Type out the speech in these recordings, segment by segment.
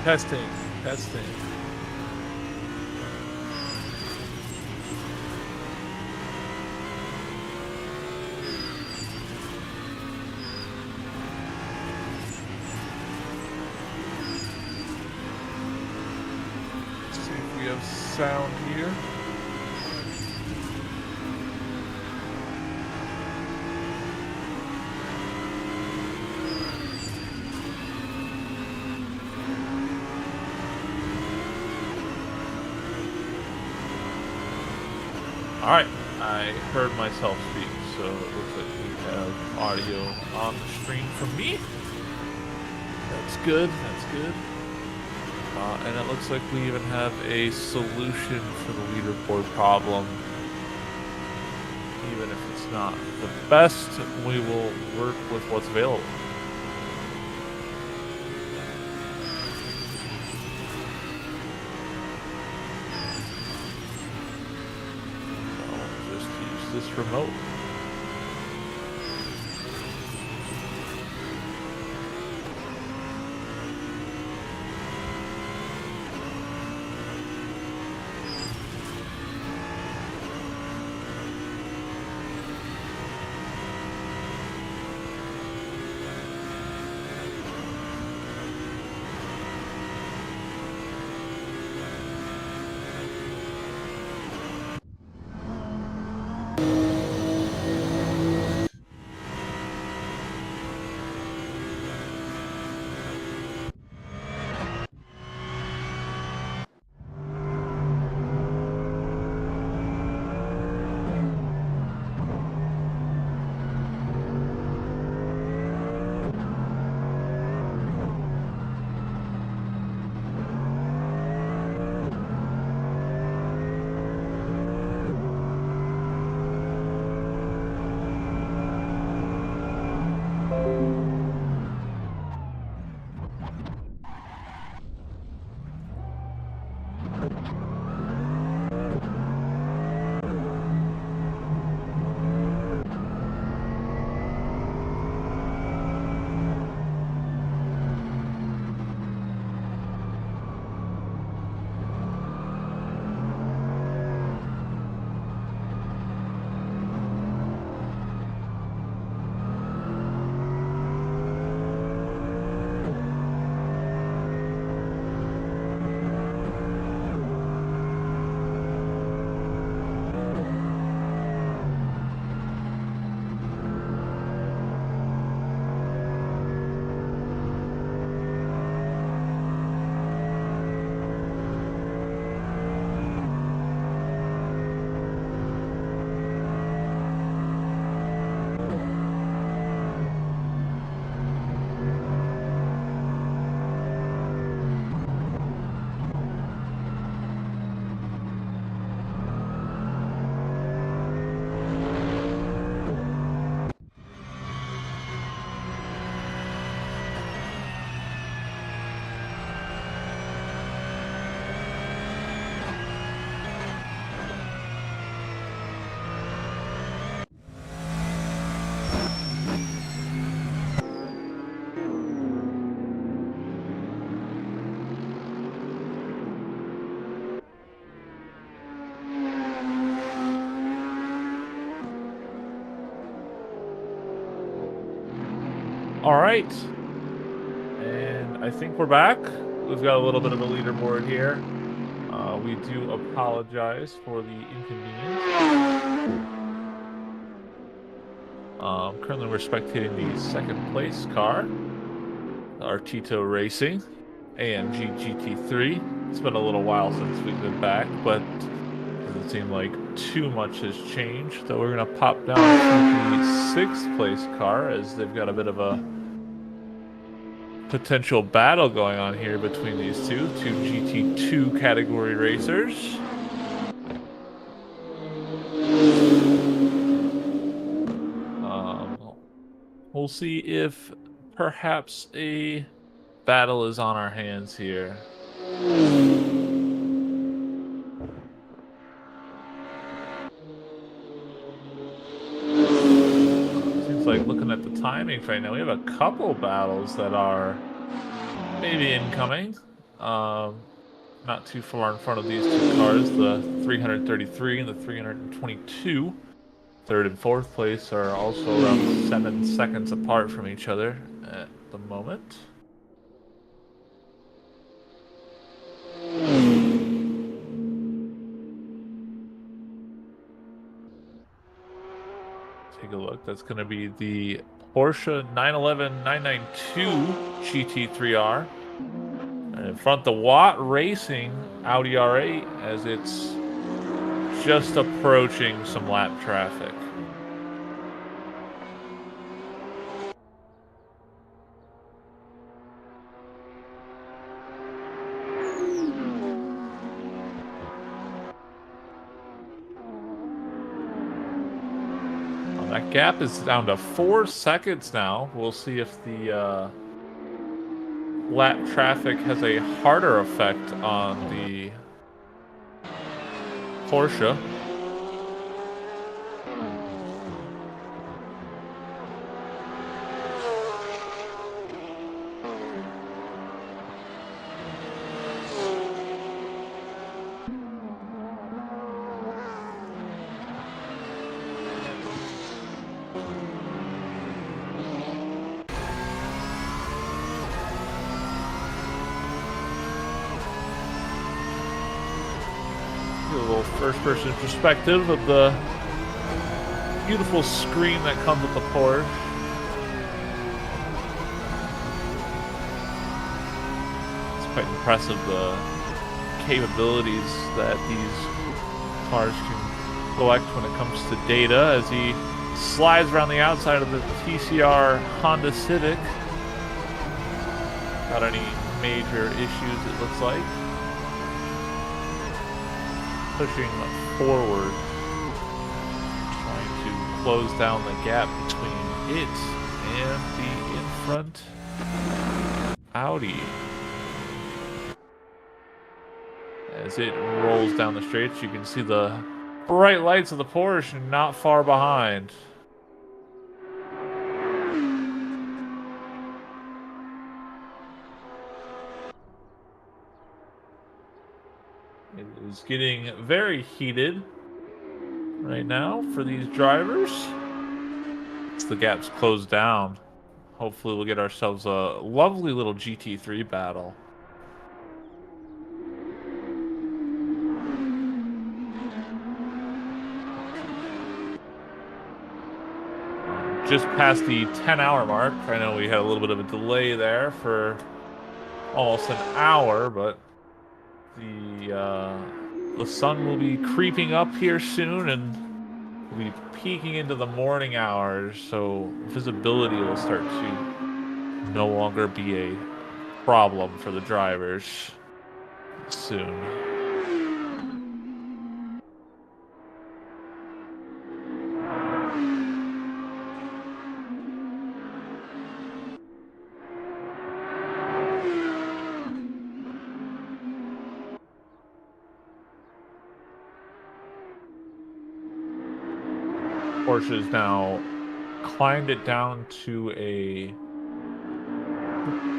Testing, testing. Let's see if we have sound here. Alright, I heard myself speak, so it looks like we have audio on the stream from me. That's good, that's good. And it looks like we even have a solution for the leaderboard problem. Even if it's not the best, we will work with what's available. This remote. All right, and I think we're back. We've got a little bit of a leaderboard here. We do apologize for the inconvenience. Currently we're spectating the second place car, Artito Racing, AMG GT3. It's been a little while since we've been back, but it doesn't seem like too much has changed. So we're going to pop down to the sixth place car, as they've got a bit of a potential battle going on here between these two GT2 category racers. We'll see if perhaps a battle is on our hands here. Seems like, looking at the timing right now, we have a couple battles that are maybe incoming. not too far in front of these two cars, the 333 and the 322. Third and fourth place are also around 7 seconds apart from each other at the moment. Take a look. That's going to be the Porsche 911 992 GT3R. And in front, the Watt Racing Audi R8 as it's just approaching some lap traffic. That gap is down to 4 seconds now. We'll see if the lap traffic has a harder effect on the Porsche. A little first-person perspective of the beautiful screen that comes with the Porsche. It's quite impressive the capabilities that these cars can collect when it comes to data as he slides around the outside of the TCR Honda Civic. Not any major issues, it looks like. Pushing forward, trying to close down the gap between it and the in-front Audi. As it rolls down the straights, you can see the bright lights of the Porsche not far behind. It is getting very heated right now for these drivers. As the gap's closed down, hopefully we'll get ourselves a lovely little GT3 battle. Just past the 10-hour mark. I know we had a little bit of a delay there for almost an hour, but the sun will be creeping up here soon and we'll be peeking into the morning hours, so visibility will start to no longer be a problem for the drivers soon. Porsche has now climbed it down to a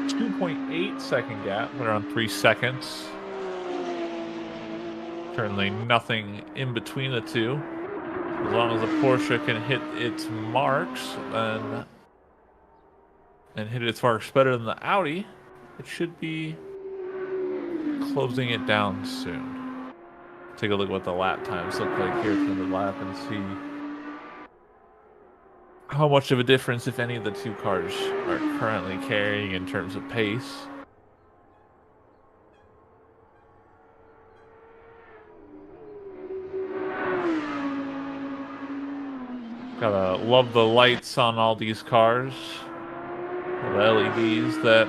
2.8 second gap, around 3 seconds. Certainly nothing in between the two. As long as the Porsche can hit its marks and hit its marks better than the Audi, it should be closing it down soon. Take a look at what the lap times look like here from the lap and see how much of a difference, if any, the two cars are currently carrying in terms of pace. Gotta love the lights on all these cars. The LEDs that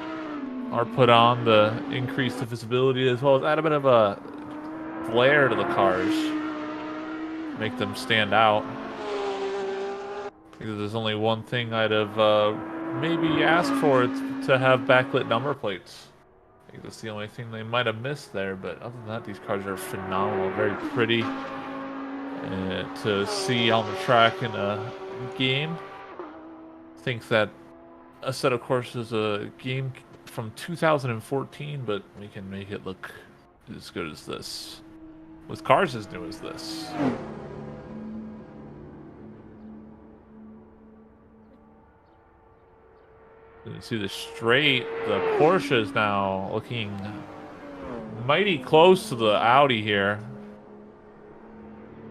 are put on to increase the visibility, as well as add a bit of a glare to the cars. Make them stand out. Because there's only one thing I'd have maybe asked for, it's to have backlit number plates. I think that's the only thing they might have missed there, but other than that, these cars are phenomenal, very pretty to see on the track in a game. I think that a set of courses, a game from 2014, but we can make it look as good as this. With cars as new as this. You see the straight, the Porsche is now looking mighty close to the Audi here.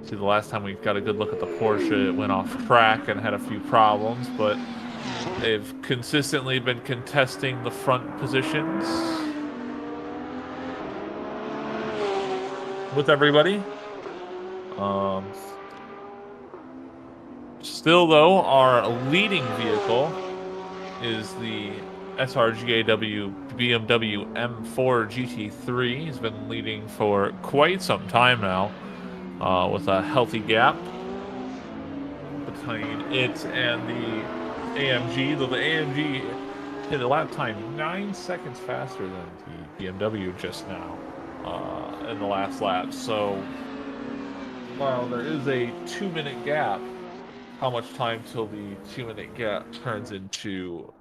See, the last time we got a good look at the Porsche, it went off track and had a few problems, but they've consistently been contesting the front positions with everybody. Still, though, our leading vehicle is the SRGAW BMW M4 GT3. He's been leading for quite some time now, with a healthy gap between it and the AMG, though the AMG hit a lap time 9 seconds faster than the BMW just now in the last lap. So while there is a 2-minute gap, how much time till the 2-minute gap turns into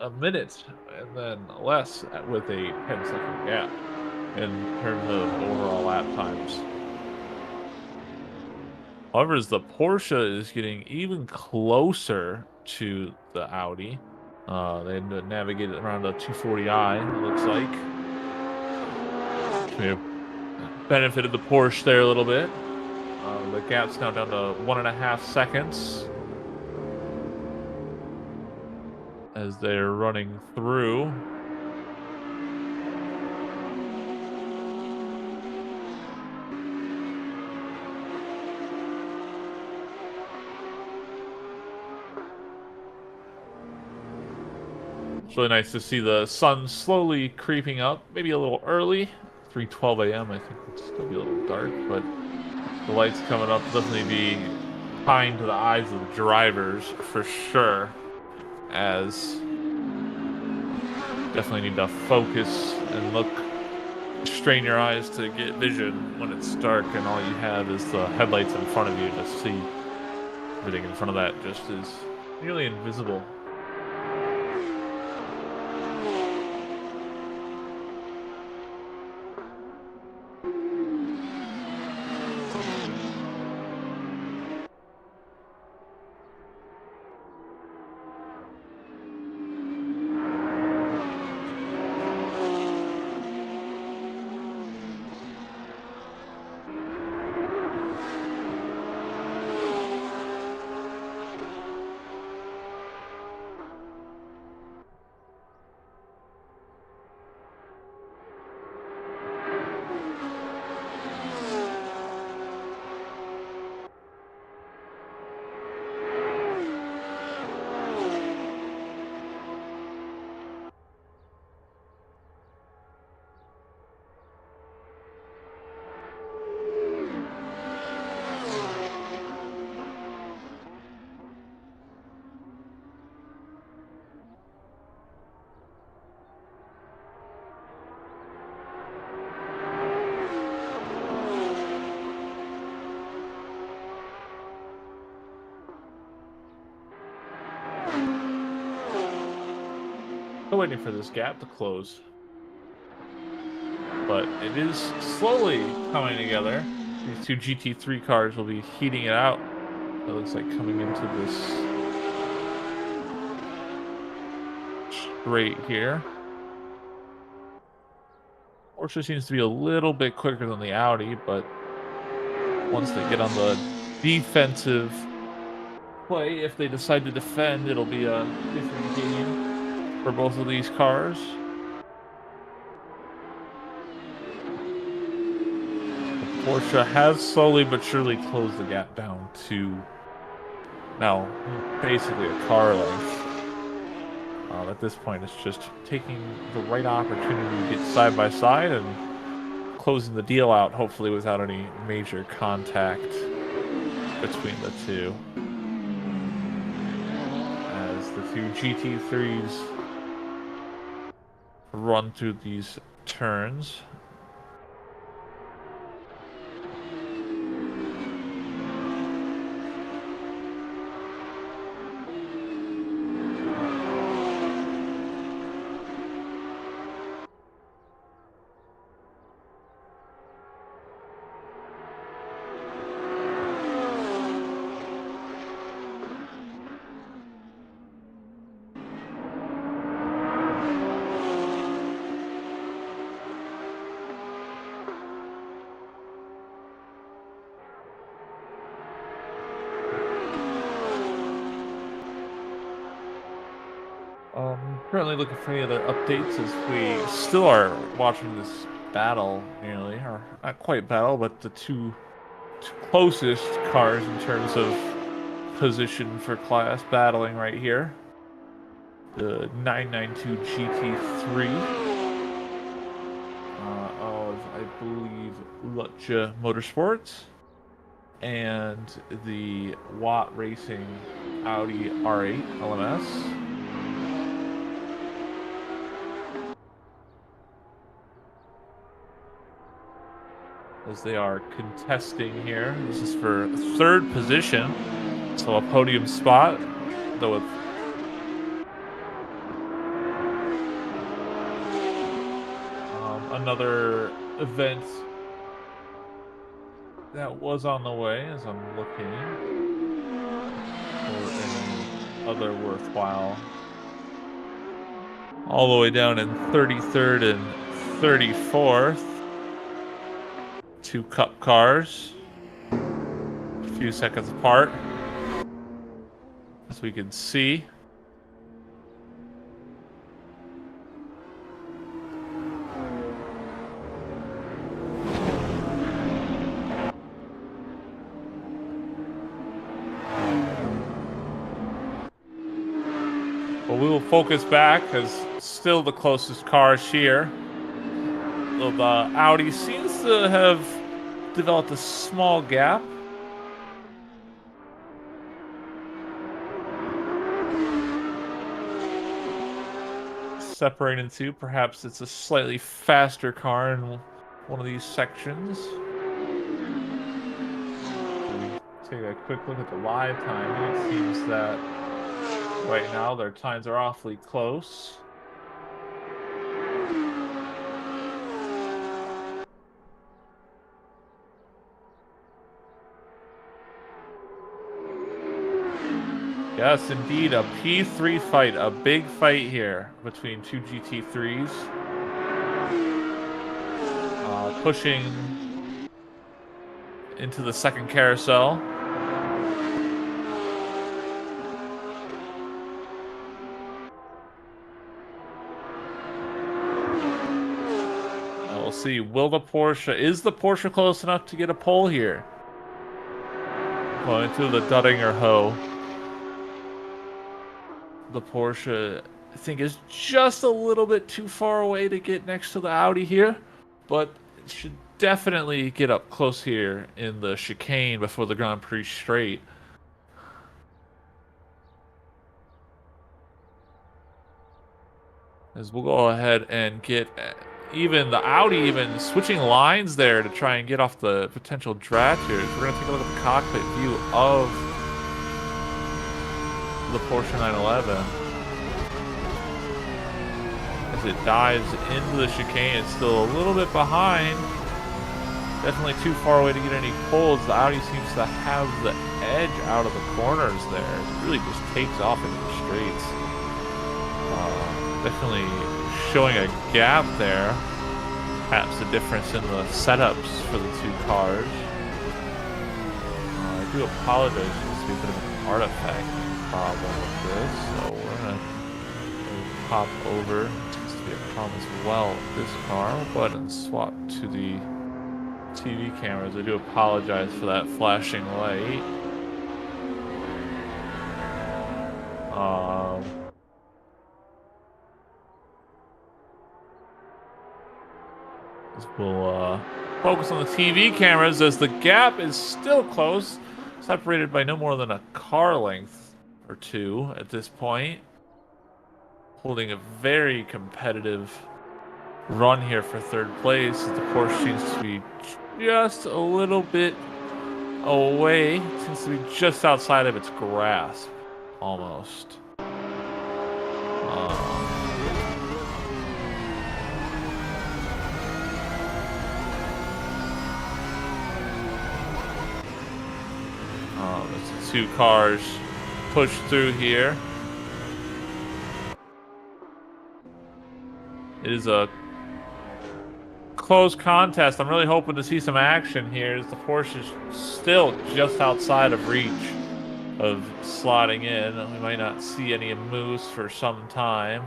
a minute and then less with a 10-second gap in terms of overall lap times? However, as the Porsche is getting even closer to the Audi, they had to navigate around the 240i, it looks like. We have benefited the Porsche there a little bit. The gap's now down to 1.5 seconds as they're running through. It's really nice to see the sun slowly creeping up, maybe a little early. 3:12 a.m. I think it'll still be a little dark, but the lights coming up definitely be kind to the eyes of the drivers for sure, as definitely need to focus and look, strain your eyes to get vision when it's dark and all you have is the headlights in front of you to see. Everything in front of that just is nearly invisible. Still waiting for this gap to close, but it is slowly coming together. These two GT3 cars will be heating it out. It looks like coming into this straight here. Porsche seems to be a little bit quicker than the Audi, but once they get on the defensive play, if they decide to defend, it'll be a different game for both of these cars. The Porsche has slowly but surely closed the gap down to now basically a car length. At this point, it's just taking the right opportunity to get side by side and closing the deal out, hopefully without any major contact between the two. As the two GT3s run through these turns. Currently looking for any other updates as we still are watching this battle nearly, or not quite battle, but the two closest cars in terms of position for class battling right here. The 992 GT3 of, I believe, Lutja Motorsports, and the Watt Racing Audi R8 LMS. As they are contesting here. This is for third position, so a podium spot, though with another event that was on the way as I'm looking for any other worthwhile. All the way down in 33rd and 34th. Two cup cars, a few seconds apart, as we can see. But we will focus back as still the closest cars here. The Audi seems to have developed a small gap. Separating in two, perhaps it's a slightly faster car in one of these sections. Take a quick look at the live timing. It seems that right now their times are awfully close. Yes, indeed, a P3 fight, a big fight here between two GT3s. Pushing into the second carousel. We'll see, is the Porsche close enough to get a pole here? Going to the Duttinger Ho. The Porsche, I think, is just a little bit too far away to get next to the Audi here, but it should definitely get up close here in the chicane before the Grand Prix straight. As we'll go ahead and get even the Audi even switching lines there to try and get off the potential draft here. We're going to take a look at the cockpit view of the Porsche 911 as it dives into the chicane. It's still a little bit behind, definitely too far away to get any poles. The Audi seems to have the edge out of the corners there. It really just takes off into the straights. Definitely showing a gap there, perhaps a difference in the setups for the two cars. I do apologize, there seems to be a bit of an artifacting problem with this, so we're gonna pop over. It seems to be a problem as well with this car. We'll go ahead and swap to the TV cameras. I do apologize for that flashing light. We'll focus on the TV cameras as the gap is still close, separated by no more than a car length or two at this point. Holding a very competitive run here for third place. The Porsche seems to be just a little bit away. It seems to be just outside of its grasp, almost. Two cars push through here. It is a close contest. I'm really hoping to see some action here as the Porsche is still just outside of reach of slotting in. We might not see any moose for some time.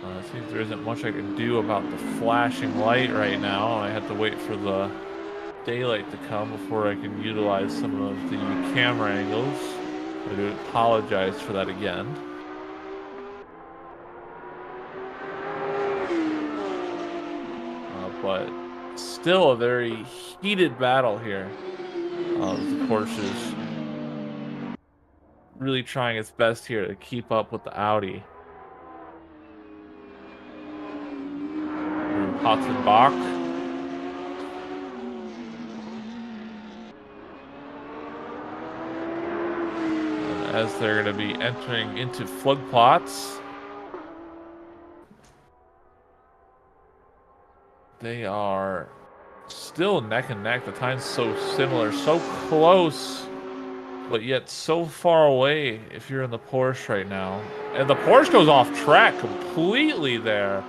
It seems there isn't much I can do about the flashing light right now. I have to wait for the daylight to come before I can utilize some of the camera angles. I do apologize for that again. But still a very heated battle here. The Porsche is really trying its best here to keep up with the Audi. Through Bach. And as they're going to be entering into flood plots, they are still neck and neck. The time's so similar, so close, but yet so far away if you're in the Porsche right now. And the Porsche goes off track completely there.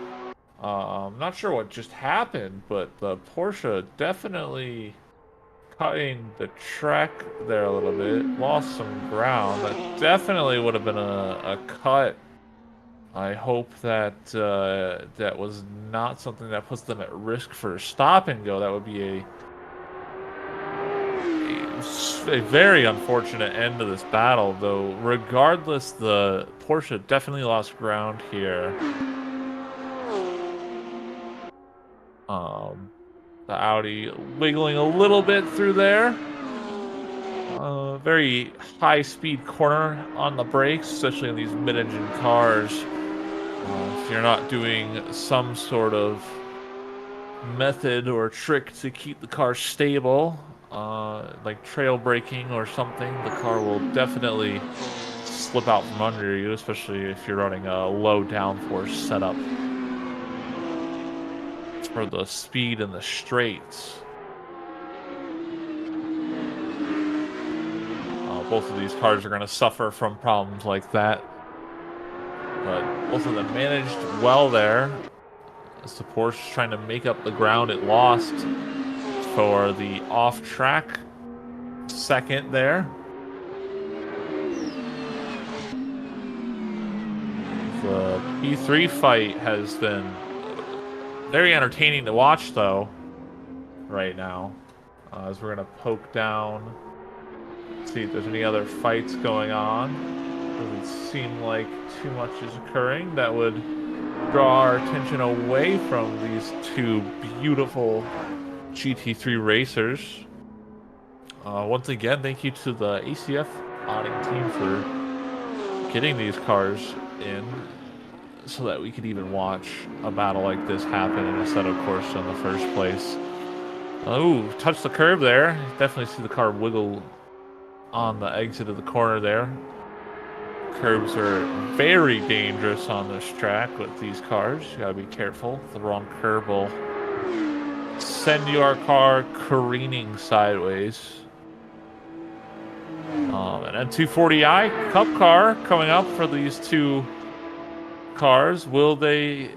I'm not sure what just happened, but the Porsche definitely cutting the track there a little bit. Lost some ground. That definitely would have been a cut. I hope that that was not something that puts them at risk for a stop and go. That would be a very unfortunate end to this battle, though. Regardless, the Porsche definitely lost ground here. The Audi wiggling a little bit through there. Very high-speed corner on the brakes, especially in these mid-engine cars. If you're not doing some sort of method or trick to keep the car stable, like trail braking or something, the car will definitely slip out from under you, especially if you're running a low downforce setup for the speed and the straights. Both of these cars are going to suffer from problems like that, but both of them managed well there. As the Porsche is trying to make up the ground it lost for the off-track second there. The P3 fight has been very entertaining to watch, though, right now. As we're going to poke down, see if there's any other fights going on. Doesn't seem like too much is occurring that would draw our attention away from these two beautiful GT3 racers. Once again, thank you to the ACF modding team for getting these cars in so that we could even watch a battle like this happen in a set of course in the first place. Oh, touched the curb there. Definitely see the car wiggle on the exit of the corner there. Curbs are very dangerous on this track with these cars. You gotta be careful. The wrong curb will send your car careening sideways. An N240i Cup car coming up for these two cars. Will they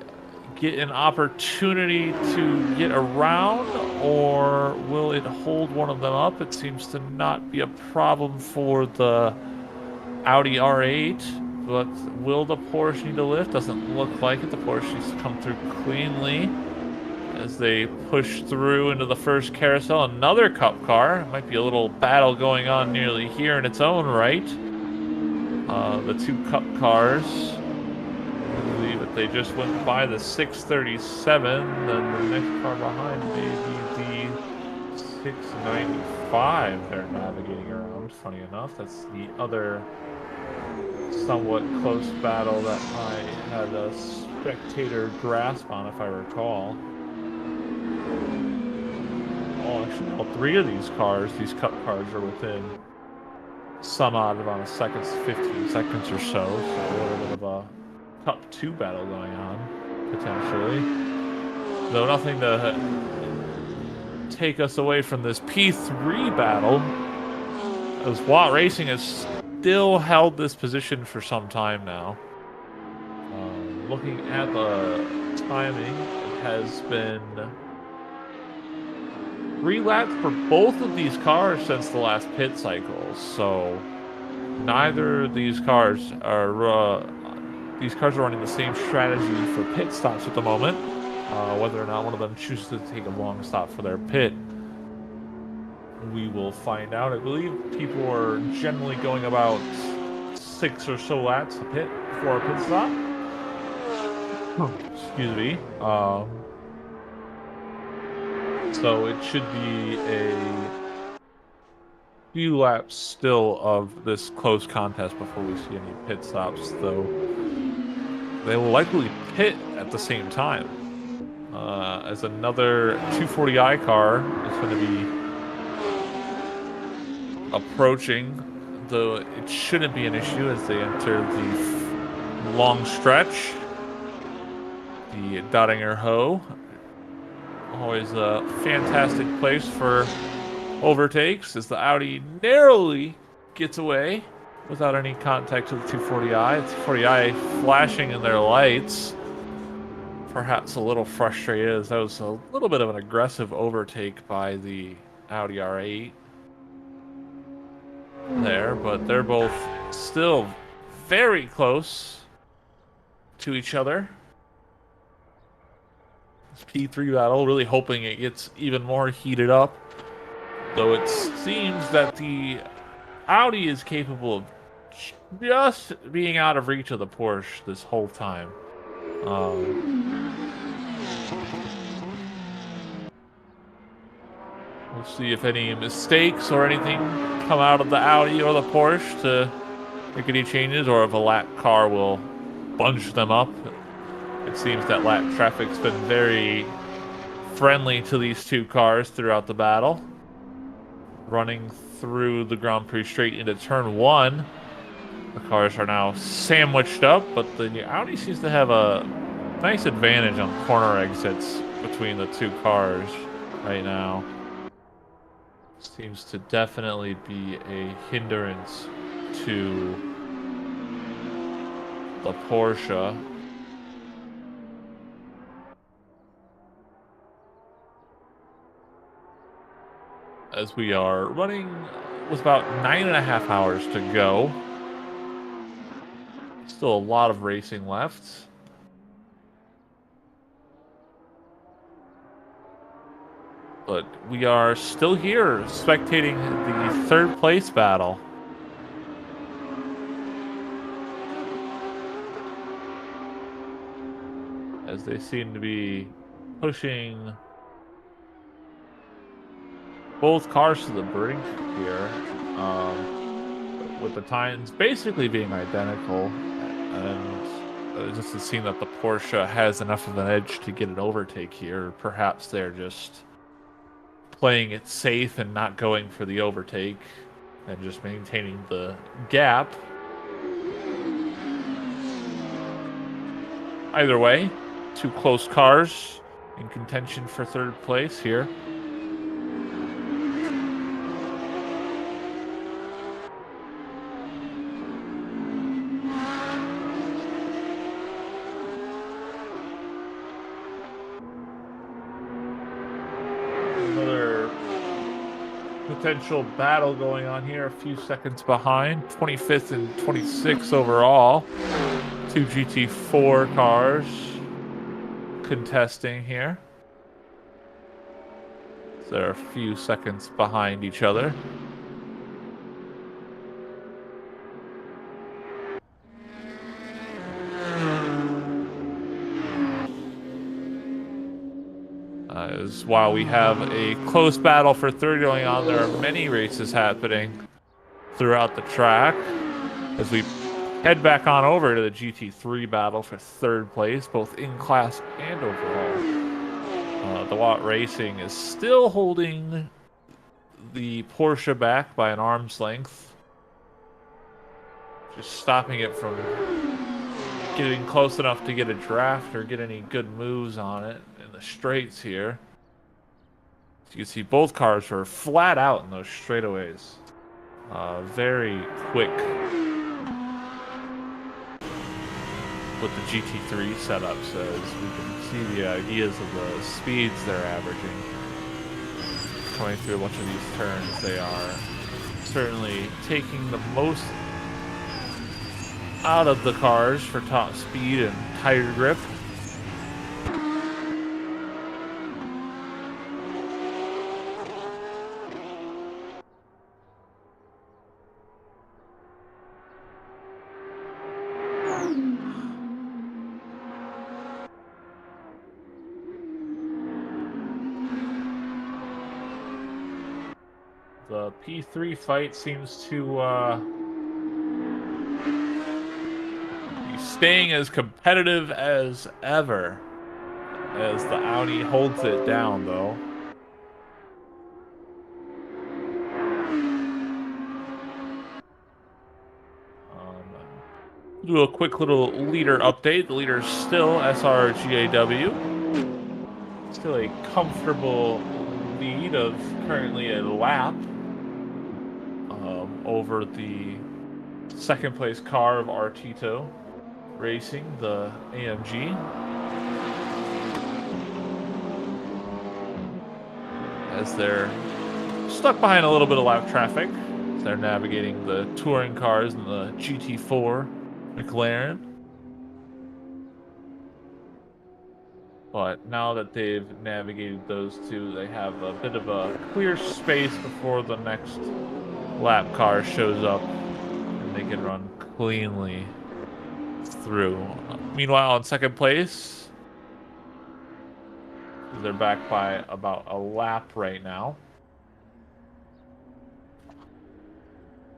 get an opportunity to get around, or will it hold one of them up? It seems to not be a problem for the Audi R8, but will the Porsche need to lift? Doesn't look like it. The Porsche needs to come through cleanly as they push through into the first carousel. Another Cup car. Might be a little battle going on nearly here in its own right. The two Cup cars. I believe that they just went by the 637, then the next car behind may be the 695 they're navigating around. Funny enough, that's the other somewhat close battle that I had a spectator grasp on, if I recall. Oh, actually, all three of these cars, these Cup cars, are within some odd amount of seconds, 15 seconds or so. So a little bit of a Cup 2 battle going on, potentially. Though nothing to take us away from this P3 battle, as Watt Racing has still held this position for some time now. Looking at the timing, it has been 3 laps for both of these cars since the last pit cycle, so neither of these cars are running the same strategy for pit stops at the moment. Whether or not one of them chooses to take a long stop for their pit, we will find out. I believe people are generally going about 6 or so laps a pit before a pit stop. Excuse me. So it should be a few laps still of this close contest before we see any pit stops, though they will likely pit at the same time. As another 240i car is going to be approaching, though it shouldn't be an issue as they enter the long stretch. The Dottinger Hoe. Always a fantastic place for overtakes as the Audi narrowly gets away without any contact to the 240i. The 240i flashing in their lights. Perhaps a little frustrated as that was a little bit of an aggressive overtake by the Audi R8 there, but they're both still very close to each other. This P3 battle, really hoping it gets even more heated up, though it seems that the Audi is capable of just being out of reach of the Porsche this whole time. We'll see if any mistakes or anything come out of the Audi or the Porsche to make any changes, or if a lap car will bunch them up. It seems that lap traffic's been very friendly to these two cars throughout the battle. Running through the Grand Prix straight into turn 1. The cars are now sandwiched up, but the Audi seems to have a nice advantage on corner exits between the two cars right now. Seems to definitely be a hindrance to the Porsche. As we are running with about 9.5 hours to go. Still a lot of racing left. But we are still here spectating the third place battle. As they seem to be pushing both cars to the brink here, with the times basically being identical, and it just seems that the Porsche has enough of an edge to get an overtake here. Perhaps they're just playing it safe and not going for the overtake and just maintaining the gap. Either way, two close cars in contention for third place here. Potential battle going on here, a few seconds behind. 25th and 26th overall. Two GT4 cars contesting here. So they're a few seconds behind each other. As while we have a close battle for third going on, there are many races happening throughout the track. As we head back on over to the GT3 battle for third place, both in class and overall. The Watt Racing is still holding the Porsche back by an arm's length. Just stopping it from getting close enough to get a draft or get any good moves on it in the straights here. As you can see, both cars are flat out in those straightaways. Very quick with the GT3 setups, as we can see the ideas of the speeds they're averaging. Coming through a bunch of these turns, they are certainly taking the most out of the cars for top speed and tire grip. The P3 fight seems to be staying as competitive as ever, as the Audi holds it down, though. Do a quick little leader update. The leader is still SRGAW. Still a comfortable lead of currently a lap over the second place car of Artito Racing, the AMG. As they're stuck behind a little bit of lap traffic, as they're navigating the touring cars and the GT4 McLaren. But now that they've navigated those two, they have a bit of a clear space before the next lap car shows up and they can run cleanly through. Meanwhile, in second place, they're back by about a lap right now.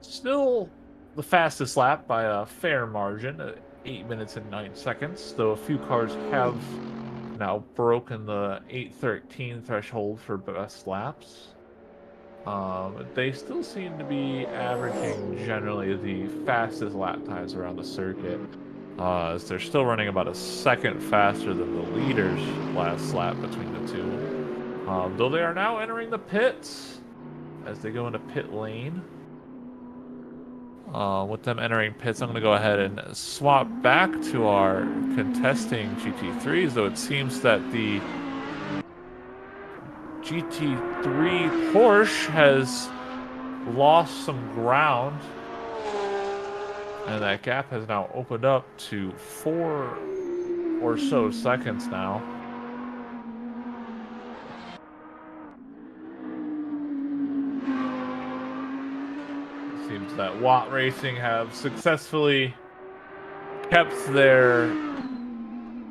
Still the fastest lap by a fair margin, 8 minutes and 9 seconds, though a few cars have now broken the 8:13 threshold for best laps. They still seem to be averaging generally the fastest lap times around the circuit. As they're still running about a second faster than the leader's last lap between the two. Though they are now entering the pits as they go into pit lane. With them entering pits, I'm going to go ahead and swap back to our contesting GT3s, though it seems that the GT3 Porsche has lost some ground, and that gap has now opened up to 4 or so seconds now. Seems that Watt Racing have successfully kept their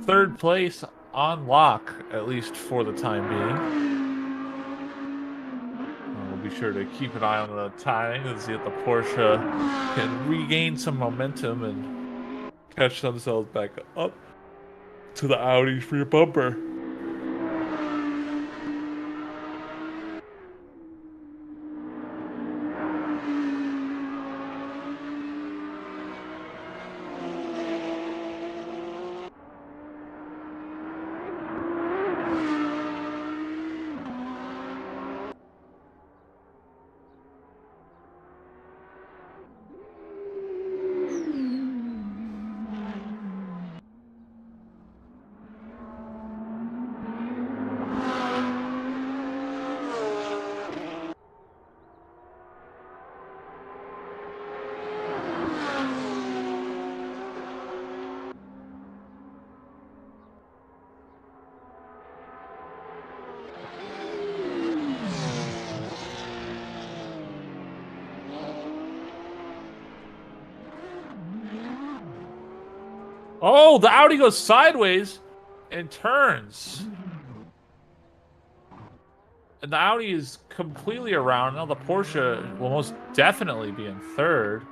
third place on lock, at least for the time being. We'll be sure to keep an eye on the timing and see if the Porsche can regain some momentum and catch themselves back up to the Audi's rear bumper. Oh, the Audi goes sideways and turns. And the Audi is completely around. Now the Porsche will most definitely be in third.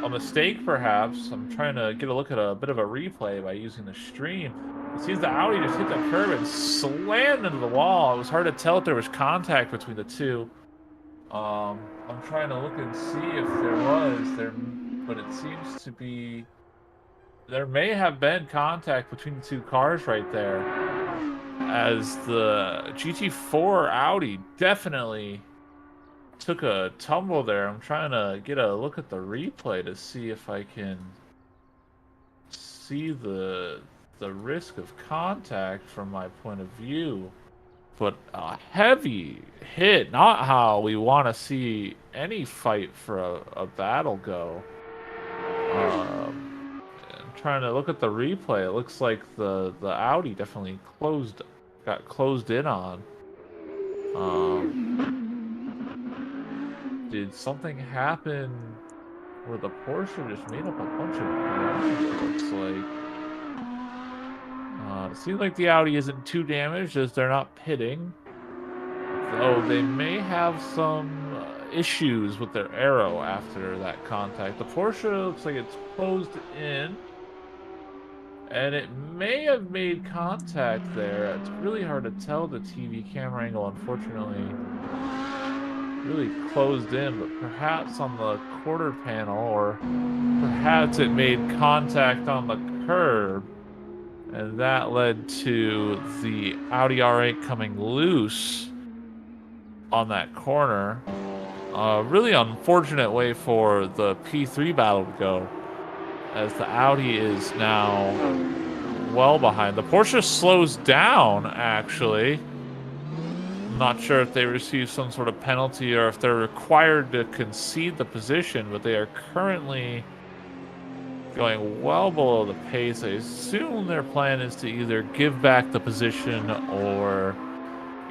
A mistake, perhaps. I'm trying to get a look at a bit of a replay by using the stream. It seems the Audi just hit the curb and slammed into the wall. It was hard to tell if there was contact between the two. I'm trying to look and see if there was, but it seems to be, there may have been contact between the two cars right there, as the GT4 Audi definitely took a tumble there. I'm trying to get a look at the replay to see if I can see the risk of contact from my point of view. but a heavy hit. Not how we want to see any fight for a battle go. I'm trying to look at the replay. It looks like the Audi definitely got closed in on. Did something happen where the Porsche just made up a bunch of ground? It looks like. It seems like the Audi isn't too damaged as they're not pitting. Though they may have some issues with their aero after that contact. The Porsche looks like it's closed in. And it may have made contact there. It's really hard to tell the TV camera angle, unfortunately. Really closed in, but perhaps on the quarter panel, or perhaps it made contact on the curb. And that led to the Audi R8 coming loose on that corner. Really unfortunate way for the P3 battle to go, as the Audi is now well behind. The Porsche slows down, actually. I'm not sure if they receive some sort of penalty or if they're required to concede the position, but they are currently going well below the pace. I assume their plan is to either give back the position or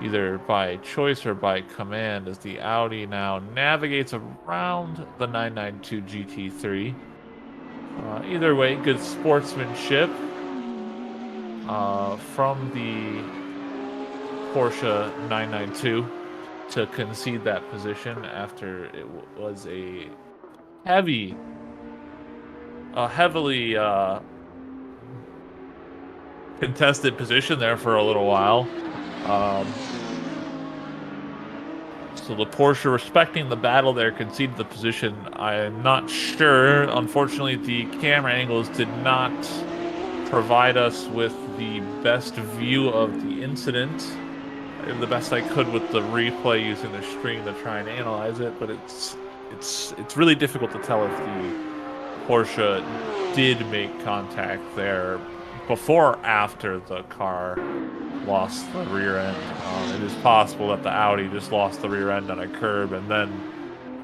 either by choice or by command, as the Audi now navigates around the 992 GT3. Either way, good sportsmanship from the Porsche 992 to concede that position after it was a heavily contested position there for a little while. So the Porsche, respecting the battle there, conceded the position. I'm not sure. Unfortunately, the camera angles did not provide us with the best view of the incident. I did the best I could with the replay using the screen to try and analyze it, but it's really difficult to tell if the Porsche did make contact there before or after the car lost the rear end. It is possible that the Audi just lost the rear end on a curb and then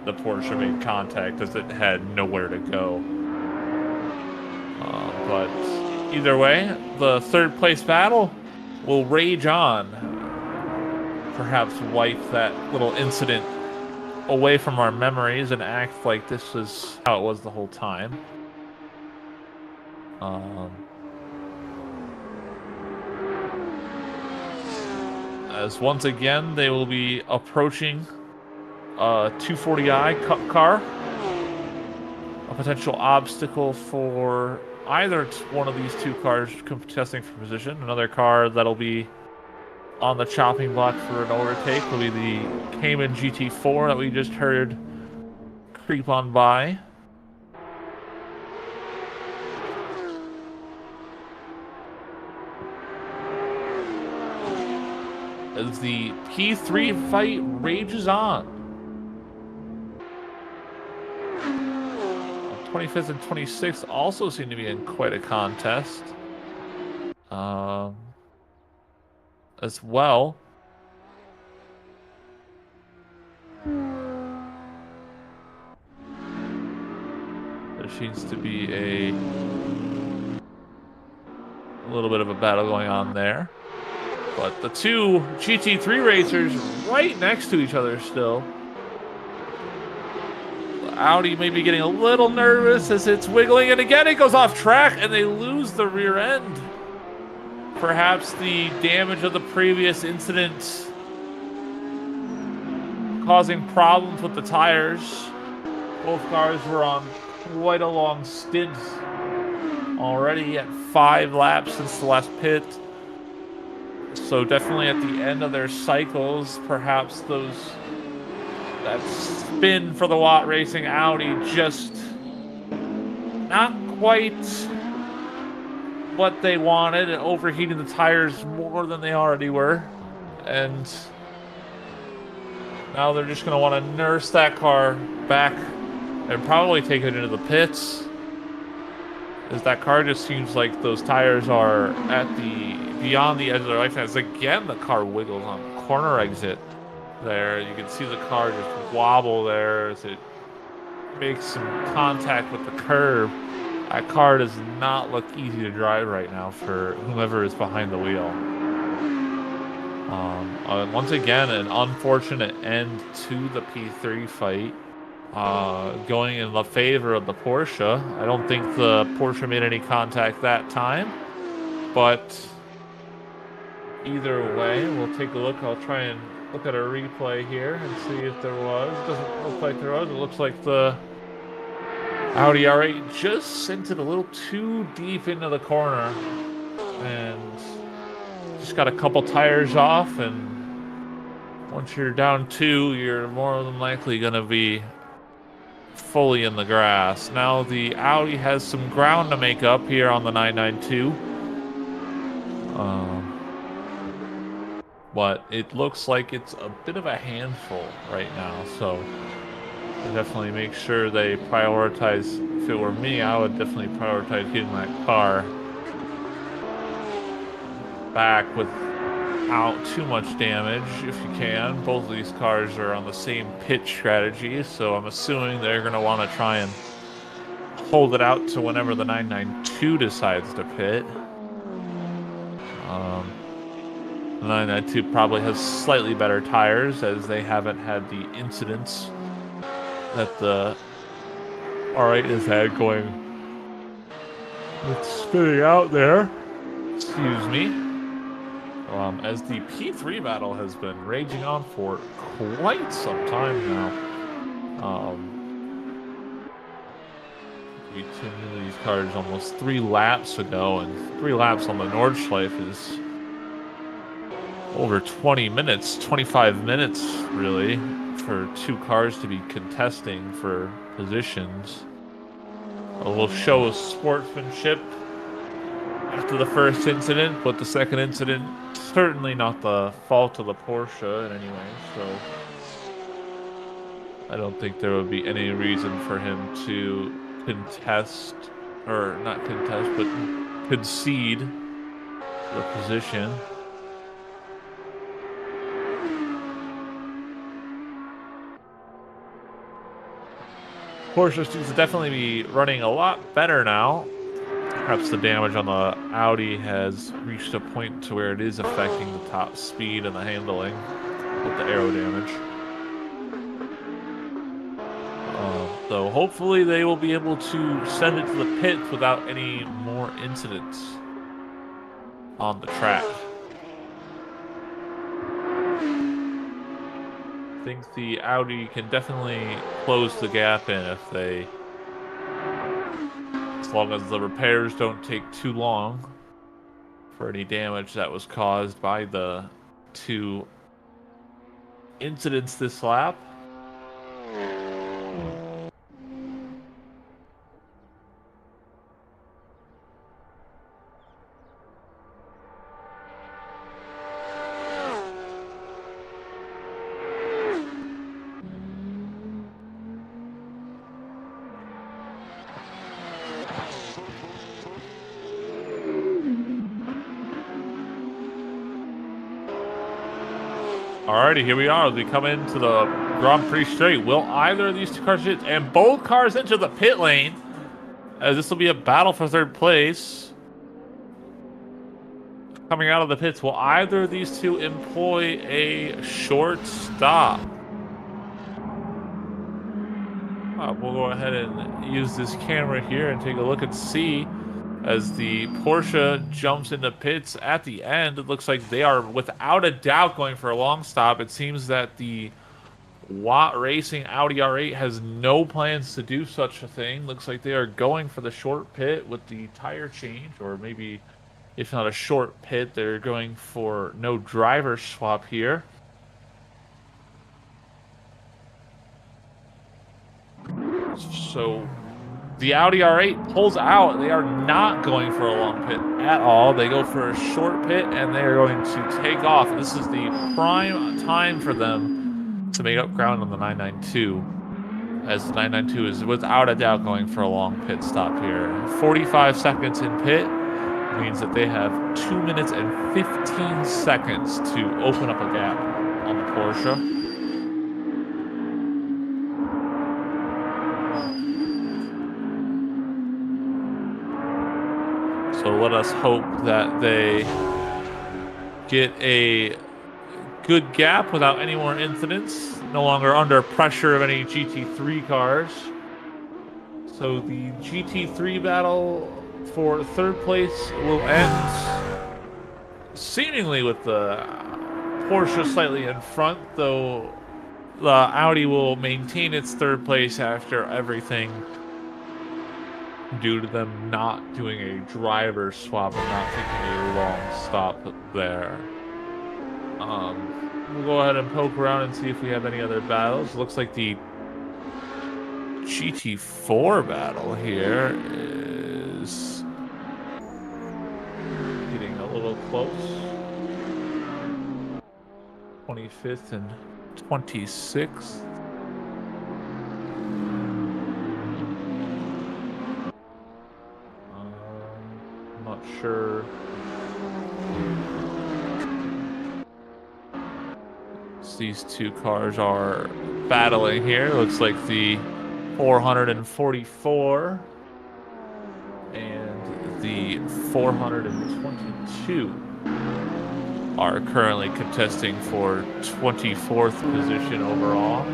the Porsche made contact as it had nowhere to go. But either way, the third place battle will rage on. Perhaps wipe that little incident away from our memories and act like this was how it was the whole time. As once again, they will be approaching a 240i Cup car. A potential obstacle for either one of these two cars contesting for position. Another car that'll be on the chopping block for an overtake will be the Cayman GT4 that we just heard creep on by. As the P3 fight rages on. 25th and 26th also seem to be in quite a contest. As well. There seems to be a little bit of a battle going on there. But the two GT3 racers right next to each other still. The Audi may be getting a little nervous as it's wiggling, and again it goes off track and they lose the rear end. Perhaps the damage of the previous incident causing problems with the tires. Both cars were on quite a long stint already at 5 laps since the last pit. So definitely at the end of their cycles, perhaps that spin for the Watt Racing Audi just not quite what they wanted, and overheating the tires more than they already were. And now they're just going to want to nurse that car back and probably take it into the pits, as that car just seems like those tires are at the beyond the edge of the right fence. Again, the car wiggles on the corner exit there. You can see the car just wobble there as it makes some contact with the curb. That car does not look easy to drive right now for whomever is behind the wheel. Once again, an unfortunate end to the P3 fight, going in the favor of the Porsche. I don't think the Porsche made any contact that time, but either way, we'll take a look. I'll try and look at a replay here and see if there was. Doesn't look like there was. It looks like the Audi R8 just sent it a little too deep into the corner and just got a couple tires off, and once you're down two, you're more than likely going to be fully in the grass. Now the Audi has some ground to make up here on the 992. But it looks like it's a bit of a handful right now, so definitely make sure they prioritize. If it were me, I would definitely prioritize getting that car back without too much damage if you can. Both of these cars are on the same pit strategy, so I'm assuming they're going to want to try and hold it out to whenever the 992 decides to pit. The 992 probably has slightly better tires, as they haven't had the incidents that the R8 has had going with spinning out there. Excuse me. As the P3 battle has been raging on for quite some time now. We tuned into these cars almost 3 laps ago, and 3 laps on the Nordschleife is over 20 minutes, 25 minutes really, for 2 cars to be contesting for positions. A little show of sportsmanship after the first incident, but the second incident certainly not the fault of the Porsche in any way, so I don't think there would be any reason for him to contest, or not contest, but concede the position. Porsche seems to definitely be running a lot better now. Perhaps the damage on the Audi has reached a point to where it is affecting the top speed and the handling with the aero damage. So hopefully they will be able to send it to the pits without any more incidents on the track. I think the Audi can definitely close the gap in if they, as long as the repairs don't take too long for any damage that was caused by the 2 incidents this lap. Alrighty, here we are as we come into the Grand Prix straight. Will either of these 2 cars hit? And both cars enter the pit lane, as this will be a battle for 3rd place. Coming out of the pits, will either of these 2 employ a short stop? We'll go ahead and use this camera here and take a look and see. As the Porsche jumps into pits at the end, it looks like they are without a doubt going for a long stop. It seems that the Watt Racing Audi R8 has no plans to do such a thing. Looks like they are going for the short pit with the tire change, or maybe if not a short pit, they're going for no driver swap here. So the Audi R8 pulls out. They are not going for a long pit at all. They go for a short pit, and they are going to take off. This is the prime time for them to make up ground on the 992, as the 992 is without a doubt going for a long pit stop here. 45 seconds in pit. means that they have 2 minutes and 15 seconds to open up a gap on the Porsche. So let us hope that they get a good gap without any more incidents, no longer under pressure of any GT3 cars. So the GT3 battle for third place will end seemingly with the Porsche slightly in front, though the Audi will maintain its third place after everything due to them not doing a driver swap and not taking a long stop there. We'll go ahead and poke around and see if we have any other battles. Looks like the GT4 battle here is getting a little close. 25th and 26th. I'm not sure. These two cars are battling here. Looks like the 444 and the 422 are currently contesting for 24th position overall.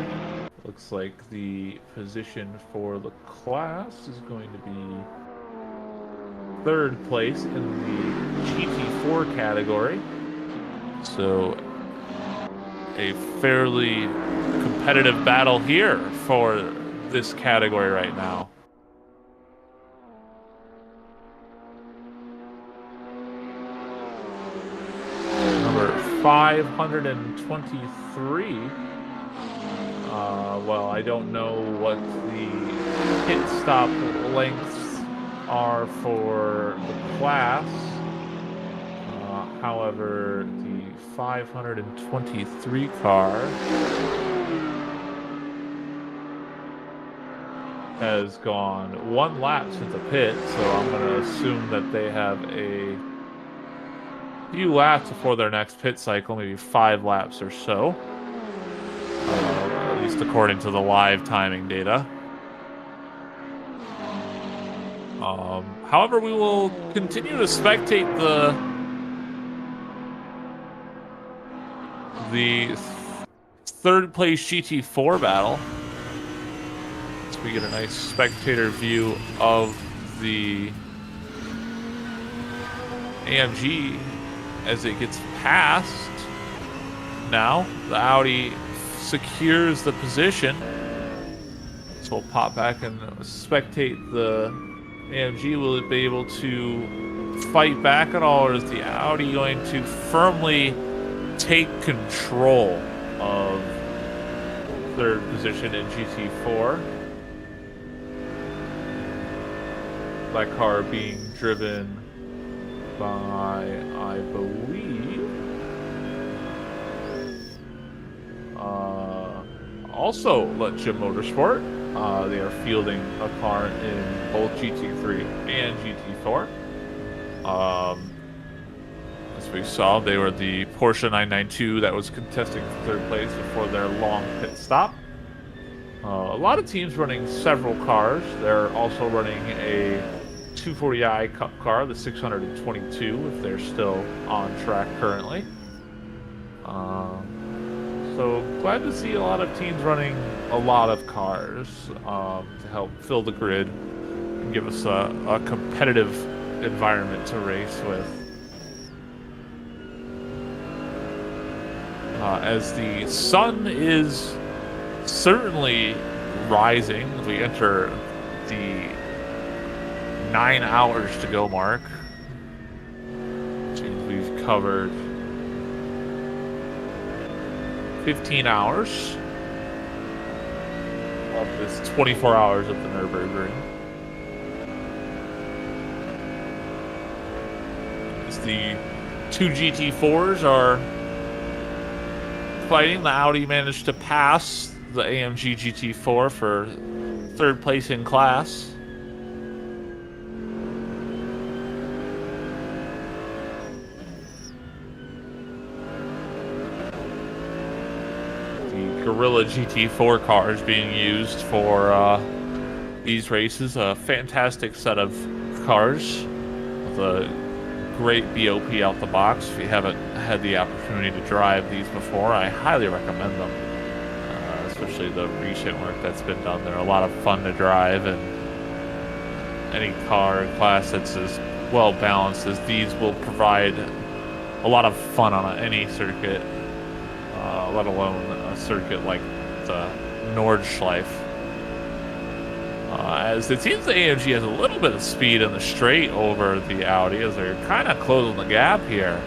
Looks like the position for the class is going to be third place in the GT4 category. So a fairly competitive battle here for this category right now. Number 523. Well, I don't know what the pit stop lengths are for the class. However, the 523 car has gone 1 lap since the pit, so I'm going to assume that they have a few laps before their next pit cycle, maybe 5 laps or so, at least according to the live timing data. However, we will continue to spectate the third place GT4 battle. So we get a nice spectator view of the AMG as it gets passed. Now the Audi secures the position. So we'll pop back and spectate the AMG. Will it be able to fight back at all, or is the Audi going to firmly take control of third position in GT4? That car being driven by, I believe, also Letjim Motorsport. They are fielding a car in both GT3 and GT4. As we saw, they were the Porsche 992 that was contesting for third place before their long pit stop. A lot of teams running several cars. They're also running a 240i Cup car, the 622, if they're still on track currently. So glad to see a lot of teams running a lot of cars to help fill the grid and give us a competitive environment to race with. As the sun is certainly rising as we enter the 9 hours to go mark. Seems we've covered 15 hours of this 24 hours at the Nürburgring. As the two GT4s are fighting, the Audi managed to pass the AMG GT4 for third place in class. Gorilla GT4 cars being used for these races. A fantastic set of cars with a great BOP out the box. If you haven't had the opportunity to drive these before, I highly recommend them. Especially the recent work that's been done. They're a lot of fun to drive, and any car class that's as well balanced as these will provide a lot of fun on any circuit, let alone a circuit like the Nordschleife. As it seems the AMG has a little bit of speed in the straight over the Audi, as they're kind of closing the gap here.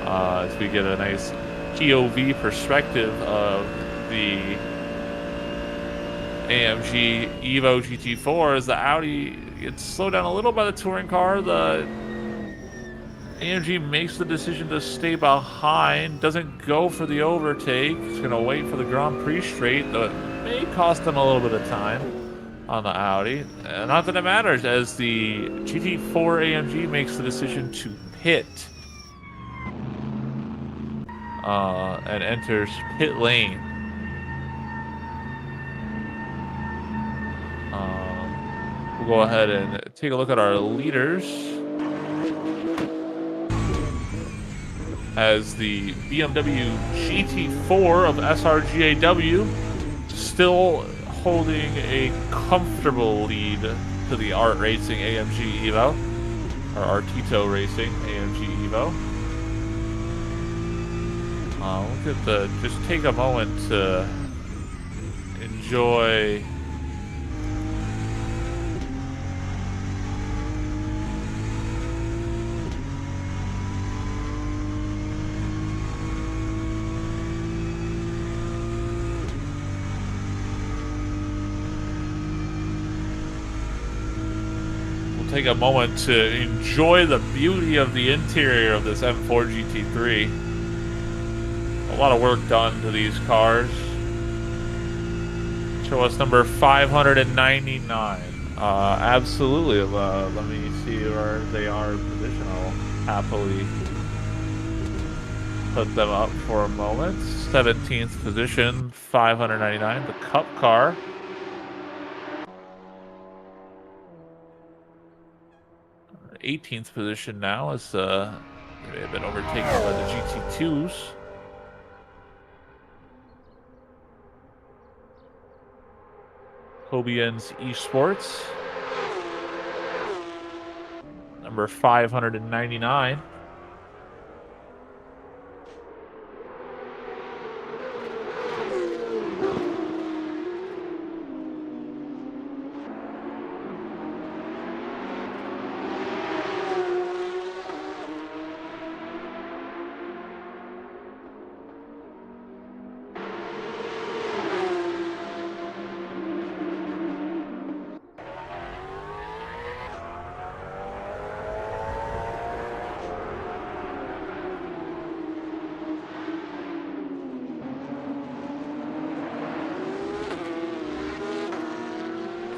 As we get a nice POV perspective of the AMG Evo GT4 as the Audi gets slowed down a little by the touring car. The AMG makes the decision to stay behind, doesn't go for the overtake. It's going to wait for the Grand Prix straight, though it may cost them a little bit of time on the Audi. Not that it matters, as the GT4 AMG makes the decision to pit and enters pit lane. We'll go ahead and take a look at our leaders. As the BMW GT4 of SRGAW still holding a comfortable lead to the Art Racing AMG Evo, or Artito Racing AMG Evo. Just take a moment to enjoy take a moment to enjoy the beauty of the interior of this M4 GT3. A lot of work done to these cars. Show us number 599. Absolutely. Let me see where they are in position. I'll happily put them up for a moment. 17th position, 599, the Cup car. 18th position now, as they have been overtaken by the GT2s. Hobien's Esports, number 599.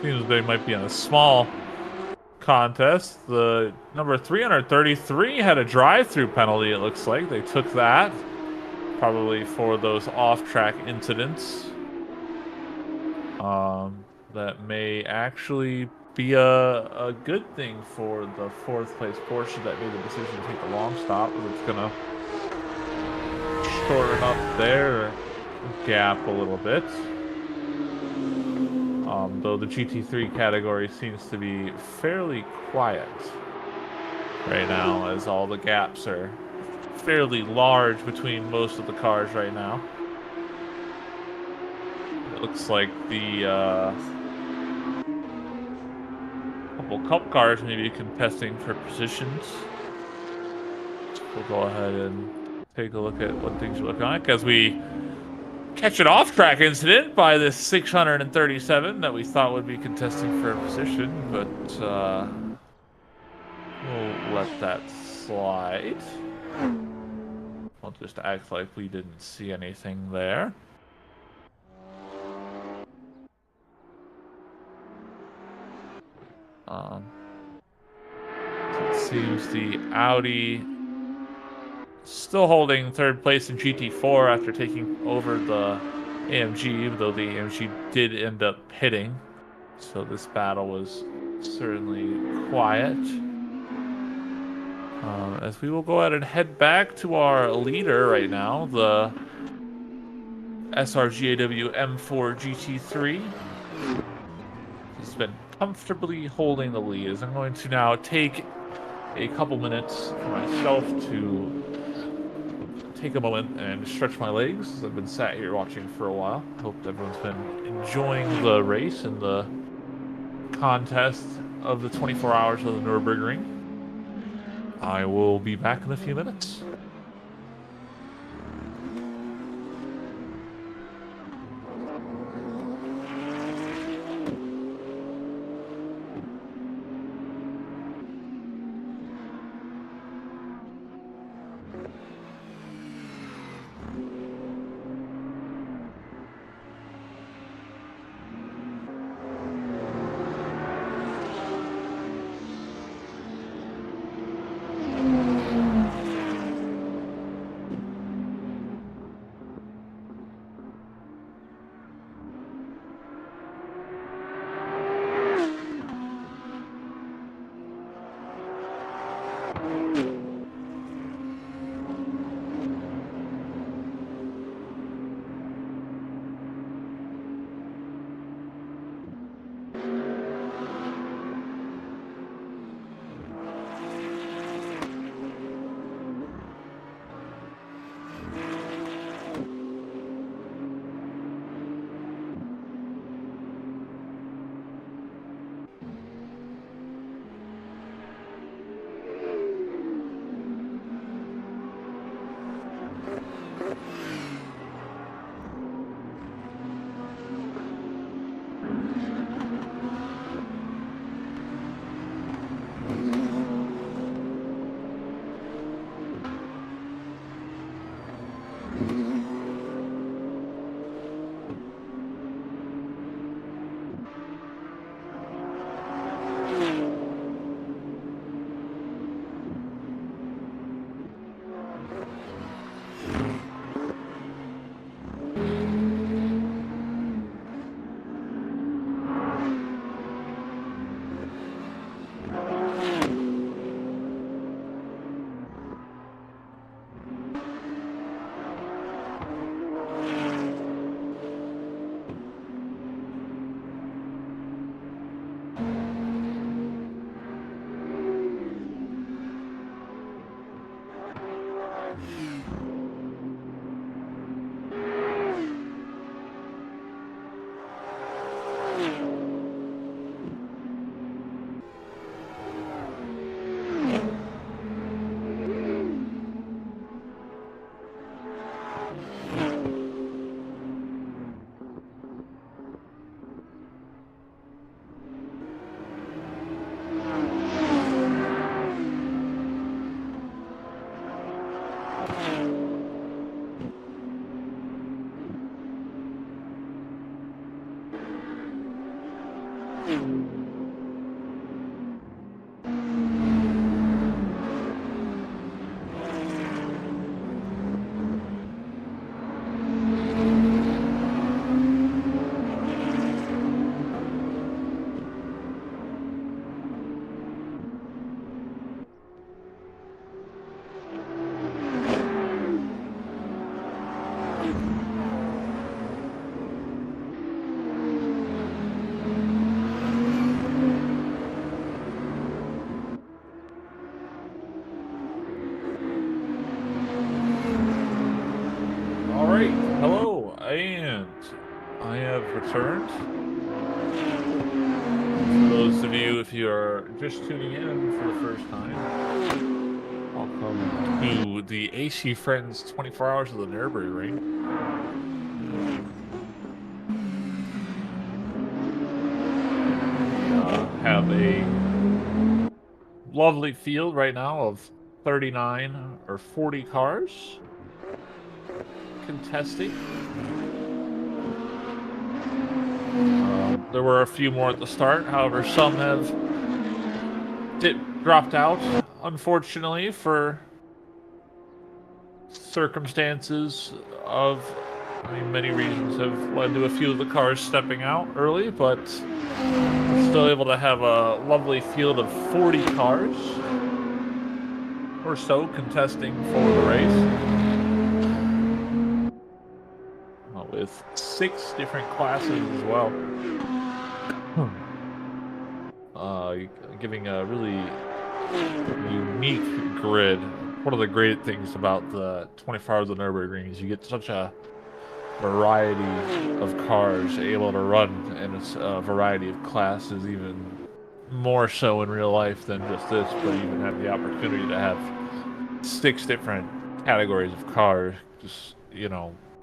Seems they might be in a small contest. The number 333 had a drive-through penalty, it looks like. They took that, probably for those off-track incidents. That may actually be a good thing for the fourth place Porsche that made the decision to take the long stop. It's going to shorten up their gap a little bit. Though the GT3 category seems to be fairly quiet right now, as all the gaps are fairly large between most of the cars right now. It looks like the couple Cup cars may be contesting for positions. We'll go ahead and take a look at what things are looking like as we catch an off-track incident by this 637 that we thought would be contesting for a position, but we'll let that slide. We'll just act like we didn't see anything there. It seems the Audi still holding third place in GT4 after taking over the AMG, though the AMG did end up pitting. So this battle was certainly quiet. As we will go ahead and head back to our leader right now, the SRGAW M4 GT3. He's been comfortably holding the lead. As I'm going to now take a couple minutes for myself to take a moment and stretch my legs, as I've been sat here watching for a while. Hope everyone's been enjoying the race and the contest of the 24 hours of the Nürburgring. I will be back in a few minutes. Hello, and I have returned. For those of you, if you are just tuning in for the first time, welcome to the AC Friends 24 Hours of the Nürburgring. We have a lovely field right now of 39 or 40 cars contesting. There were a few more at the start, however, some have dropped out, unfortunately, for circumstances of I mean, many reasons have led to a few of the cars stepping out early, but we're still able to have a lovely field of 40 cars or so contesting for the race, with 6 different classes as well. Giving a really unique grid. One of the great things about the 24 Hours of Nürburgring is you get such a variety of cars able to run, and it's a variety of classes, even more so in real life than just this, but even have the opportunity to have 6 different categories of cars, just,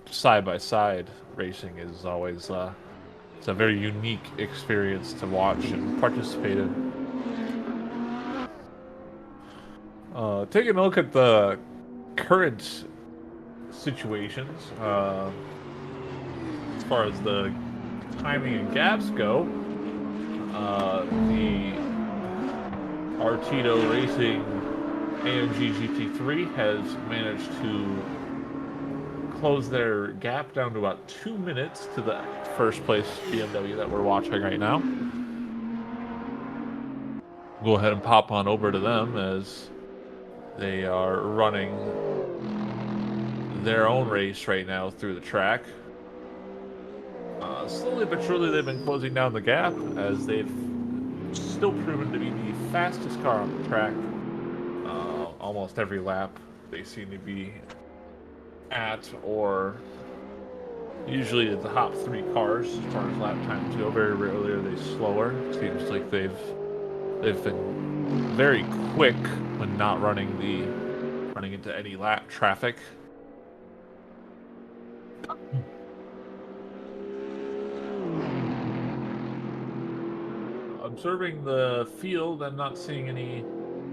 side by side racing is always, it's a very unique experience to watch and participate in. Taking a look at the current situations, as far as the timing and gaps go, the Artito Racing AMG GT3 has managed to close their gap down to about 2 minutes to the first place BMW that we're watching right now. Go ahead and pop on over to them as they are running their own race right now through the track. Slowly but surely, they've been closing down the gap as they've still proven to be the fastest car on the track. Almost every lap, they seem to be at or usually the top 3 cars as far as lap times go. Very rarely are they slower. Seems like they've been very quick when not running into any lap traffic. Observing the field, I'm not seeing any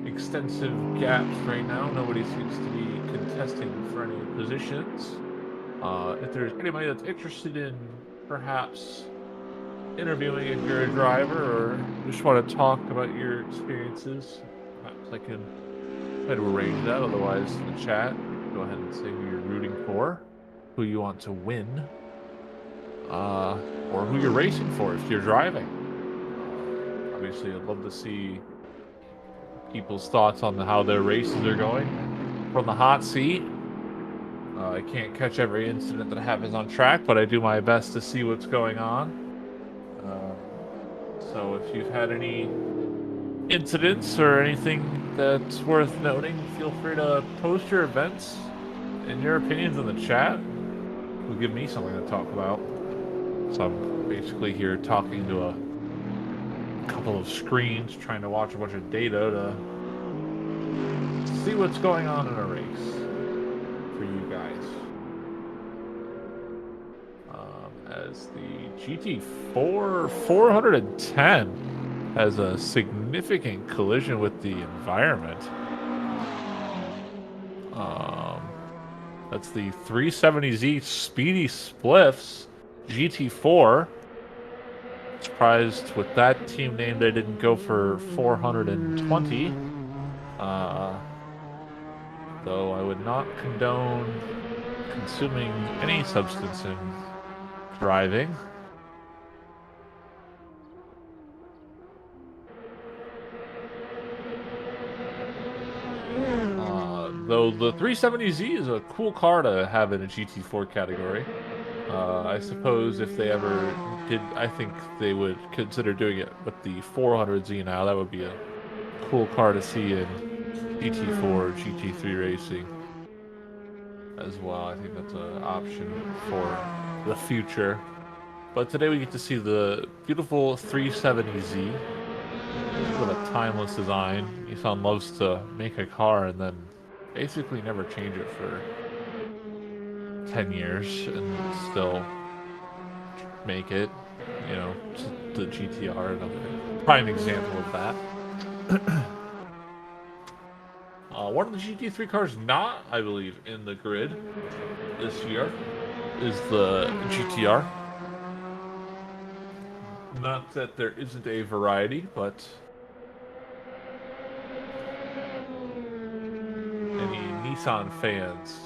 extensive gaps right now. Nobody seems to be contesting for any positions. If there's anybody that's interested in perhaps interviewing if you're a driver or just want to talk about your experiences, perhaps I can try to arrange that. Otherwise, in the chat, go ahead and say who you're rooting for, who you want to win, or who you're racing for if you're driving. Obviously, I'd love to see people's thoughts on how their races are going from the hot seat. I can't catch every incident that happens on track, but I do my best to see what's going on. So if you've had any incidents or anything that's worth noting, feel free to post your events and your opinions in the chat. It'll give me something to talk about. So I'm basically here talking to a couple of screens, trying to watch a bunch of data to see what's going on in a race for you guys. As the GT4 410 has a significant collision with the environment. That's the 370Z Speedy Spliffs GT4. Surprised with that team name they didn't go for 420. Though I would not condone consuming any substance in driving. Though the 370Z is a cool car to have in a GT4 category. I suppose if they ever did, I think they would consider doing it with the 400Z now. That would be a cool car to see in GT4, GT3 racing as well. I think that's an option for the future. But today we get to see the beautiful 370Z with a timeless design. Nissan loves to make a car and then basically never change it for 10 years and still make it. The GTR, another prime example of that. One of the GT3 cars not, I believe, in the grid this year is the GTR. Not that there isn't a variety, but any Nissan fans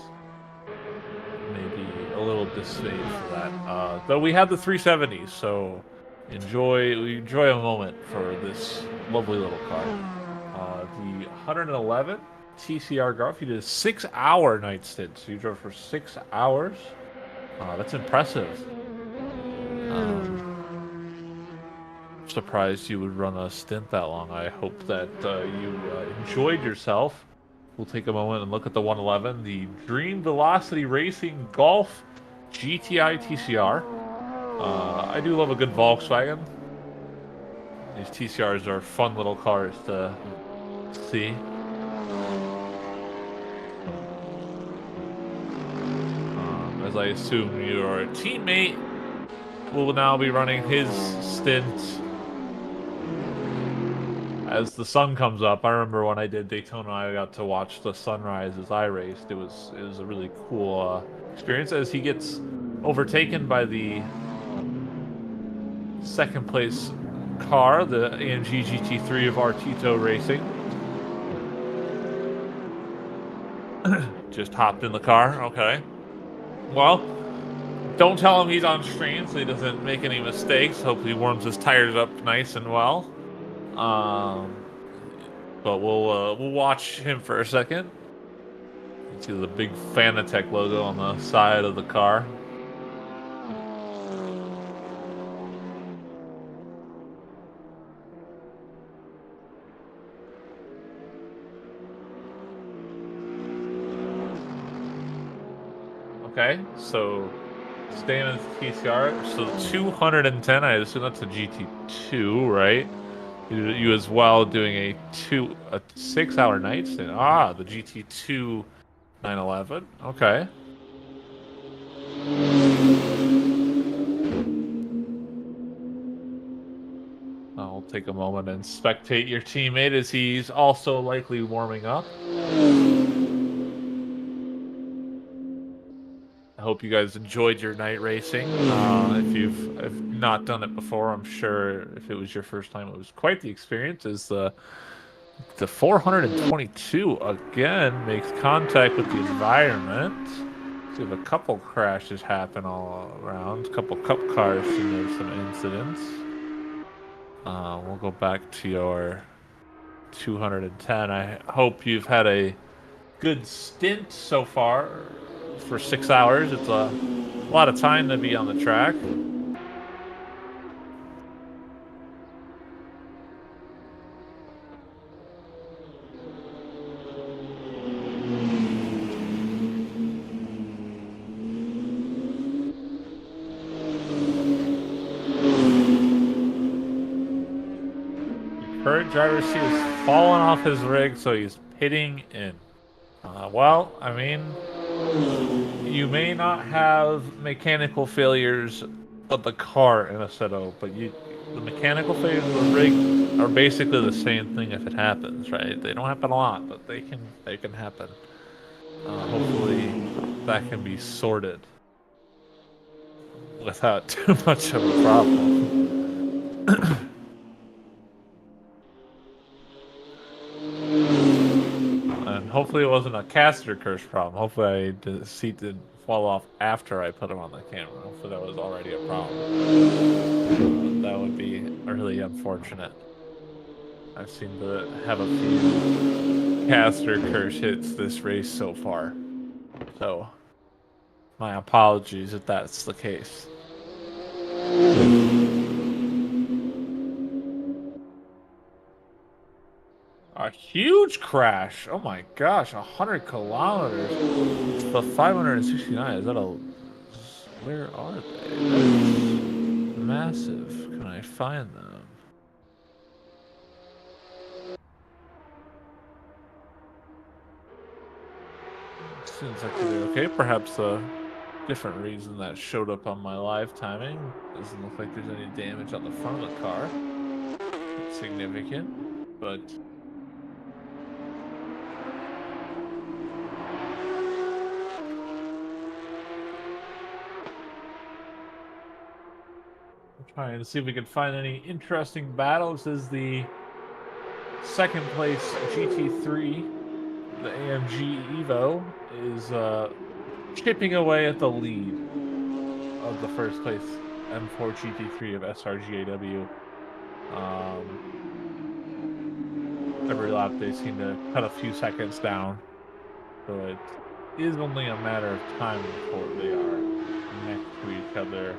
may be a little dismayed for that. Though we had the 370s, so enjoy a moment for this lovely little car. The 111 TCR Golf. You did a 6-hour night stint, so you drove for 6 hours. That's impressive. Surprised you would run a stint that long. I hope that you enjoyed yourself. We'll take a moment and look at the 111, the Dream Velocity Racing Golf GTI TCR. I do love a good Volkswagen. These TCRs are fun little cars to see. As I assume your teammate will now be running his stint as the sun comes up. I remember when I did Daytona, I got to watch the sunrise as I raced. It was a really cool experience as he gets overtaken by the second place car, the AMG GT3 of Artito Racing. Just hopped in the car. Okay. Well, don't tell him he's on stream so he doesn't make any mistakes. Hopefully he warms his tires up nice and well. But we'll watch him for a second. You see the big Fanatec logo on the side of the car. Okay, so staying in TCR, so 210, I assume that's a GT2, right? You as well doing a 6-hour night stint. Ah, the GT2 911. Okay. I'll take a moment and spectate your teammate as he's also likely warming up. I hope you guys enjoyed your night racing. If you've not done it before, I'm sure if it was your first time, it was quite the experience. As the 422 again makes contact with the environment. So we have a couple crashes happen all around. A couple cup cars seem to have some incidents. We'll go back to your 210. I hope you've had a good stint so far. For 6 hours, it's a lot of time to be on the track. The current driver seat has fallen off his rig, so he's pitting in. Well, I mean, you may not have mechanical failures of the car in a Assetto, but the mechanical failures of the rig are basically the same thing if it happens, right? They don't happen a lot, but they can happen. Hopefully that can be sorted without too much of a problem. And hopefully it wasn't a caster curse problem. Hopefully the seat didn't fall off after I put him on the camera. Hopefully that was already a problem. That would be really unfortunate. I've seemed to have a few caster curse hits this race so far. So, my apologies if that's the case. A huge crash! Oh my gosh, 100 kilometers. The 569, is that a... Where are they? That's massive. Can I find them? Seems like they're okay. Perhaps a different reason that showed up on my live timing. Doesn't look like there's any damage on the front of the car. It's significant, but... Trying to see if we can find any interesting battles as the second place GT3, the AMG Evo, is chipping away at the lead. of the first place M4 GT3 of SRGAW. Every lap they seem to cut a few seconds down, so it is only a matter of time before they are next to each other.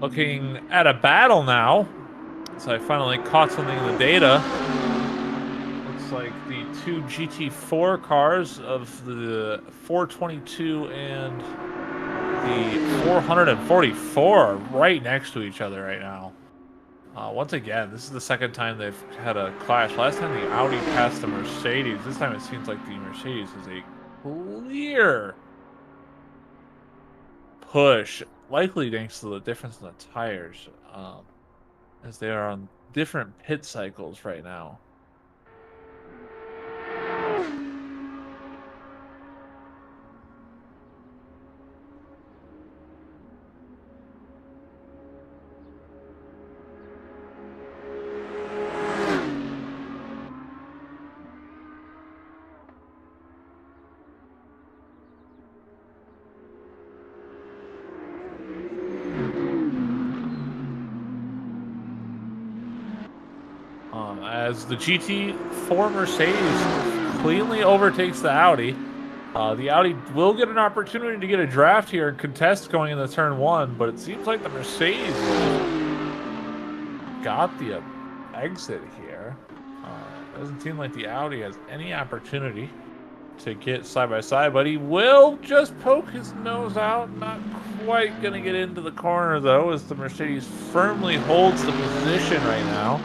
Looking at a battle now, so I finally caught something in the data. Looks like the two GT4 cars of the 422 and the 444 are right next to each other right now. Once again, this is the second time they've had a clash. Last time the Audi passed the Mercedes. This time it seems like the Mercedes is a clear push, likely thanks to the difference in the tires, as they are on different pit cycles right now. As the GT4 Mercedes cleanly overtakes the Audi. The Audi will get an opportunity to get a draft here and contest going into turn one, but it seems like the Mercedes got the exit here. Doesn't seem like the Audi has any opportunity to get side by side, but he will just poke his nose out. Not quite going to get into the corner, though, as the Mercedes firmly holds the position right now.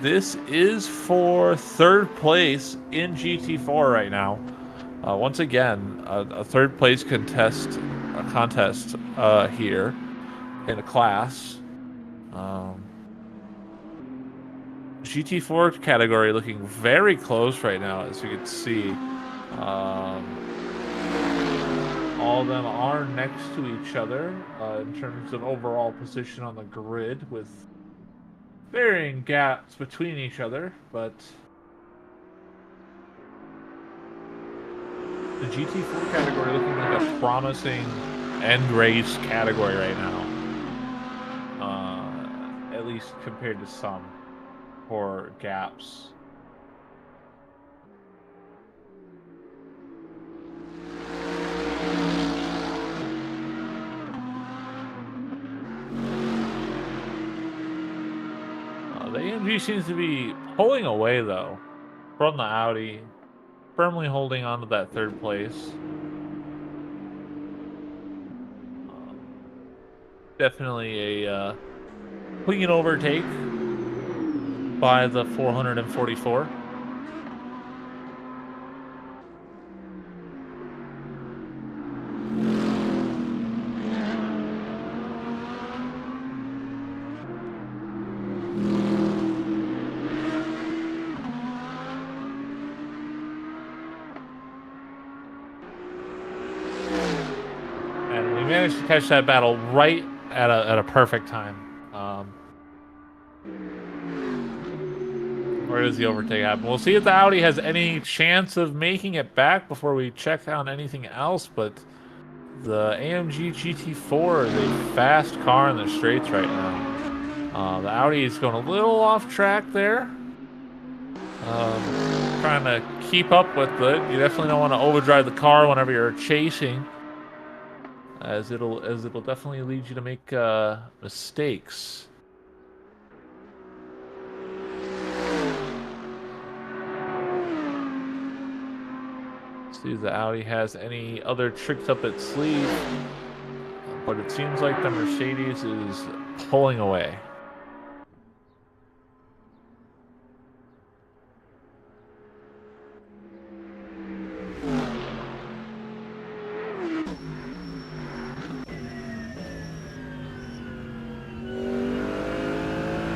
This is for third place in GT4 right now. Once again, a third place contest here in a class. GT4 category looking very close right now, as you can see. All of them are next to each other in terms of overall position on the grid, with varying gaps between each other, but the GT4 category looking like a promising end race category right now, at least compared to some for gaps. The AMG seems to be pulling away, though, from the Audi, firmly holding on to that third place. Definitely a clean overtake by the 444. Managed to catch that battle right at a perfect time. Where does the overtake happen? We'll see if the Audi has any chance of making it back before we check on anything else, but the AMG GT4 is a fast car in the straights right now. The Audi is going a little off track there. Trying to keep up with it. You definitely don't want to overdrive the car whenever you're chasing. as it'll definitely lead you to make mistakes. See if the Audi has any other tricks up its sleeve, but it seems like the Mercedes is pulling away.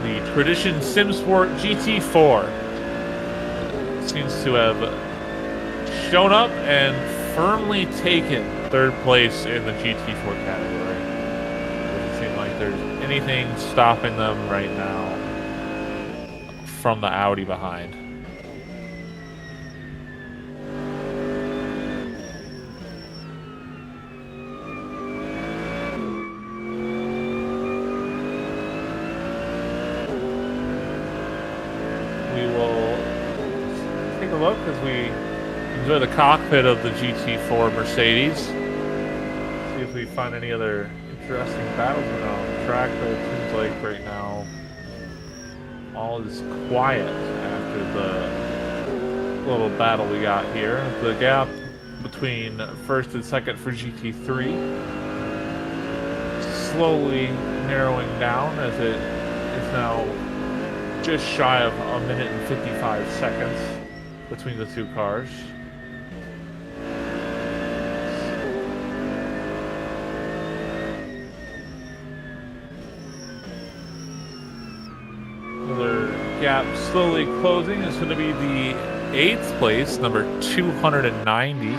The Tradition SimSport GT4 seems to have shown up and firmly taken third place in the GT4 category. It doesn't seem like there's anything stopping them right now from the Audi behind. We will take a look as we enjoy the cockpit of the GT4 Mercedes. See if we find any other interesting battles around the track, but it seems like right now all is quiet after the little battle we got here. The gap between first and second for GT3 slowly narrowing down as it is now just shy of a minute and 55 seconds between the two cars. Another gap slowly closing is going to be the 8th place, number 290.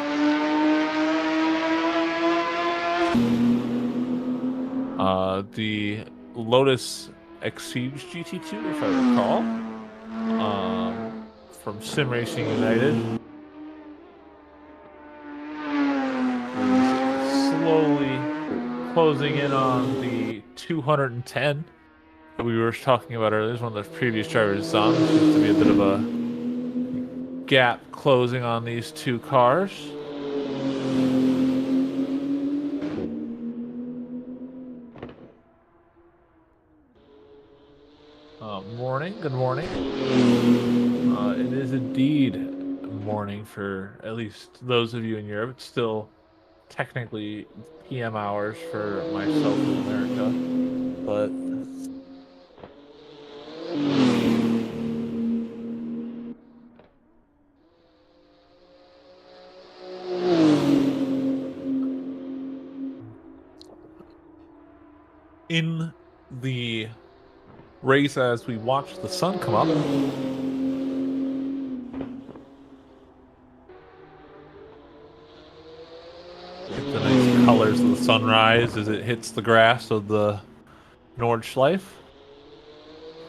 The Lotus Exceeds GT2, if I recall, from Sim Racing United, is slowly closing in on the 210 that we were talking about earlier. It's one of the previous drivers on. There seems to be a bit of a gap closing on these two cars. Morning, good morning. It is indeed morning for at least those of you in Europe. It's still technically PM hours for myself in America, but in the race as we watch the sun come up, get the nice colors of the sunrise as it hits the grass of the Nordschleife,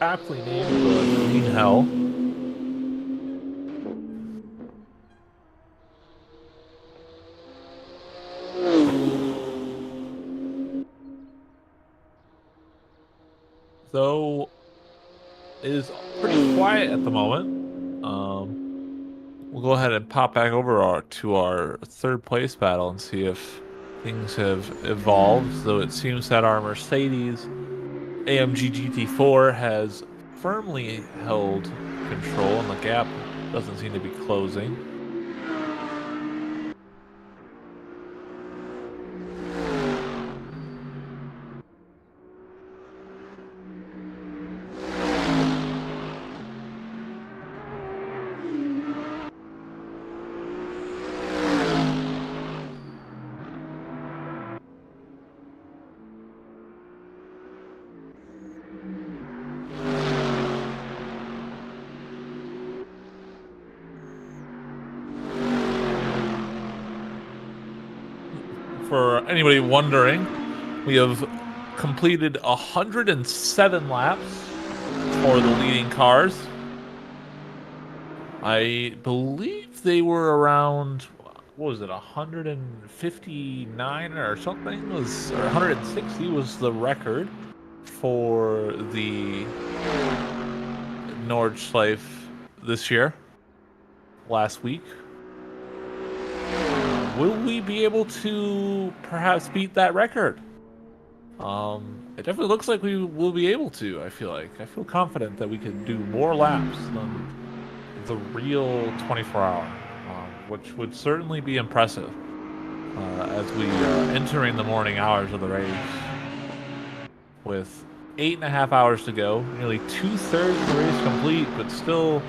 aptly named the Green Hell. Though it is pretty quiet at the moment, we'll go ahead and pop back over to our third place battle and see if things have evolved. Though it seems that our Mercedes AMG GT4 has firmly held control and the gap doesn't seem to be closing. For anybody wondering, we have completed 107 laps for the leading cars. I believe they were around, what was it, 159 or something? Or 160 was the record for the Nordschleife this year, last week. will we be able to perhaps beat that record? It definitely looks like we will be able to. I feel confident that we can do more laps than the real 24-hour, which would certainly be impressive as we are entering the morning hours of the race with 8.5 hours to go, nearly 2/3 of the race complete, but still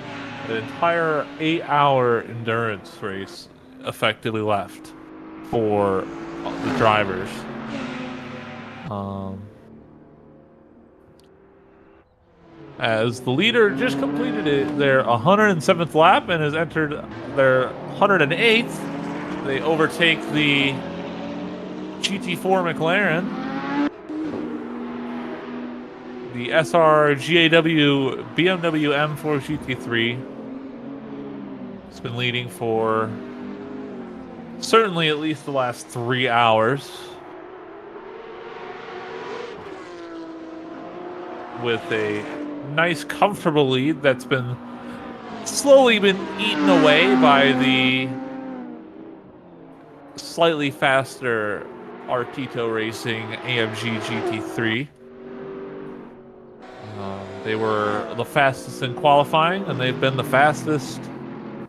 an entire 8-hour endurance race effectively left for the drivers. As the leader just completed their 107th lap and has entered their 108th. They overtake the GT4 McLaren, the SR GAW BMW M4 GT3. It's been leading for certainly at least the last 3 hours, with a nice comfortable lead that's been slowly been eaten away by the slightly faster Artito Racing AMG GT3. They were the fastest in qualifying, and they've been the fastest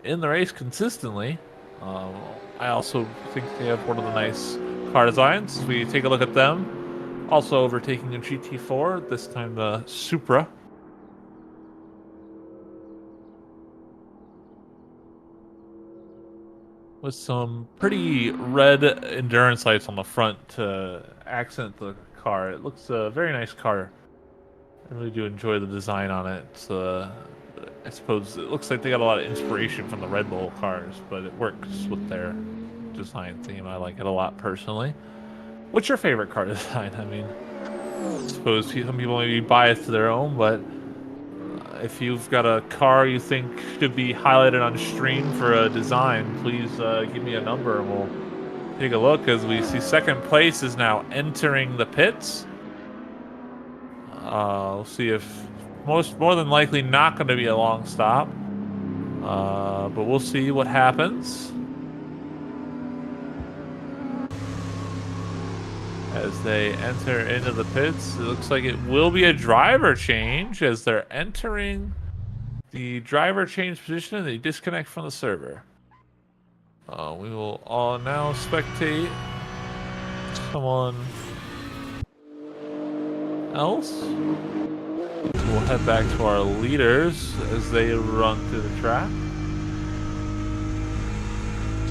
in the race consistently. I also think they have one of the nice car designs. As we take a look at them, also overtaking a GT4, this time the Supra. With some pretty red endurance lights on the front to accent the car. It looks a very nice car. I really do enjoy the design on it. It's, I suppose it looks like they got a lot of inspiration from the Red Bull cars, but it works with their design theme. I like it a lot personally. What's your favorite car design? I mean, I suppose some people may be biased to their own, but if you've got a car you think should be highlighted on stream for a design, please give me a number and we'll take a look. As we see second place is now entering the pits. We'll see if more than likely not going to be a long stop. But we'll see what happens as they enter into the pits. It looks like it will be a driver change as they're entering the driver change position and they disconnect from the server. We will all now spectate someone else. We'll head back to our leaders as they run through the track.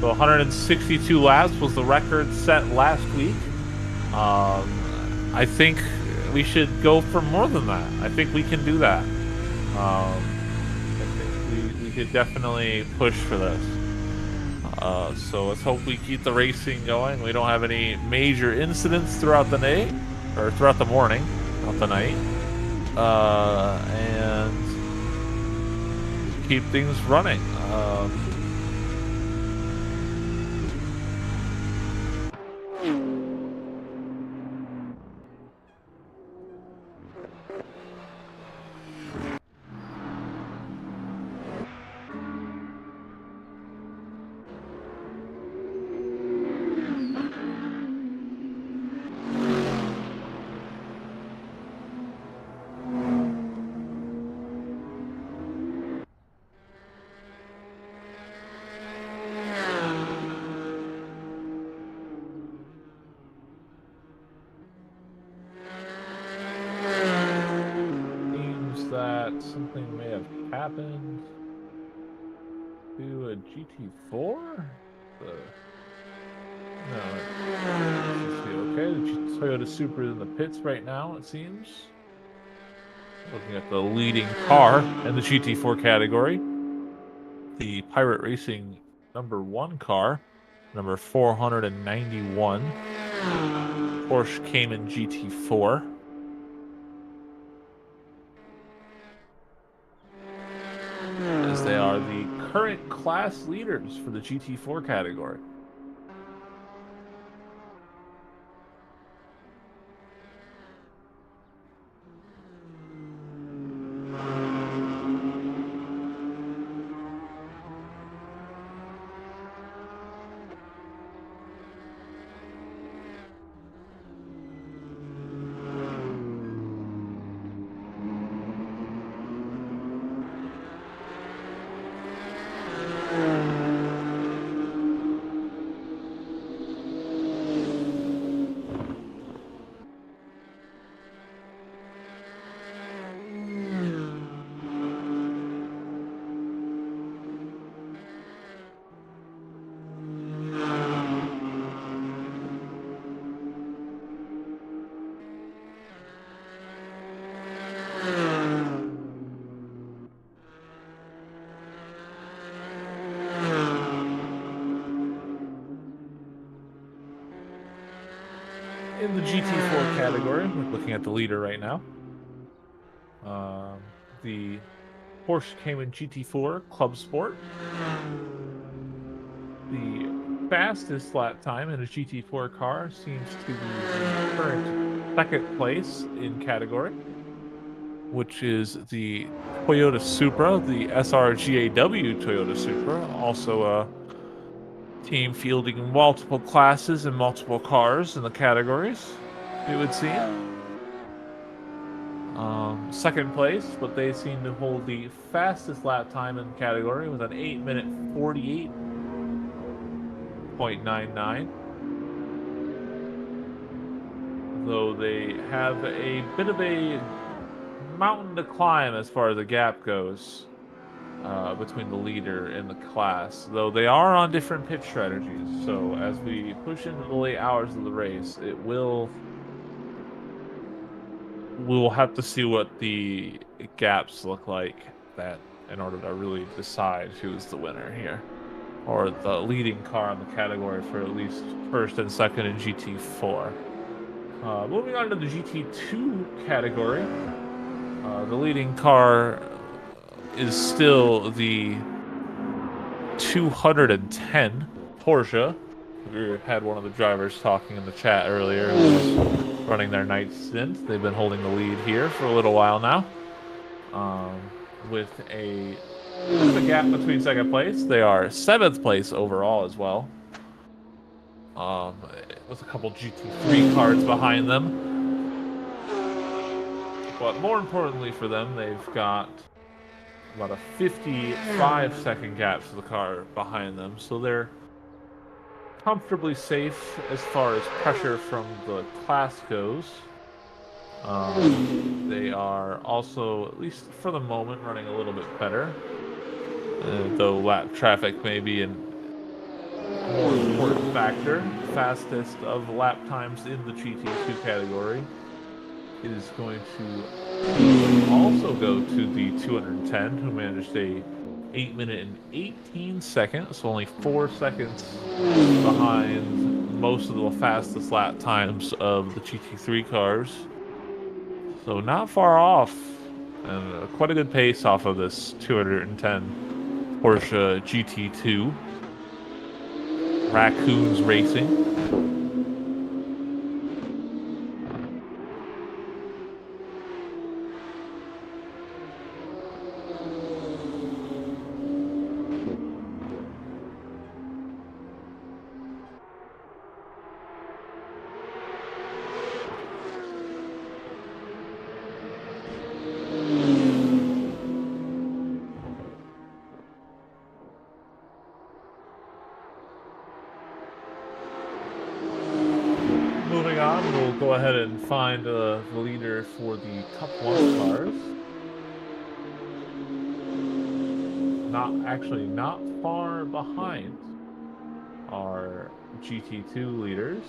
So 162 laps was the record set last week. I think we should go for more than that. I think we can do that. I think we could definitely push for this. So let's hope we keep the racing going. We don't have any major incidents throughout the day, or throughout the morning, not the night. And keep things running. Something may have happened to a GT4? No, it should be okay. The Toyota Supra is in the pits right now, it seems. Looking at the leading car in the GT4 category. The Pirate Racing #1 car, number 491. Porsche Cayman GT4. As they are the current class leaders for the GT4 category. in the GT4 category, we're looking at the leader right now. The Porsche Cayman GT4 Club Sport. The fastest lap time in a GT4 car seems to be the current second place in category, which is the Toyota Supra, the SRGAW Toyota Supra, also a team fielding multiple classes and multiple cars in the categories, it would seem. Second place, but they seem to hold the fastest lap time in the category with an 8-minute 48.99. Though they have a bit of a mountain to climb as far as the gap goes between the leader and the class, though they are on different pit strategies. So as we push into the late hours of the race, we'll have to see what the gaps look like that in order to really decide who's the winner here, or the leading car in the category for at least first and second in GT4. Moving on to the GT2 category, the leading car is still the 210 Porsche. We had one of the drivers talking in the chat earlier who's running their night stint. They've been holding the lead here for a little while now. With a gap between second place. They are 7th place overall as well. With a couple GT3 cars behind them. But more importantly for them, they've got about a 55-second gap to the car behind them. So they're comfortably safe as far as pressure from the class goes. They are also, at least for the moment, running a little bit better. Though lap traffic may be a more important factor. Fastest of lap times in the GT2 category is going to also go to the 210, who managed a 8-minute and 18 seconds, so only 4 seconds behind most of the fastest lap times of the GT3 cars. So not far off, and quite a good pace off of this 210 Porsche GT2. Raccoons Racing. Moving on, we'll go ahead and find the leader for the Cup 1 cars. Not far behind are GT2 leaders.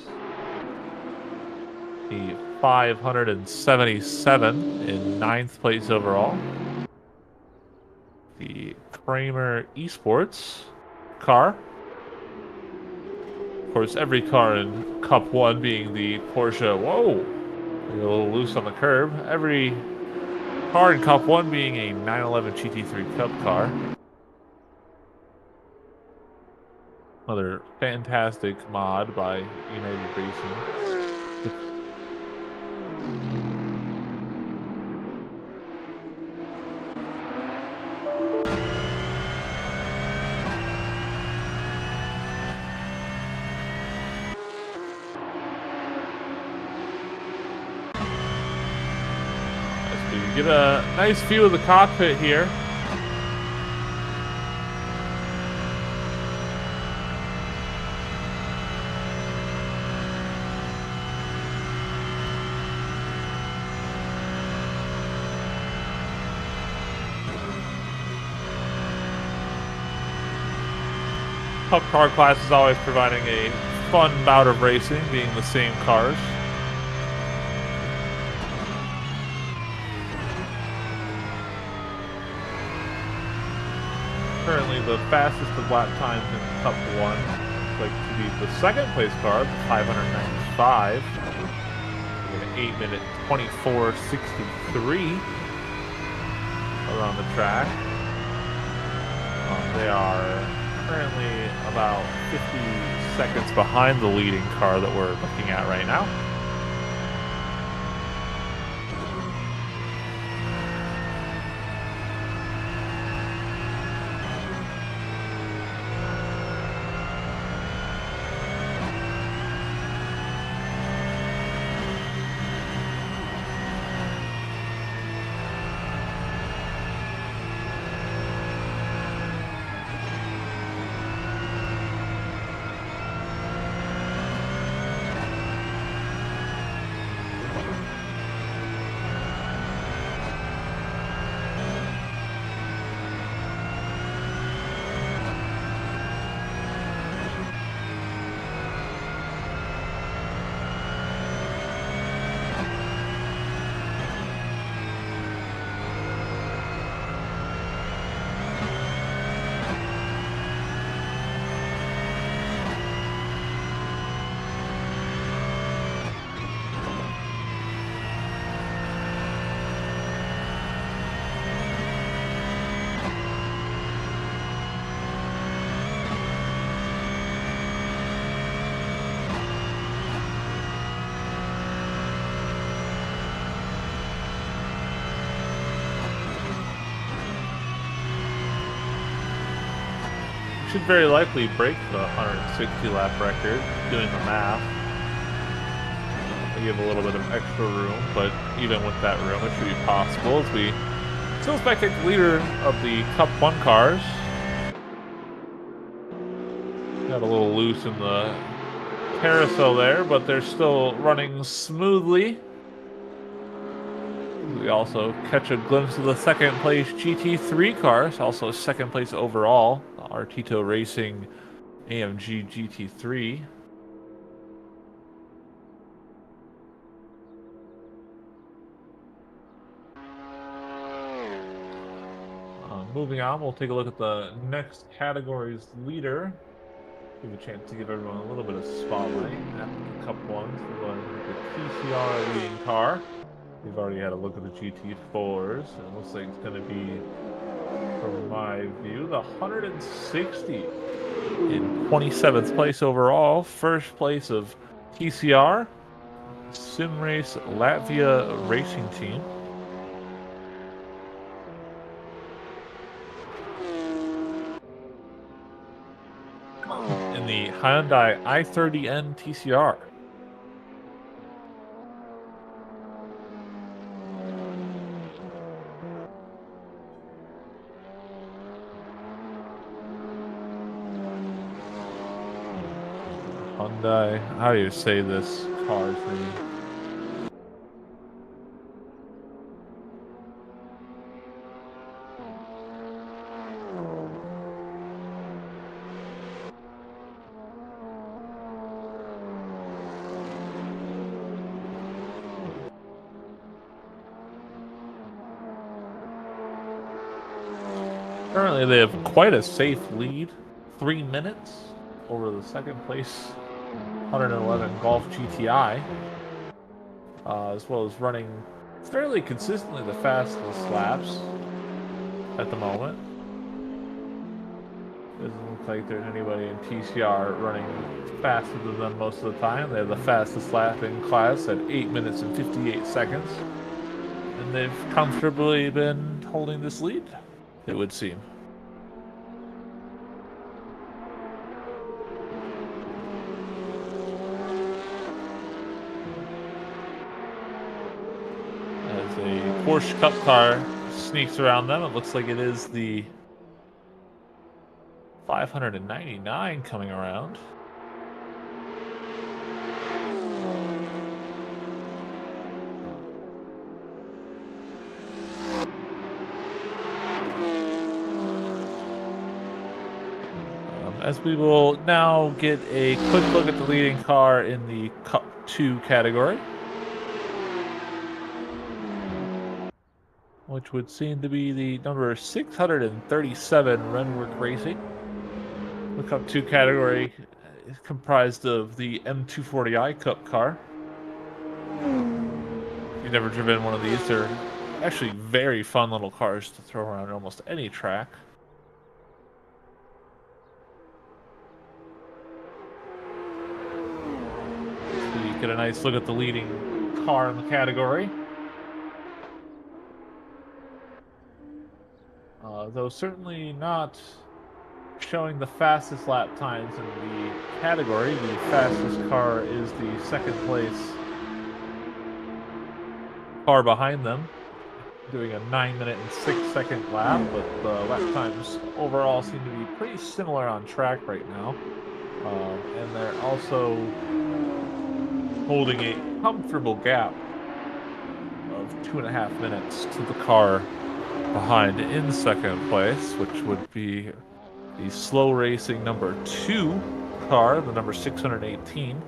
The 577 in 9th place overall. The Kramer Esports car. Of course, every car in Cup 1 being the Porsche. Whoa! A little loose on the curb. Every car in Cup 1 being a 911 GT3 Cup car. Another fantastic mod by United Racing. As we get a nice view of the cockpit here. Cup car class is always providing a fun bout of racing, being the same cars. Currently, the fastest of lap times in Cup 1 looks like to be the second place car, 595. an 8-minute 24:63 around the track. They are currently about 50 seconds behind the leading car that we're looking at right now. Should very likely break the 160 lap record, doing the math. They give a little bit of extra room, but even with that room, it should be possible as we still expect the leader of the Cup 1 cars. Got a little loose in the carousel there, but they're still running smoothly. We also catch a glimpse of the second place GT3 cars, also second place overall, our Tito Racing AMG GT3. Moving on, we'll take a look at the next category's leader. Give a chance to give everyone a little bit of spotlight. After the Cup 1s, we're going with the TCR leading car. We've already had a look at the GT4s. It looks like it's going to be, from my view, the 160 in 27th place overall. First place of TCR, Simrace Latvia Racing Team. In the Hyundai i30N TCR. Hyundai, how do you say this car's name? Currently, they have quite a safe lead, 3 minutes over the second place 111 Golf GTI, as well as running fairly consistently the fastest laps at the moment. Doesn't look like there's anybody in TCR running faster than them most of the time. They have the fastest lap in class at 8 minutes and 58 seconds. And they've comfortably been holding this lead, it would seem. As a Porsche Cup car sneaks around them, it looks like it is the 599 coming around. As we will now get a quick look at the leading car in the Cup 2 category, which would seem to be the number 637 Renwick Racing. The Cup 2 category is comprised of the M240i Cup car, you've never driven one of these, they're actually very fun little cars to throw around almost any track. So you get a nice look at the leading car in the category. Though certainly not showing the fastest lap times in the category. The fastest car is the second place car behind them, doing a 9-minute and 6-second lap, but the lap times overall seem to be pretty similar on track right now. And they're also holding a comfortable gap of 2.5 minutes to the car behind in second place, which would be the slow racing number 2 car, the number 618.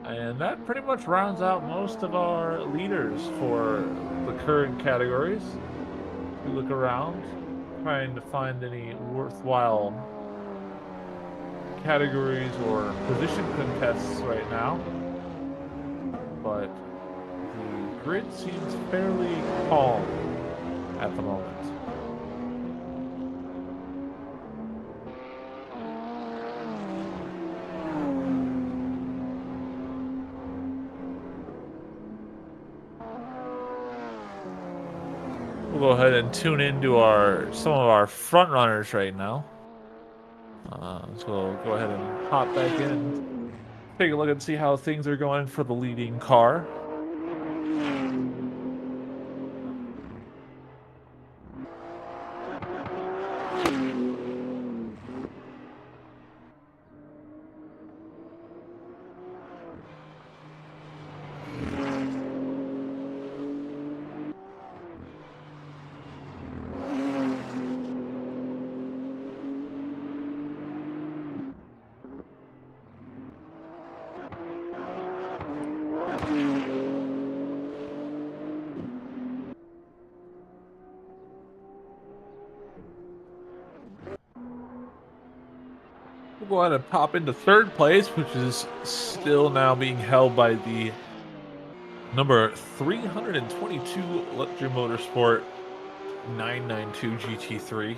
And that pretty much rounds out most of our leaders for the current categories. We look around, trying to find any worthwhile categories or position contests right now, but the grid seems fairly calm at the moment. We'll go ahead and tune into some of our front runners right now. So we'll go ahead and hop back in and take a look and see how things are going for the leading car. We'll go ahead and pop into third place, which is still now being held by the number 322 Electric Motorsport 992 GT3.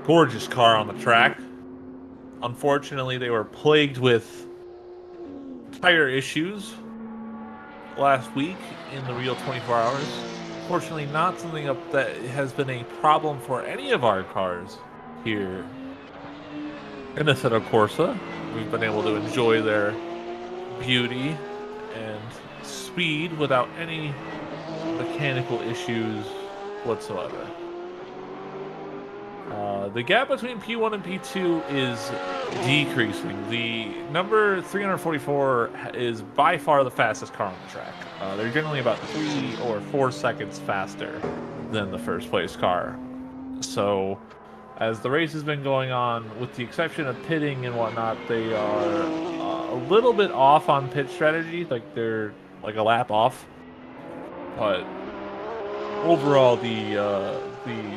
Gorgeous car on the track. Unfortunately, they were plagued with tire issues last week in the real 24 hours. Fortunately, not something that has been a problem for any of our cars here in Assetto Corsa. We've been able to enjoy their beauty and speed without any mechanical issues whatsoever. The gap between P1 and P2 is decreasing. The number 344 is by far the fastest car on the track. They're generally about 3 or 4 seconds faster than the first place car. So as the race has been going on, with the exception of pitting and whatnot, they are a little bit off on pit strategy. Like they're like a lap off. But overall, the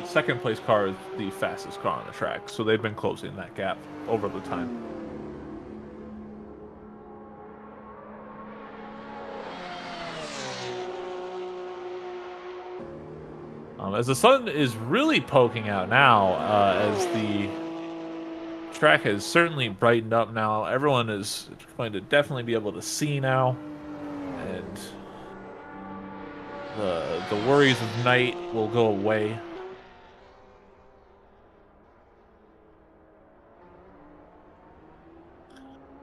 second place car is the fastest car on the track, so they've been closing that gap over the time. As the sun is really poking out now, as the track has certainly brightened up now, everyone is going to definitely be able to see now, and the worries of night will go away.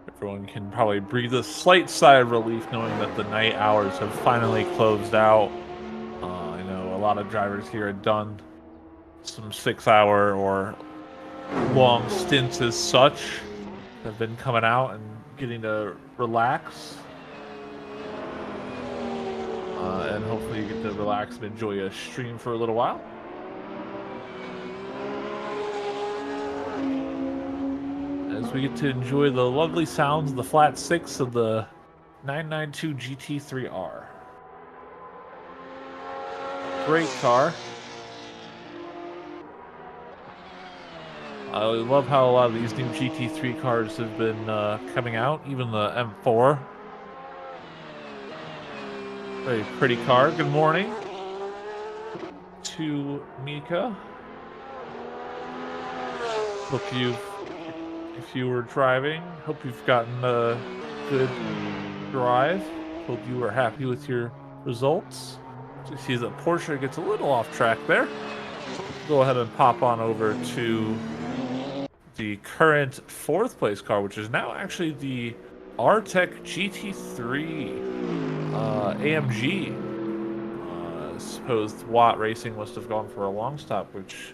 Everyone can probably breathe a slight sigh of relief knowing that the night hours have finally closed out. I know a lot of drivers here had done some 6-hour or long stints as such, have been coming out and getting to relax. And hopefully you get to relax and enjoy a stream for a little while. As we get to enjoy the lovely sounds of the flat 6 of the 992 GT3R. great car. I love how a lot of these new GT3 cars have been coming out, even the M4. Very pretty car. Good morning to Mika. Hope if you were driving, hope you've gotten a good drive. Hope you were happy with your results. So you see that Porsche gets a little off track there. Go ahead and pop on over to the current 4th place car, which is now actually the R-Tech GT3 AMG. I suppose Watt Racing must have gone for a long stop, which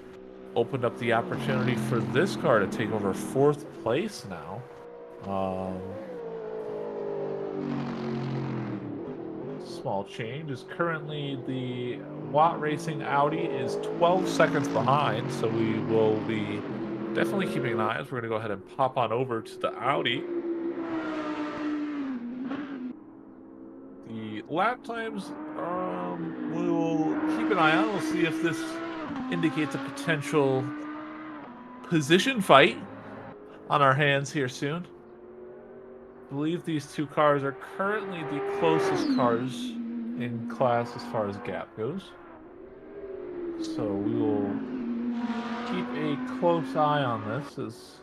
opened up the opportunity for this car to take over 4th place now. Small change is currently the Watt Racing Audi is 12 seconds behind, so we will be definitely keeping an eye as we're going to go ahead and pop on over to the Audi. The lap times, we will keep an eye on. We'll see if this indicates a potential position fight on our hands here soon. I believe these two cars are currently the closest cars in class as far as gap goes. So we will keep a close eye on this as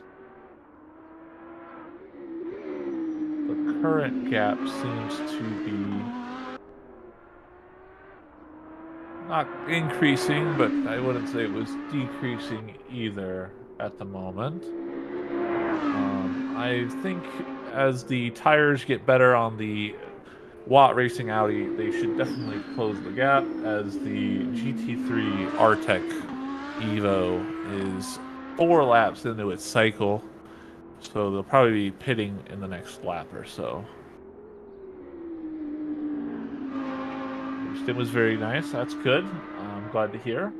the current gap seems to be not increasing, but I wouldn't say it was decreasing either at the moment. I think as the tires get better on the Watt Racing Audi, they should definitely close the gap, as the GT3 R-Tech Evo is 4 laps into its cycle, so they'll probably be pitting in the next lap or so. Your stim was very nice. That's good. I'm glad to hear.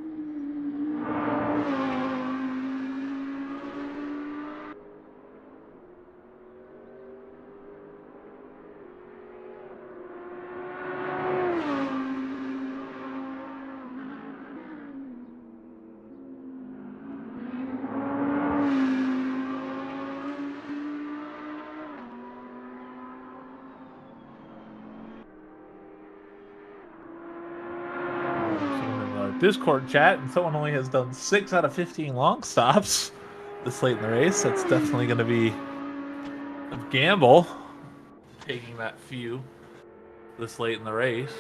Discord chat, and someone only has done 6 out of 15 long stops this late in the race. That's definitely going to be a gamble, taking that few this late in the race.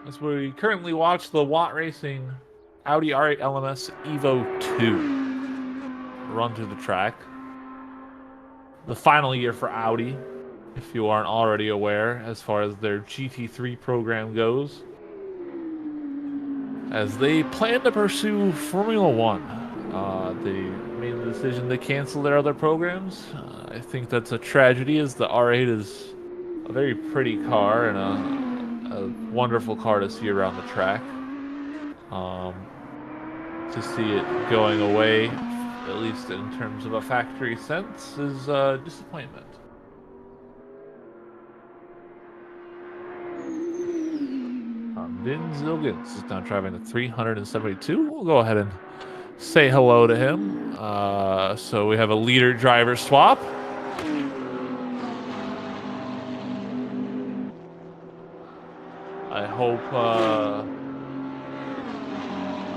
As we currently watch the Watt Racing Audi R8 LMS Evo 2 run through the track. The final year for Audi, if you aren't already aware, as far as their GT3 program goes, as they plan to pursue Formula One. They made the decision to cancel their other programs. I think that's a tragedy, as the R8 is a very pretty car and a wonderful car to see around the track. To see it going away, at least in terms of a factory sense, is a disappointment. Vin Zilgans is now driving the 372. We'll go ahead and say hello to him. So we have a leader driver swap. I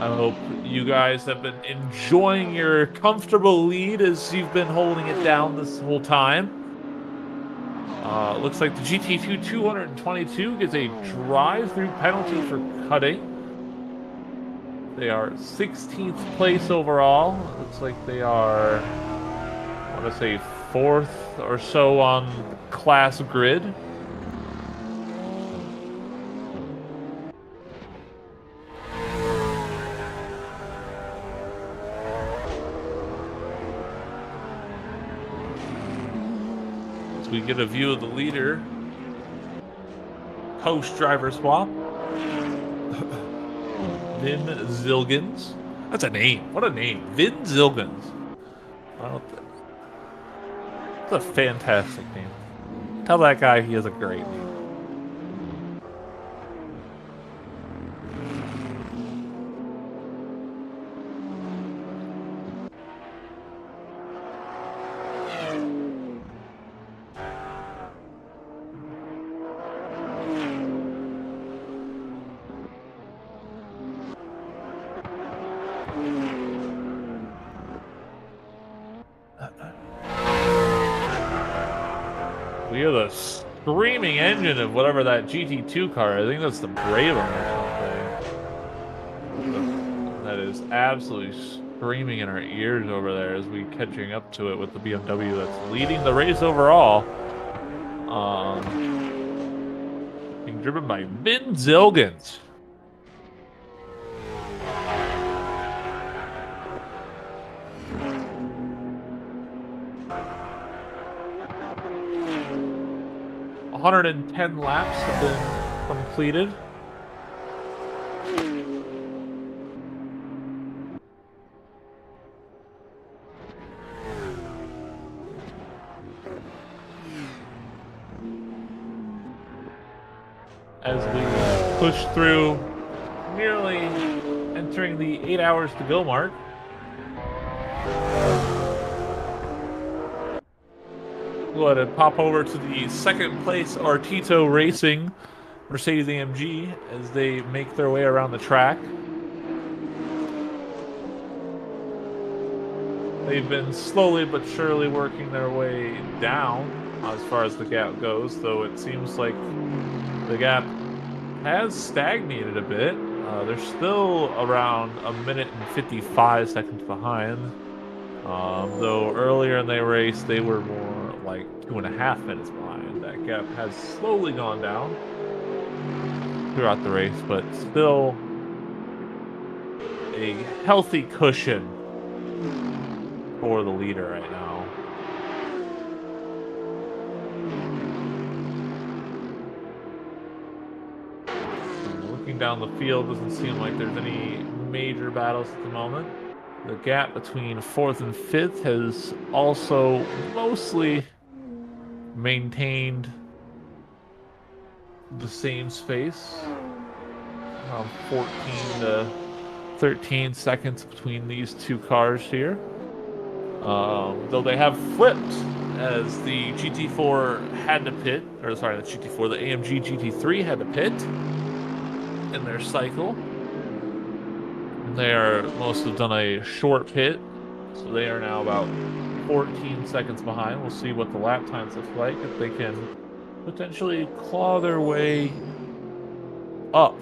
hope you guys have been enjoying your comfortable lead as you've been holding it down this whole time. Looks like the GT2 222 gets a drive-through penalty for cutting. They are 16th place overall. Looks like they are, I want to say, 4th or so on the class grid. We get a view of the leader post driver swap. Vin Zilgans. That's a name. What a name. Vin Zilgans. That's a fantastic name. Tell that guy he has a great name. We hear the screaming engine of whatever that GT2 car. I think that's the Bravum or something. That is absolutely screaming in our ears over there as we catching up to it with the BMW that's leading the race overall. Being driven by Vin Zilgans. $110 laps have been completed. As we push through, nearly entering the 8 hours to go mark. Go ahead and pop over to the second place Artito Racing Mercedes-AMG as they make their way around the track. They've been slowly but surely working their way down as far as the gap goes, though it seems like the gap has stagnated a bit. They're still around 1 minute and 55 seconds behind. Though earlier in the race, they were more like 2.5 minutes behind. That gap has slowly gone down throughout the race, but still a healthy cushion for the leader right now. Looking down the field, doesn't seem like there's any major battles at the moment. The gap between 4th and 5th has also mostly maintained the same space, around 14 to 13 seconds between these two cars here. Though they have flipped as the GT4 had to pit, or sorry, the GT4, the AMG GT3 had to pit in their cycle. They are most have done a short pit, so they are now about 14 seconds behind. We'll see what the lap times look like, if they can potentially claw their way up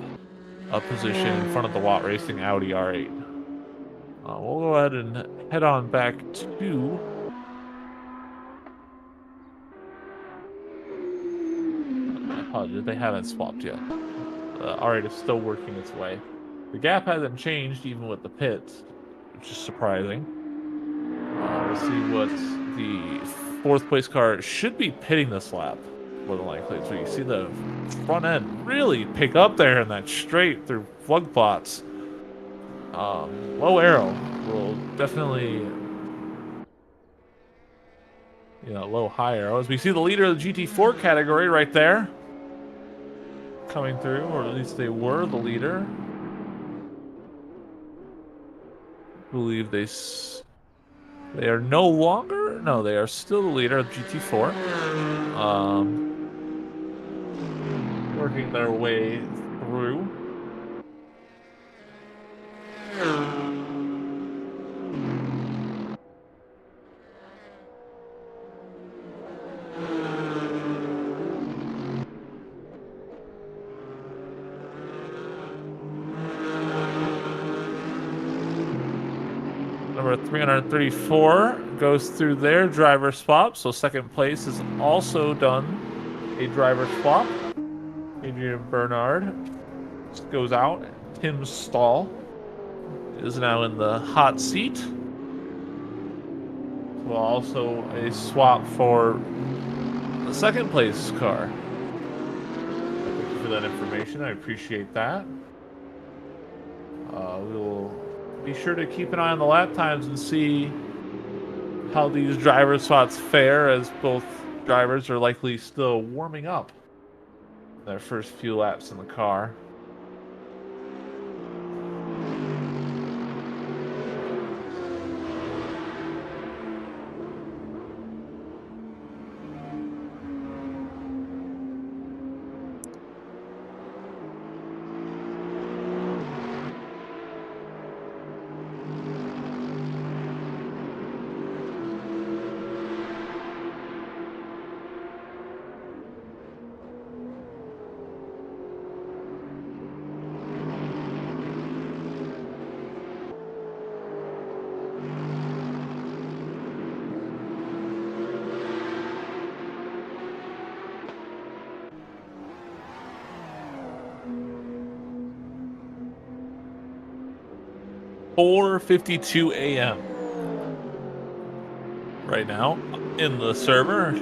a position in front of the Watt Racing Audi R8. We'll go ahead and head on back to I apologize, they haven't swapped yet. R8 is still working its way. The gap hasn't changed even with the pits, which is surprising. We'll see what the 4th place car should be pitting this lap, more than likely. So you see the front end really pick up there in that straight through plug plots. Low arrow will definitely, low high arrow. As we see the leader of the GT4 category right there coming through, or at least they were the leader. I believe they are no longer. No, they are still the leader of GT4. Working their way through. Number 334 goes through their driver swap, so second place has also done a driver swap. Adrian Bernard goes out. Tim Stahl is now in the hot seat. Well, also a swap for the second place car. Thank you for that information. I appreciate that. We will be sure to keep an eye on the lap times and see how these driver spots fare, as both drivers are likely still warming up their first few laps in the car. 4:52 a.m. right now in the server.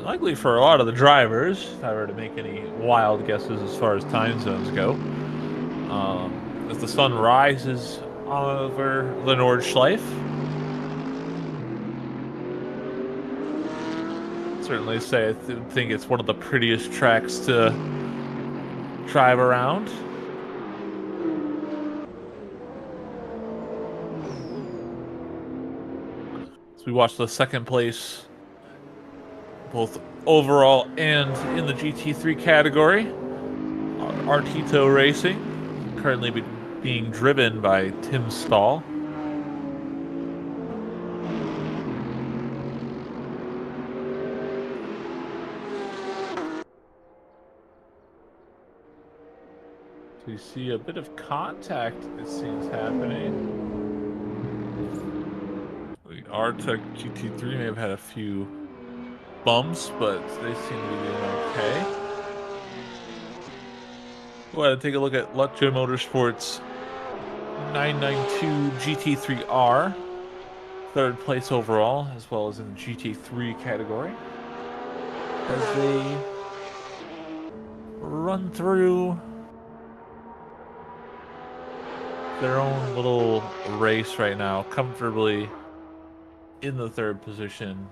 Likely for a lot of the drivers, if I were to make any wild guesses as far as time zones go. As the sun rises over the Nordschleife. Certainly say I think it's one of the prettiest tracks to drive around. So we watched the second place, both overall and in the GT3 category. Artito Racing, currently being driven by Tim Stahl. So you see a bit of contact, it seems, happening. The Artec GT3 may have had a few bumps, but they seem to be doing okay. Go ahead and take a look at Lutjo Motorsports 992 GT3R, third place overall, as well as in the GT3 category, as they run through their own little race right now, comfortably in the third position.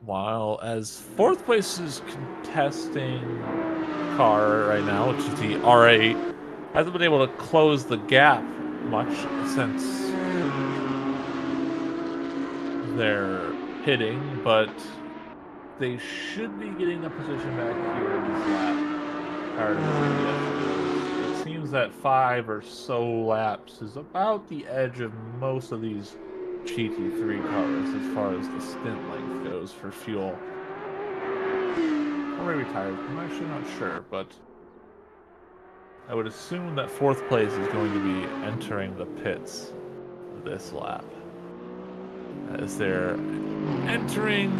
While as fourth place is contesting car right now, which is the R8, hasn't been able to close the gap much since they're pitting, but they should be getting a position back here in this lap. It seems that 5 or so laps is about the edge of most of these GT3 cars as far as the stint length goes for fuel. Or maybe tires, I'm actually not sure, but I would assume that fourth place is going to be entering the pits this lap, as they're entering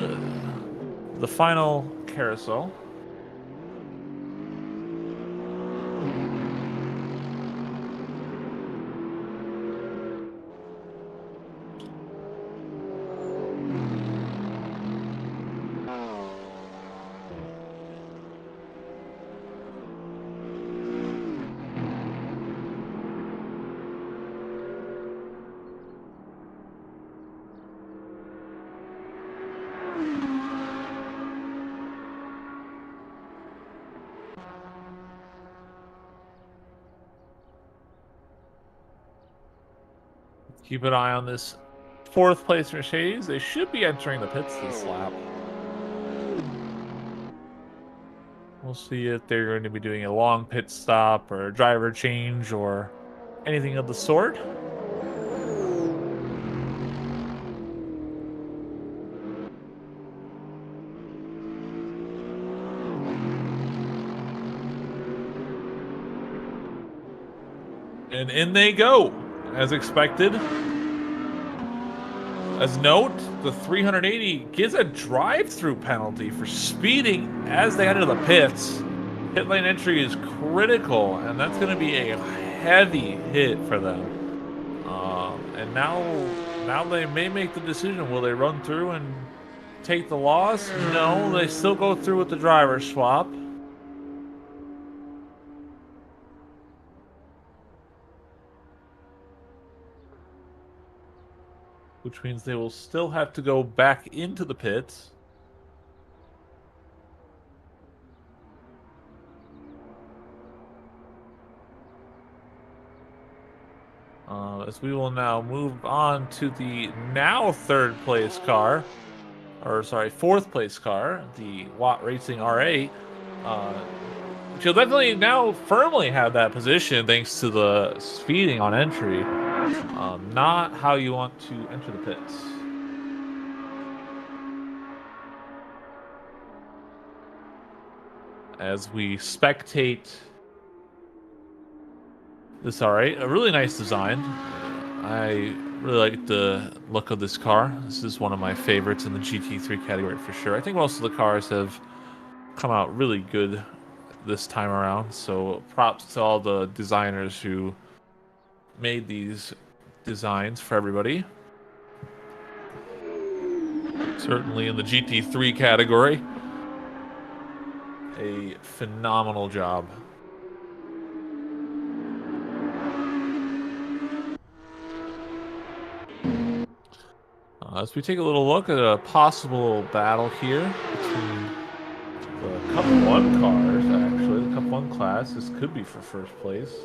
the final carousel. Keep an eye on this fourth place Mercedes. They should be entering the pits this lap. We'll see if they're going to be doing a long pit stop or a driver change or anything of the sort. And in they go, as expected. As note, the 380 gives a drive-through penalty for speeding as they enter the pits. Pit lane entry is critical, and that's going to be a heavy hit for them. And now they may make the decision. Will they run through and take the loss? No, they still go through with the driver swap. Which means they will still have to go back into the pits. As we will now move on to the now third place car, or sorry, fourth place car, the Watt Racing R8. She'll definitely now firmly have that position thanks to the speeding on entry. Not how you want to enter the pits. As we spectate this R8, a really nice design. I really like the look of this car. This is one of my favorites in the GT3 category for sure. I think most of the cars have come out really good this time around. So props to all the designers who made these designs for everybody. Certainly in the GT3 category, a phenomenal job. As we take a little look at a possible battle here between the Cup 1 cars, actually, the Cup 1 class, this could be for first place.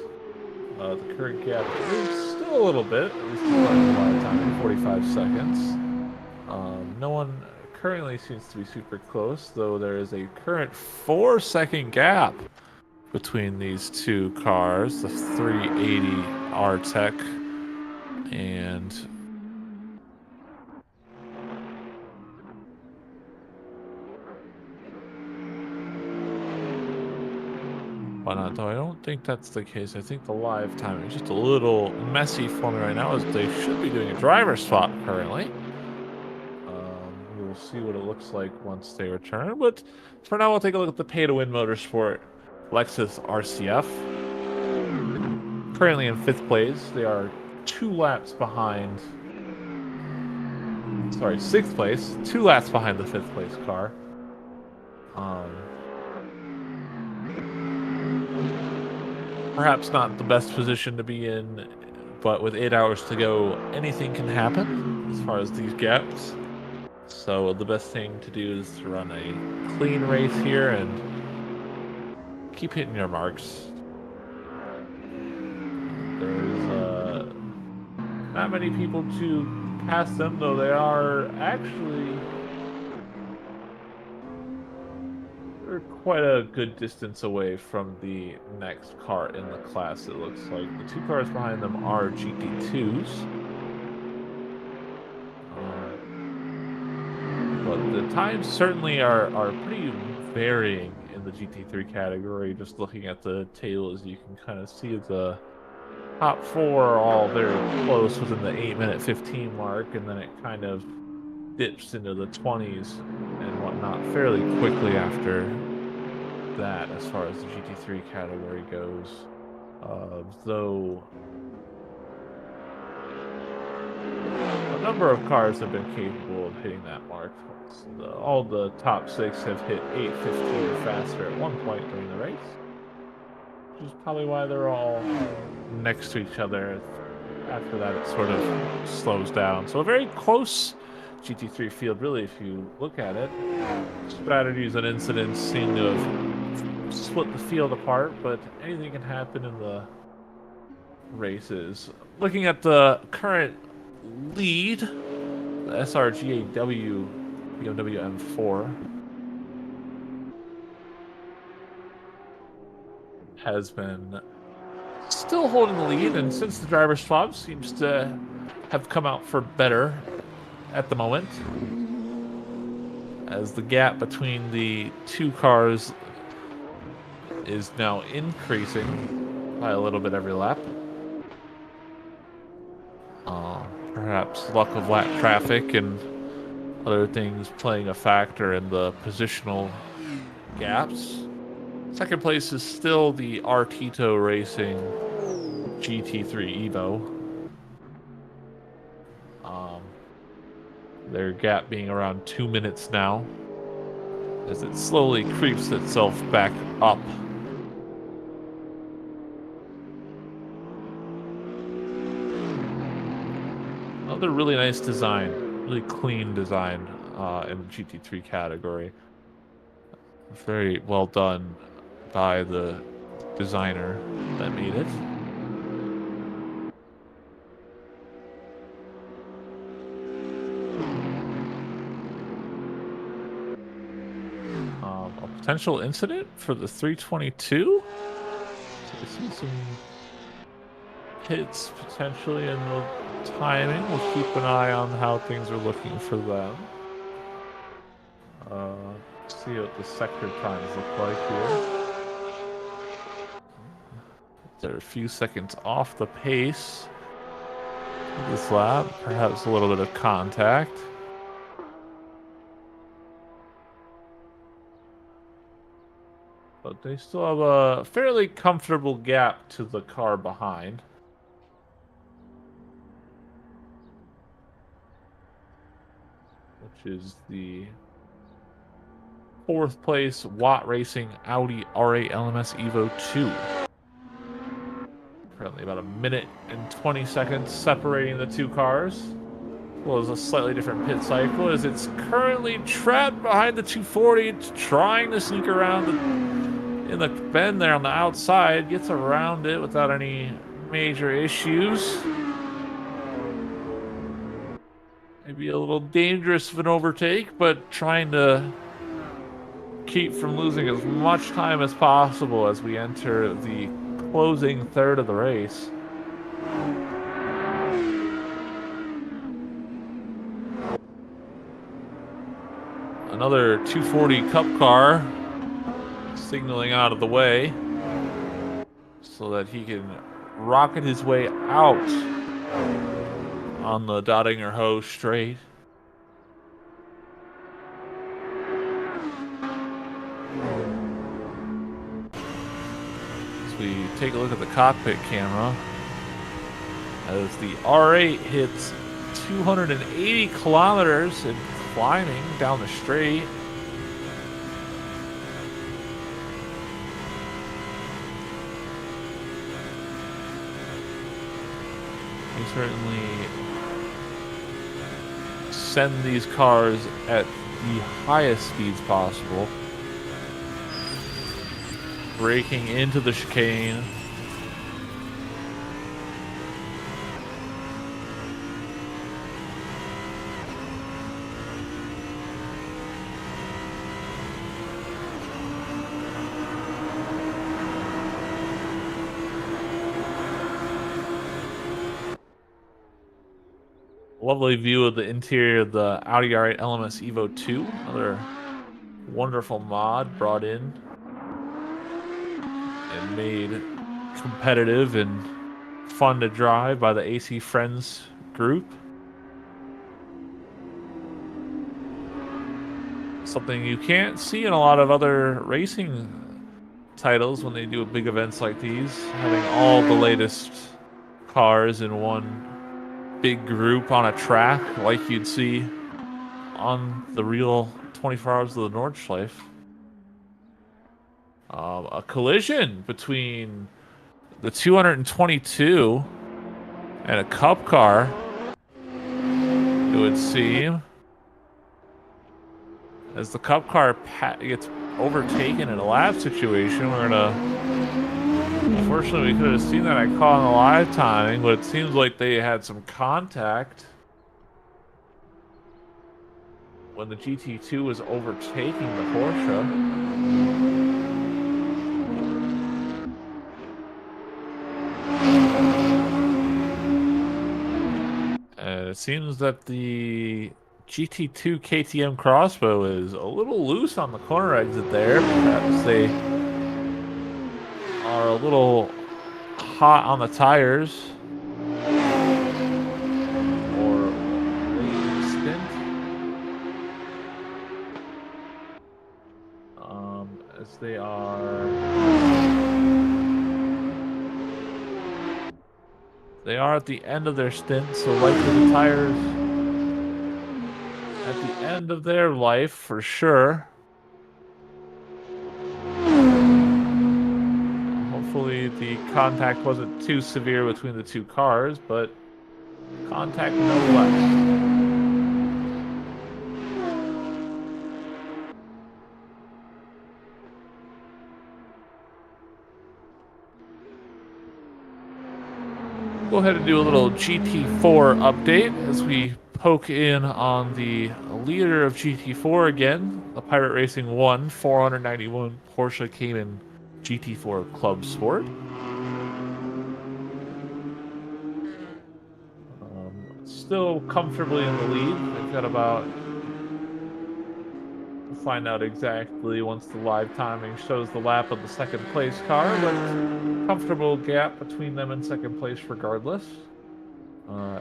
The current gap is still a little bit, at least according to live time, 45 seconds. No one currently seems to be super close, though there is a current 4-second gap between these two cars, the 380 R-Tech and whatnot, though I don't think that's the case. I think the live timing is just a little messy for me right now, as they should be doing a driver swap currently. We'll see what it looks like once they return, but for now we'll take a look at the pay-to-win motorsport Lexus RCF. Currently in 5th place. They are 2 laps behind, sorry, 6th place, 2 laps behind the 5th place car. Perhaps not the best position to be in, but with 8 hours to go, anything can happen as far as these gaps. So the best thing to do is to run a clean race here and keep hitting your marks. There's not many people to pass them, though they are actually quite a good distance away from the next car in the class, it looks like. The 2 cars behind them are GT2s. But the times certainly are pretty varying in the GT3 category. Just looking at the tables, you can kind of see the top 4 are all very close within the 8-minute 15 mark, and then it kind of dips into the 20s and whatnot fairly quickly after that, as far as the GT3 category goes. Though a number of cars have been capable of hitting that mark. All the top 6 have hit 8:15 or faster at one point during the race, which is probably why they're all next to each other. After that, it sort of slows down. So a very close GT3 field, really, if you look at it. Strategies and incidents seem to have split the field apart, but anything can happen in the races. Looking at the current lead, the SRGAW BMW M4 has been still holding the lead, and since the driver swap seems to have come out for better at the moment, as the gap between the 2 cars is now increasing by a little bit every lap. Perhaps luck of lap traffic and other things playing a factor in the positional gaps. 2nd place is still the Artito Racing GT3 Evo. Their gap being around 2 minutes now, as it slowly creeps itself back up. Another really nice design, really clean design in the GT3 category. Very well done by the designer that made it. A potential incident for the 322. So we see some hits potentially in the timing. We'll keep an eye on how things are looking for them. See what the sector times look like here. They're a few seconds off the pace of this lap. Perhaps a little bit of contact. But they still have a fairly comfortable gap to the car behind. Which is the 4th place Watt Racing Audi R8 LMS Evo 2. Currently about 1 minute and 20 seconds separating the two cars. Well, it's a slightly different pit cycle as it's currently trapped behind the 240. It's trying to sneak around in the bend there on the outside. Gets around it without any major issues. Maybe a little dangerous of an overtake, but trying to keep from losing as much time as possible as we enter the closing third of the race. Another 240 Cup car signaling out of the way so that he can rocket his way out on the Dottinger Ho straight. As we take a look at the cockpit camera, as the R8 hits 280 kilometers and climbing down the straight. We certainly send these cars at the highest speeds possible. Braking into the chicane. Lovely view of the interior of the Audi R8 LMS Evo 2. Another wonderful mod brought in and made competitive and fun to drive by the AC Friends group. Something you can't see in a lot of other racing titles when they do big events like these, having all the latest cars in one big group on a track like you'd see on the real 24 Hours of the Nordschleife. A collision between the 222 and a Cup car, it would seem, as the Cup car gets overtaken in a lap situation. We're gonna... Unfortunately, we could have seen that I caught on the live timing, but it seems like they had some contact when the GT2 was overtaking the Porsche. And it seems that the GT2 KTM crossbow is a little loose on the corner exit there. Perhaps they are a little hot on the tires, or late in the stint. As they are at the end of their stint, so likely the tires at the end of their life for sure. Hopefully the contact wasn't too severe between the two cars, but contact nonetheless. Go ahead and do a little GT4 update as we poke in on the leader of GT4 again, the Pirate Racing 1 491 Porsche Cayman GT4 Club Sport. Still comfortably in the lead. They've got about... We'll find out exactly once the live timing shows the lap of the second place car, but comfortable gap between them and second place regardless.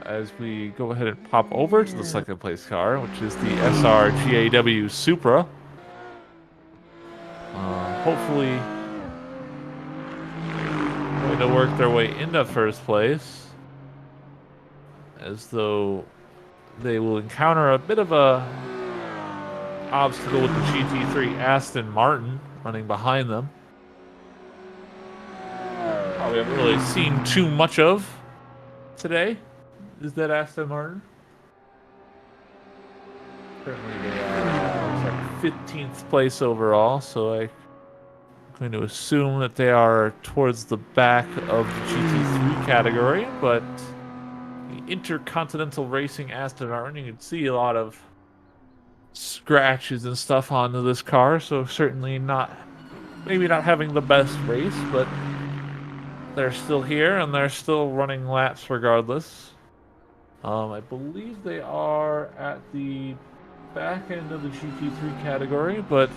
As we go ahead and pop over to the second place car, which is the SR GAW Supra. Hopefully hoping to work their way into first place, as though they will encounter a bit of a obstacle with the GT3 Aston Martin running behind them. Probably haven't really seen too much of today. Is that Aston Martin? Currently they are 15th place overall, so I'm going to assume that they are towards the back of the GT3 category, but the Intercontinental Racing Aston Martin, you can see a lot of scratches and stuff onto this car, so certainly maybe not having the best race, but they're still here and they're still running laps regardless. I believe they are at the back end of the GT3 category, but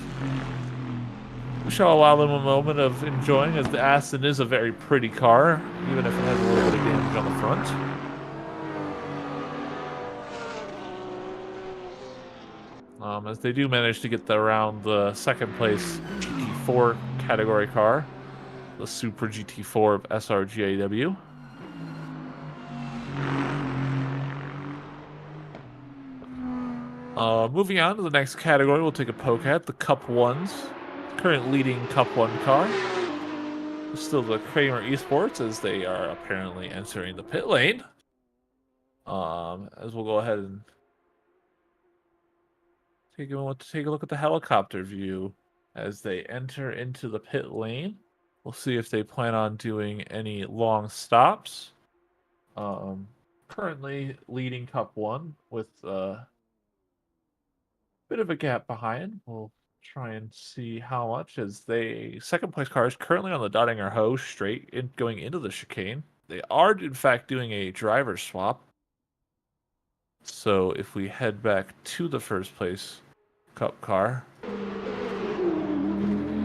we shall allow them a moment of enjoying, as the Aston is a very pretty car, even if it has a little bit of damage on the front. As they do manage to get around the second place GT4 category car, the Super GT4 of SRGAW. Moving on to the next category, we'll take a poke at the Cup 1s. Current leading Cup 1 car is still the Kramer Esports, as they are apparently entering the pit lane. As we'll go ahead and take a look at the helicopter view as they enter into the pit lane. We'll see if they plan on doing any long stops. Currently leading Cup 1 with a bit of a gap behind. We'll try and see how much, as second place car is currently on the Dottinger Ho straight going into the chicane. They are in fact doing a driver swap. So if we head back to the first place Cup car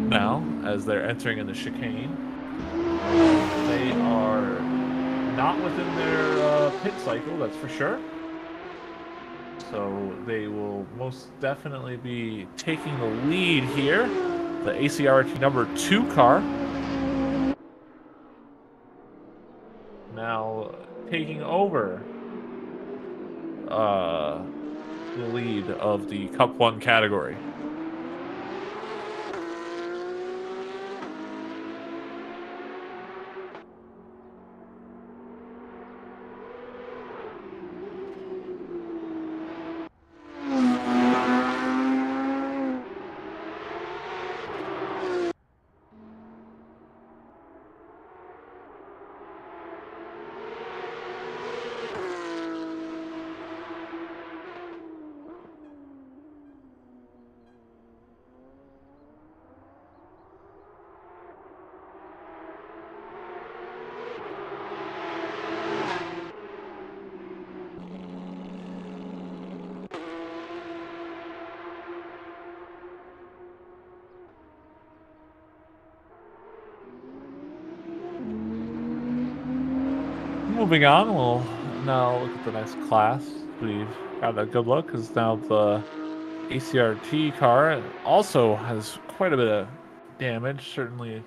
now, as they're entering in the chicane, they are not within their pit cycle, that's for sure. So they will most definitely be taking the lead here. The ACRT number 2 car now taking over the lead of the Cup 1 category. Moving on, we'll now look at the next class. We've got a good look, because now the ACRT car also has quite a bit of damage. Certainly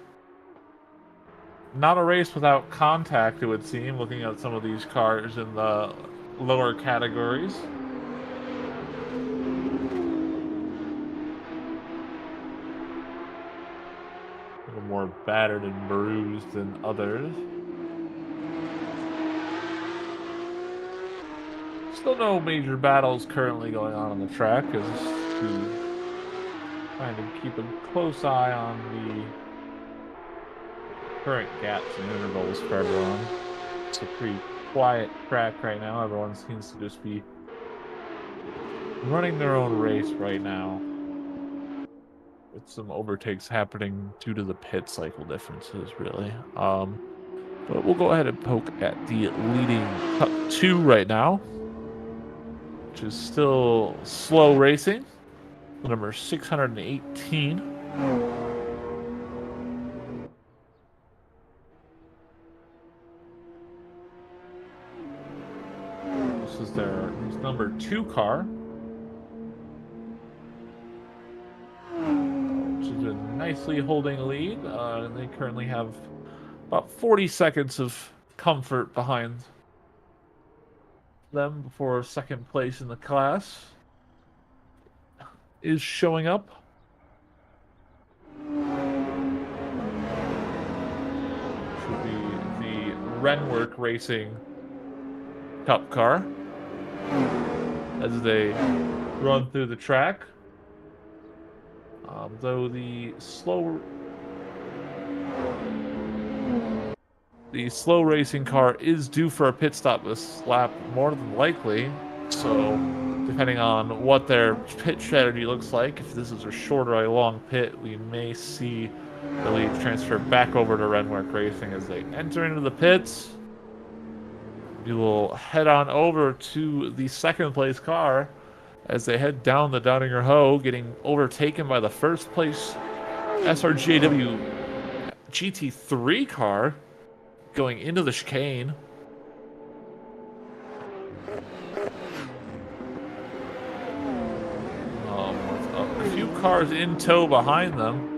not a race without contact, it would seem, looking at some of these cars in the lower categories. A little more battered and bruised than others. Still no major battles currently going on the track, as we trying to keep a close eye on the current gaps and intervals for everyone. It's a pretty quiet track right now. Everyone seems to just be running their own race right now, with some overtakes happening due to the pit cycle differences, really. But we'll go ahead and poke at the leading Cup 2 right now, which is still slow racing. Number 618. This is their number 2 car, which has been nicely holding a lead. They currently have About 40 seconds of comfort behind them before second place in the class is showing up. Should be the Renwork Racing Cup car as they run through the track. Though the slow racing car is due for a pit stop this lap, more than likely. So, depending on what their pit strategy looks like, if this is a short or a long pit, we may see the lead transfer back over to Renwork Racing as they enter into the pits. We will head on over to the second place car as they head down the Downinger Hoe, getting overtaken by the first place SRJW GT3 car going into the chicane. With a few cars in tow behind them.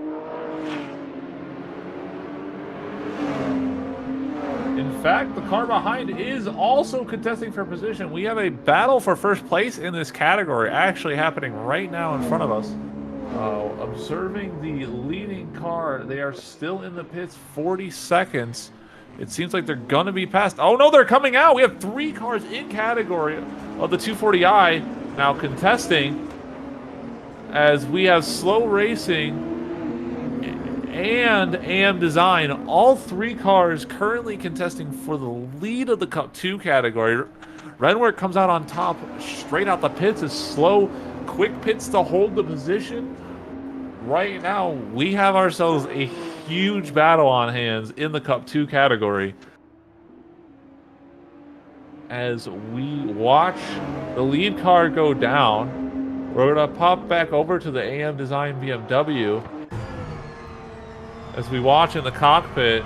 In fact, the car behind is also contesting for position. We have a battle for first place in this category actually happening right now in front of us. Observing the leading car, they are still in the pits, 40 seconds. It seems like they're going to be passed. Oh, no, they're coming out. We have 3 cars in category of the 240i now contesting as we have Slow Racing and AM Design, all 3 cars currently contesting for the lead of the Cup 2 category. Renwork comes out on top straight out the pits. Is slow, quick pits to hold the position. Right now, we have ourselves a huge battle on hands in the Cup 2 category as we watch the lead car go down. We're going to pop back over to the AM Design BMW as we watch in the cockpit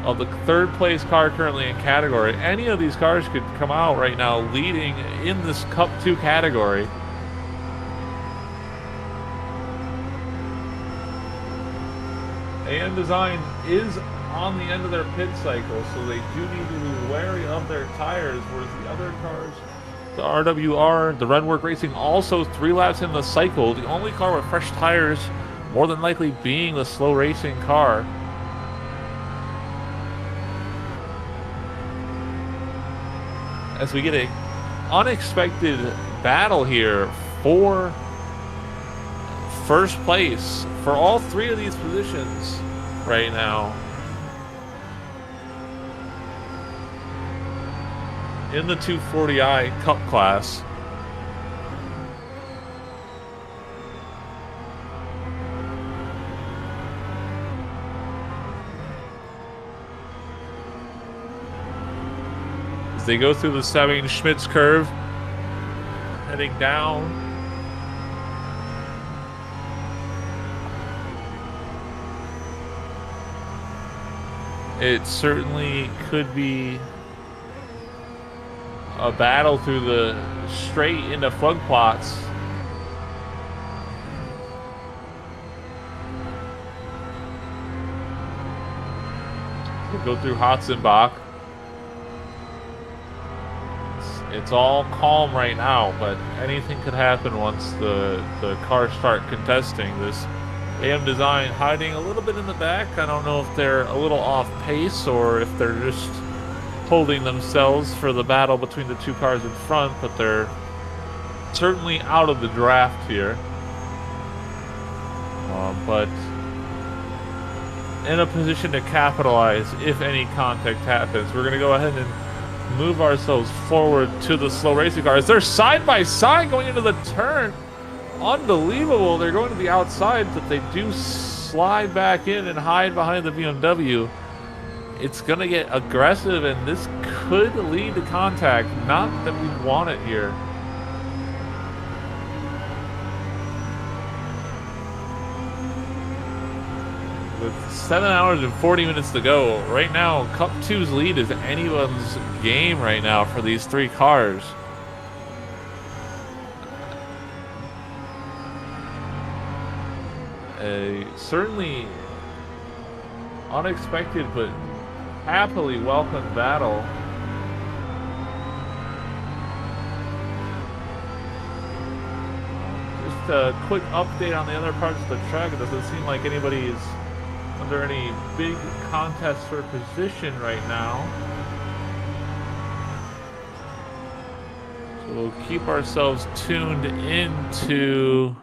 of the third place car currently in category. Any of these cars could come out right now leading in this Cup 2 category. AM Design is on the end of their pit cycle, so they do need to be wary of their tires, whereas the other cars, the RWR, the Renwork Racing, also 3 laps in the cycle. The only car with fresh tires more than likely being the Slow Racing car. As we get an unexpected battle here for first place for all 3 of these positions right now in the 240i Cup class. As they go through the Sabine-Schmitz curve, heading down. It certainly could be a battle through the straight into flood plots. We'll go through Hatzenbach. It's all calm right now, but anything could happen once the cars start contesting. This AM Design hiding a little bit in the back. I don't know if they're a little off pace or if they're just holding themselves for the battle between the 2 cars in front, but they're certainly out of the draft here. But in a position to capitalize if any contact happens. We're going to go ahead and move ourselves forward to the Slow Racing cars. They're side by side going into the turn. Unbelievable. They're going to the outside, but they do slide back in and hide behind the BMW. It's going to get aggressive, and this could lead to contact. Not that we want it here. With 7 hours and 40 minutes to go, right now, Cup 2's lead is anyone's game right now for these 3 cars. Certainly unexpected, but happily welcome battle. Just a quick update on the other parts of the track. It doesn't seem like anybody is under any big contest for position right now. So we'll keep ourselves tuned into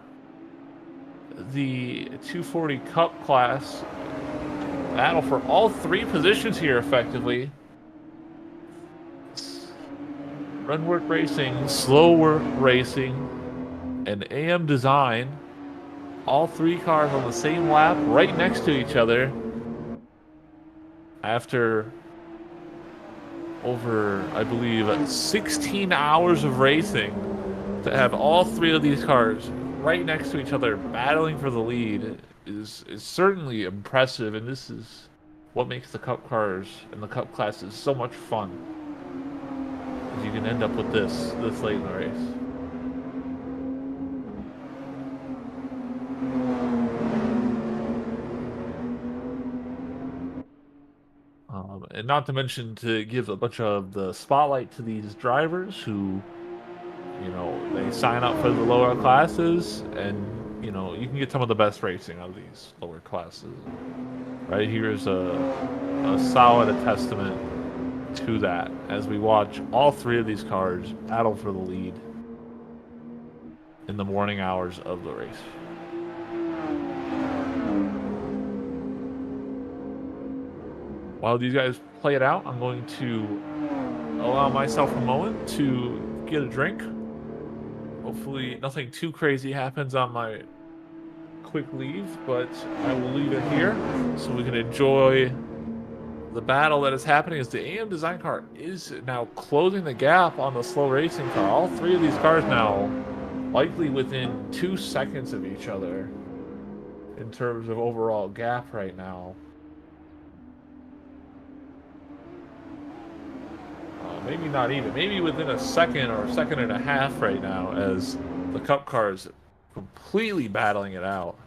the 240 Cup class. Battle for all three positions here, effectively. Run Work Racing, Slow Work Racing, and AM Design. All three cars on the same lap, right next to each other. After over, I believe, 16 hours of racing, to have all three of these cars right next to each other battling for the lead is certainly impressive, and this is what makes the Cup cars and the Cup classes so much fun. Because you can end up with this late in the race. And not to mention to give a bunch of the spotlight to these drivers who, they sign up for the lower classes, and, you can get some of the best racing out of these lower classes. Right here is a solid testament to that as we watch all three of these cars battle for the lead in the morning hours of the race. While these guys play it out, I'm going to allow myself a moment to get a drink. Hopefully nothing too crazy happens on my quick leave, but I will leave it here so we can enjoy the battle that is happening as the AM design car is now closing the gap on the slow racing car. All three of these cars now likely within 2 seconds of each other in terms of overall gap right now. Maybe not even. Maybe within a second or a second and a half right now as the Cup cars completely battling it out.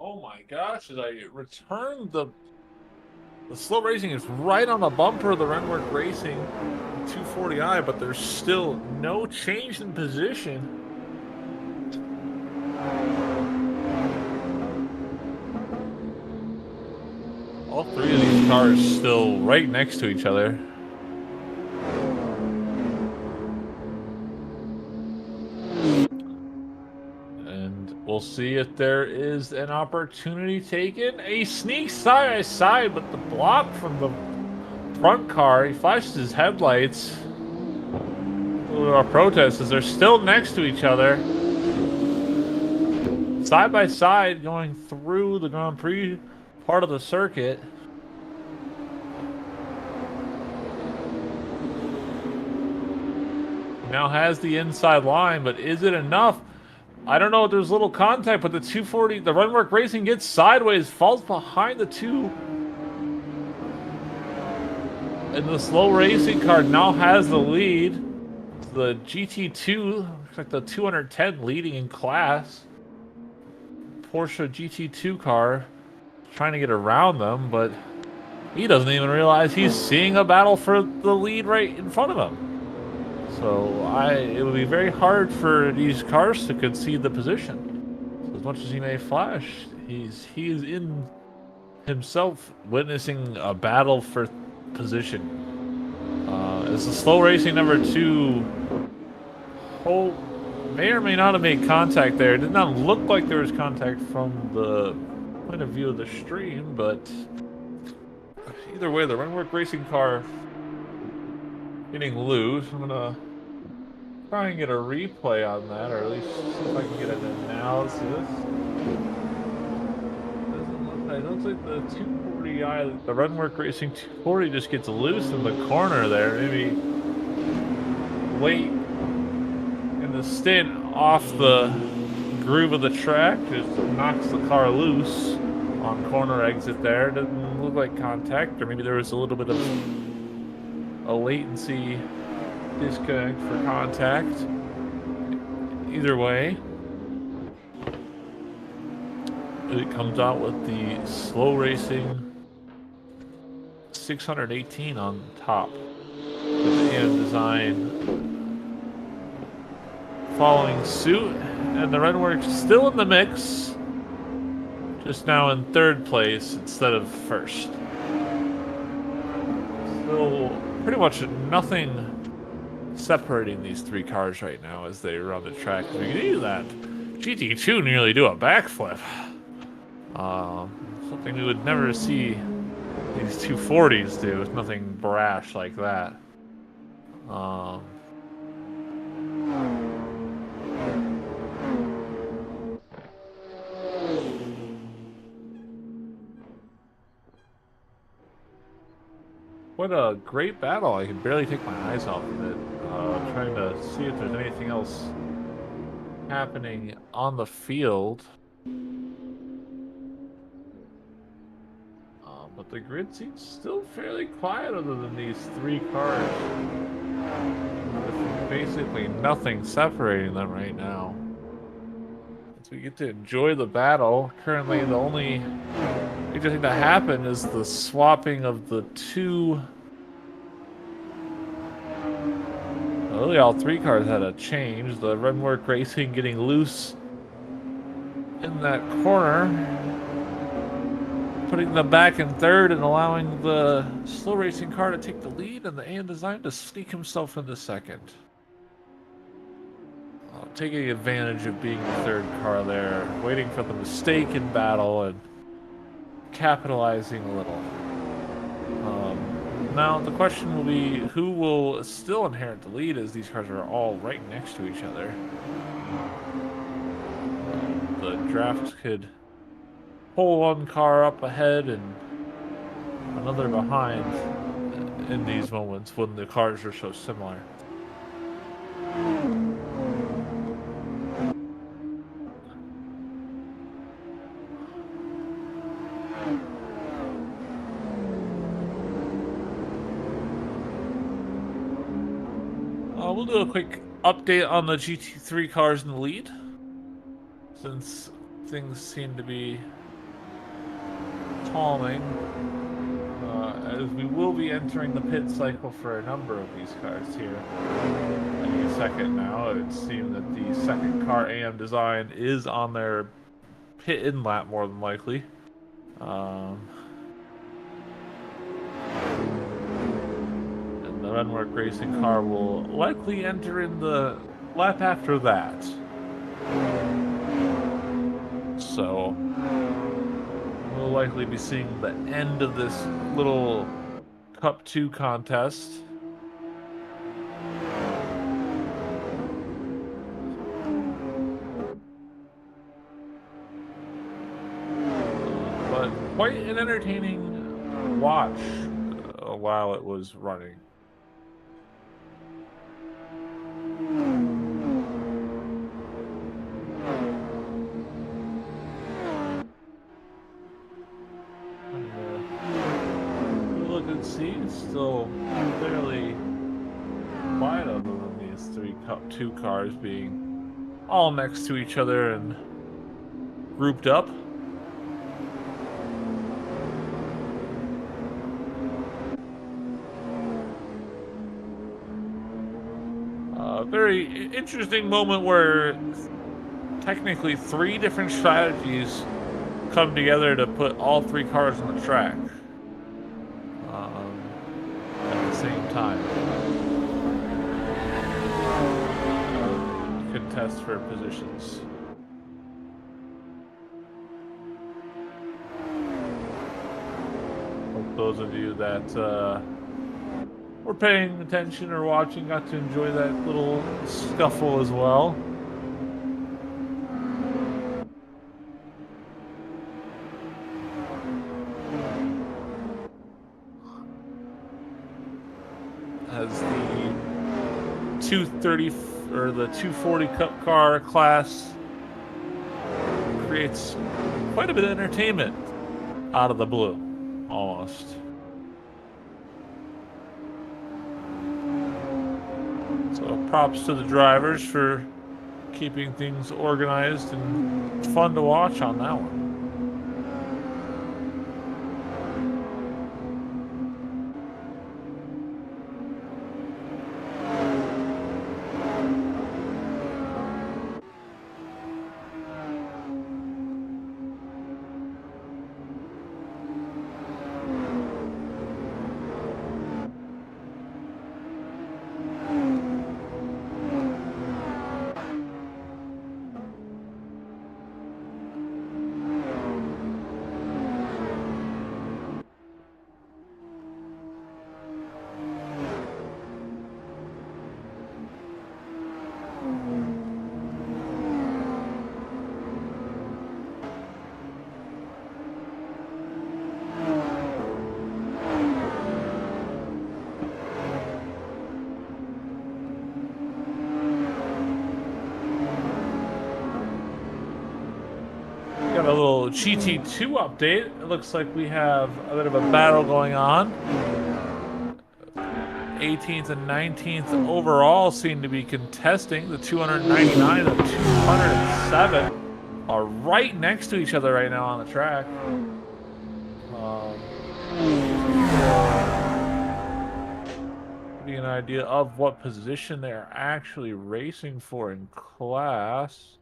Oh my gosh, as I return the slow racing is right on the bumper of the Renwork Racing 240i, but there's still no change in position. All three of these cars still right next to each other. And we'll see if there is an opportunity taken. A sneak side by side, but the block from the front car. He flashes his headlights. Our protest is they're still next to each other. Side by side going through the Grand Prix part of the circuit. Now has the inside line, but is it enough? I don't know if there's little contact, but the 240, the Renwork Racing gets sideways, falls behind the two. And the slow racing car now has the lead. The GT2, looks like the 210 leading in class. Porsche GT2 car trying to get around them, but he doesn't even realize he's seeing a battle for the lead right in front of him. So it would be very hard for these cars to concede the position. So as much as he may flash, he's in himself witnessing a battle for position. As the slow racing number 2 may or may not have made contact there. It did not look like there was contact from the point of view of the stream, but either way, the Renwork Racing car getting loose. I'm gonna try and get a replay on that, or at least see if I can get an analysis. It looks like the 240i, the Renwork Racing 240 just gets loose in the corner there. Maybe late in the stint off the groove of the track, just knocks the car loose on corner exit there. Doesn't look like contact, or maybe there was a little bit of a latency disconnect for contact. Either way, it comes out with the slow racing 618 on top with AM Design following suit, and the Renworks still in the mix, just now in third place instead of first. Still pretty much nothing separating these three cars right now as they run the track. You can see that GT2 nearly do a backflip. Something we would never see these 240s do. It's nothing brash like that. What a great battle. I can barely take my eyes off of it. Trying to see if there's anything else happening on the field. But the grid seems still fairly quiet other than these three cars. With basically nothing separating them right now. As we get to enjoy the battle, currently the only major thing that happened is the swapping of the two. Really, all three cars had a change. The Renwork Racing getting loose in that corner, putting them back in third and allowing the slow racing car to take the lead, and the AM Design to sneak himself into second. Taking advantage of being the third car there, waiting for the mistake in battle and capitalizing a little. Now the question will be, who will still inherit the lead, as these cars are all right next to each other. The draft could pull one car up ahead and another behind in these moments when the cars are so similar. We'll do a quick update on the GT3 cars in the lead, since things seem to be calming, as we will be entering the pit cycle for a number of these cars here. Any second now, it would seem that the second car AM design is on their pit in lap more than likely. And the Renmark Racing car will likely enter in the lap after that. So we'll likely be seeing the end of this little Cup 2 contest. But quite an entertaining watch while it was running. Look and see, it's still fairly quiet other than these three Cup 2 cars being all next to each other and grouped up. Very interesting moment where technically 3 different strategies come together to put all 3 cars on the track at the same time. Contest for positions. Hope those of you that were paying attention or watching got to enjoy that little scuffle as well. As the 230 or the 240 Cup car class creates quite a bit of entertainment out of the blue, almost. So props to the drivers for keeping things organized and fun to watch on that one. Got a little GT2 update. It looks like we have a bit of a battle going on. 18th and 19th overall seem to be contesting. The 299 and 207 are right next to each other right now on the track. Give you an idea of what position they're actually racing for in class.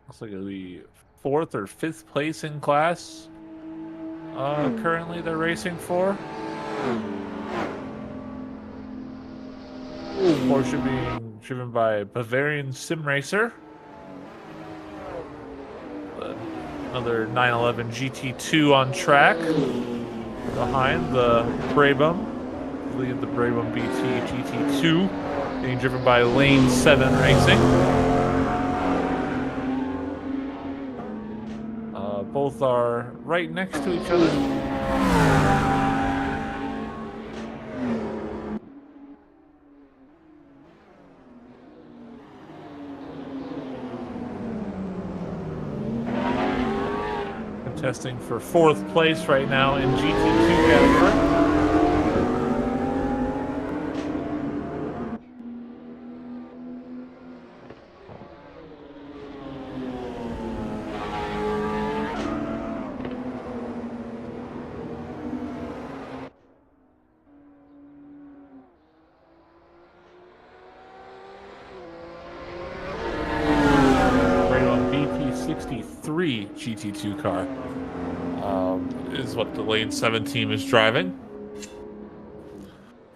Looks like it'll be 4th or 5th place in class. Currently they're racing for. Porsche being driven by Bavarian Sim Racer. Another 911 GT2 on track. Behind the Brabham. Lead the Brabham BT GT2. Being driven by Lane 7 Racing. Both are right next to each other. Contesting for 4th place right now in GT2 category. car. Is what the lane 7 team is driving.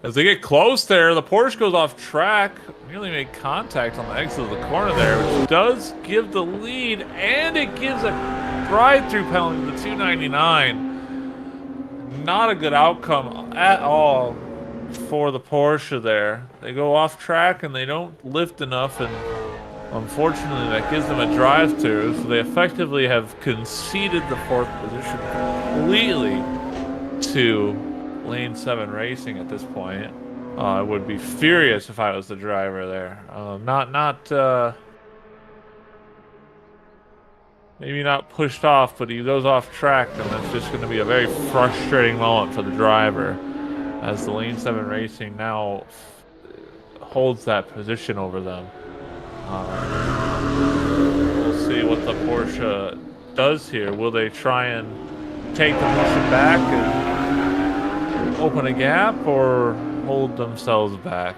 As they get close there, the Porsche goes off track. Nearly made contact on the exit of the corner there, which does give the lead, and it gives a drive-through penalty to the 299. Not a good outcome at all for the Porsche there. They go off track and they don't lift enough, and unfortunately that gives them a drive-through, so they effectively have conceded the 4th position completely to Lane 7 Racing at this point. I would be furious if I was the driver there. Maybe not pushed off, but he goes off track, and that's just going to be a very frustrating moment for the driver, as the Lane 7 Racing now holds that position over them. We'll see what the Porsche does here. Will they try and take the position back and open a gap, or hold themselves back?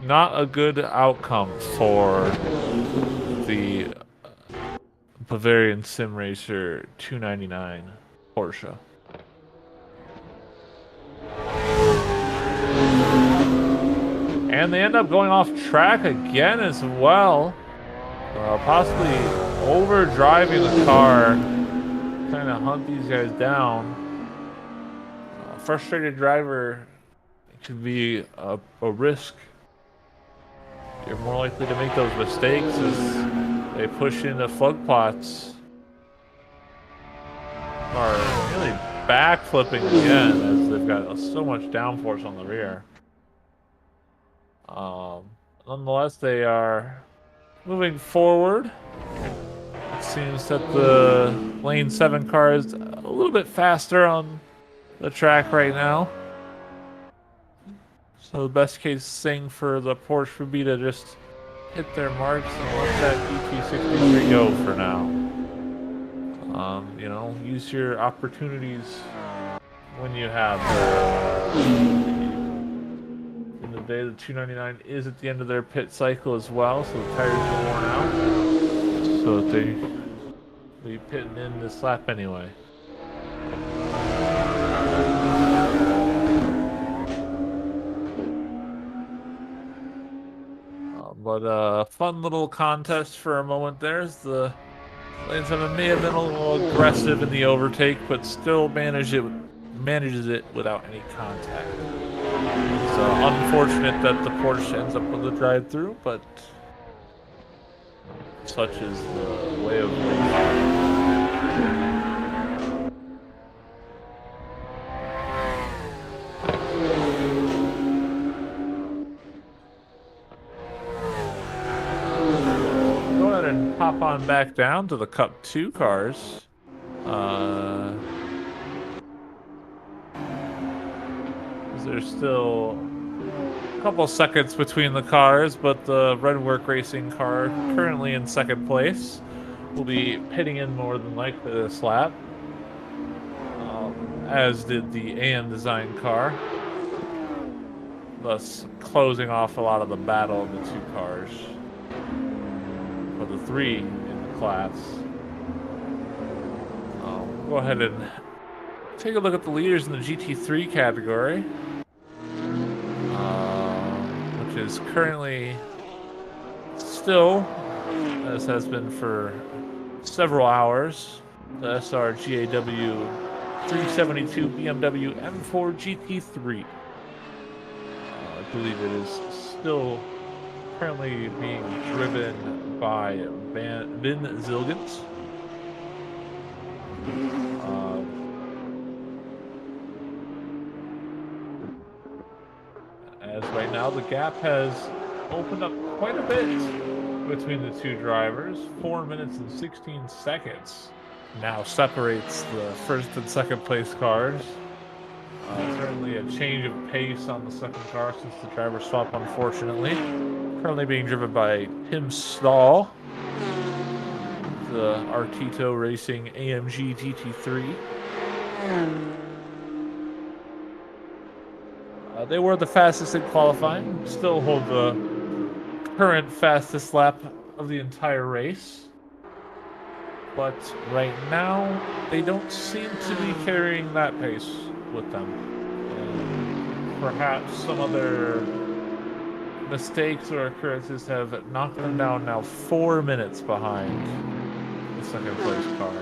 Not a good outcome for the Bavarian Sim Racer 299 Porsche. And they end up going off track again as well. Possibly overdriving the car, trying to hunt these guys down. Frustrated driver could be a risk. You're more likely to make those mistakes as they push into flood plots. Are really backflipping again as they've got so much downforce on the rear. Nonetheless, they are moving forward. It seems that the Lane 7 car is a little bit faster on the track right now. So the best case thing for the Porsche would be to just hit their marks and let that GT63 go for now. You know, use your opportunities when you have in the day, the 299 is at the end of their pit cycle as well, so the tires are worn out. So that they'll be pitting in this lap anyway. But a fun little contest for a moment there. As the Lane 7 may have been a little aggressive in the overtake, but still manages it without any contact. It's unfortunate that the Porsche ends up with a drive-through, but such is the way of racing. Hop on back down to the Cup 2 cars. There's still a couple seconds between the cars, but the Redwork Racing car, currently in 2nd place, will be pitting in more than likely this lap, as did the AM Design car, thus closing off a lot of the battle of the 2 cars. For the 3 in the class. We'll go ahead and take a look at the leaders in the GT3 category, which is currently still, as has been for several hours, the SRGAW 372 BMW M4 GT3. I believe it is still currently being driven by Vin Zilgant. As right now the gap has opened up quite a bit between the 2 drivers. 4 minutes and 16 seconds now separates the 1st and 2nd place cars. Certainly a change of pace on the 2nd car since the driver swap, unfortunately. Currently being driven by Tim Stahl, the Artito Racing AMG GT3. They were the fastest in qualifying, still hold the current fastest lap of the entire race. But right now, they don't seem to be carrying that pace with them. Perhaps some other mistakes or occurrences have knocked them down now 4 minutes behind the second place car.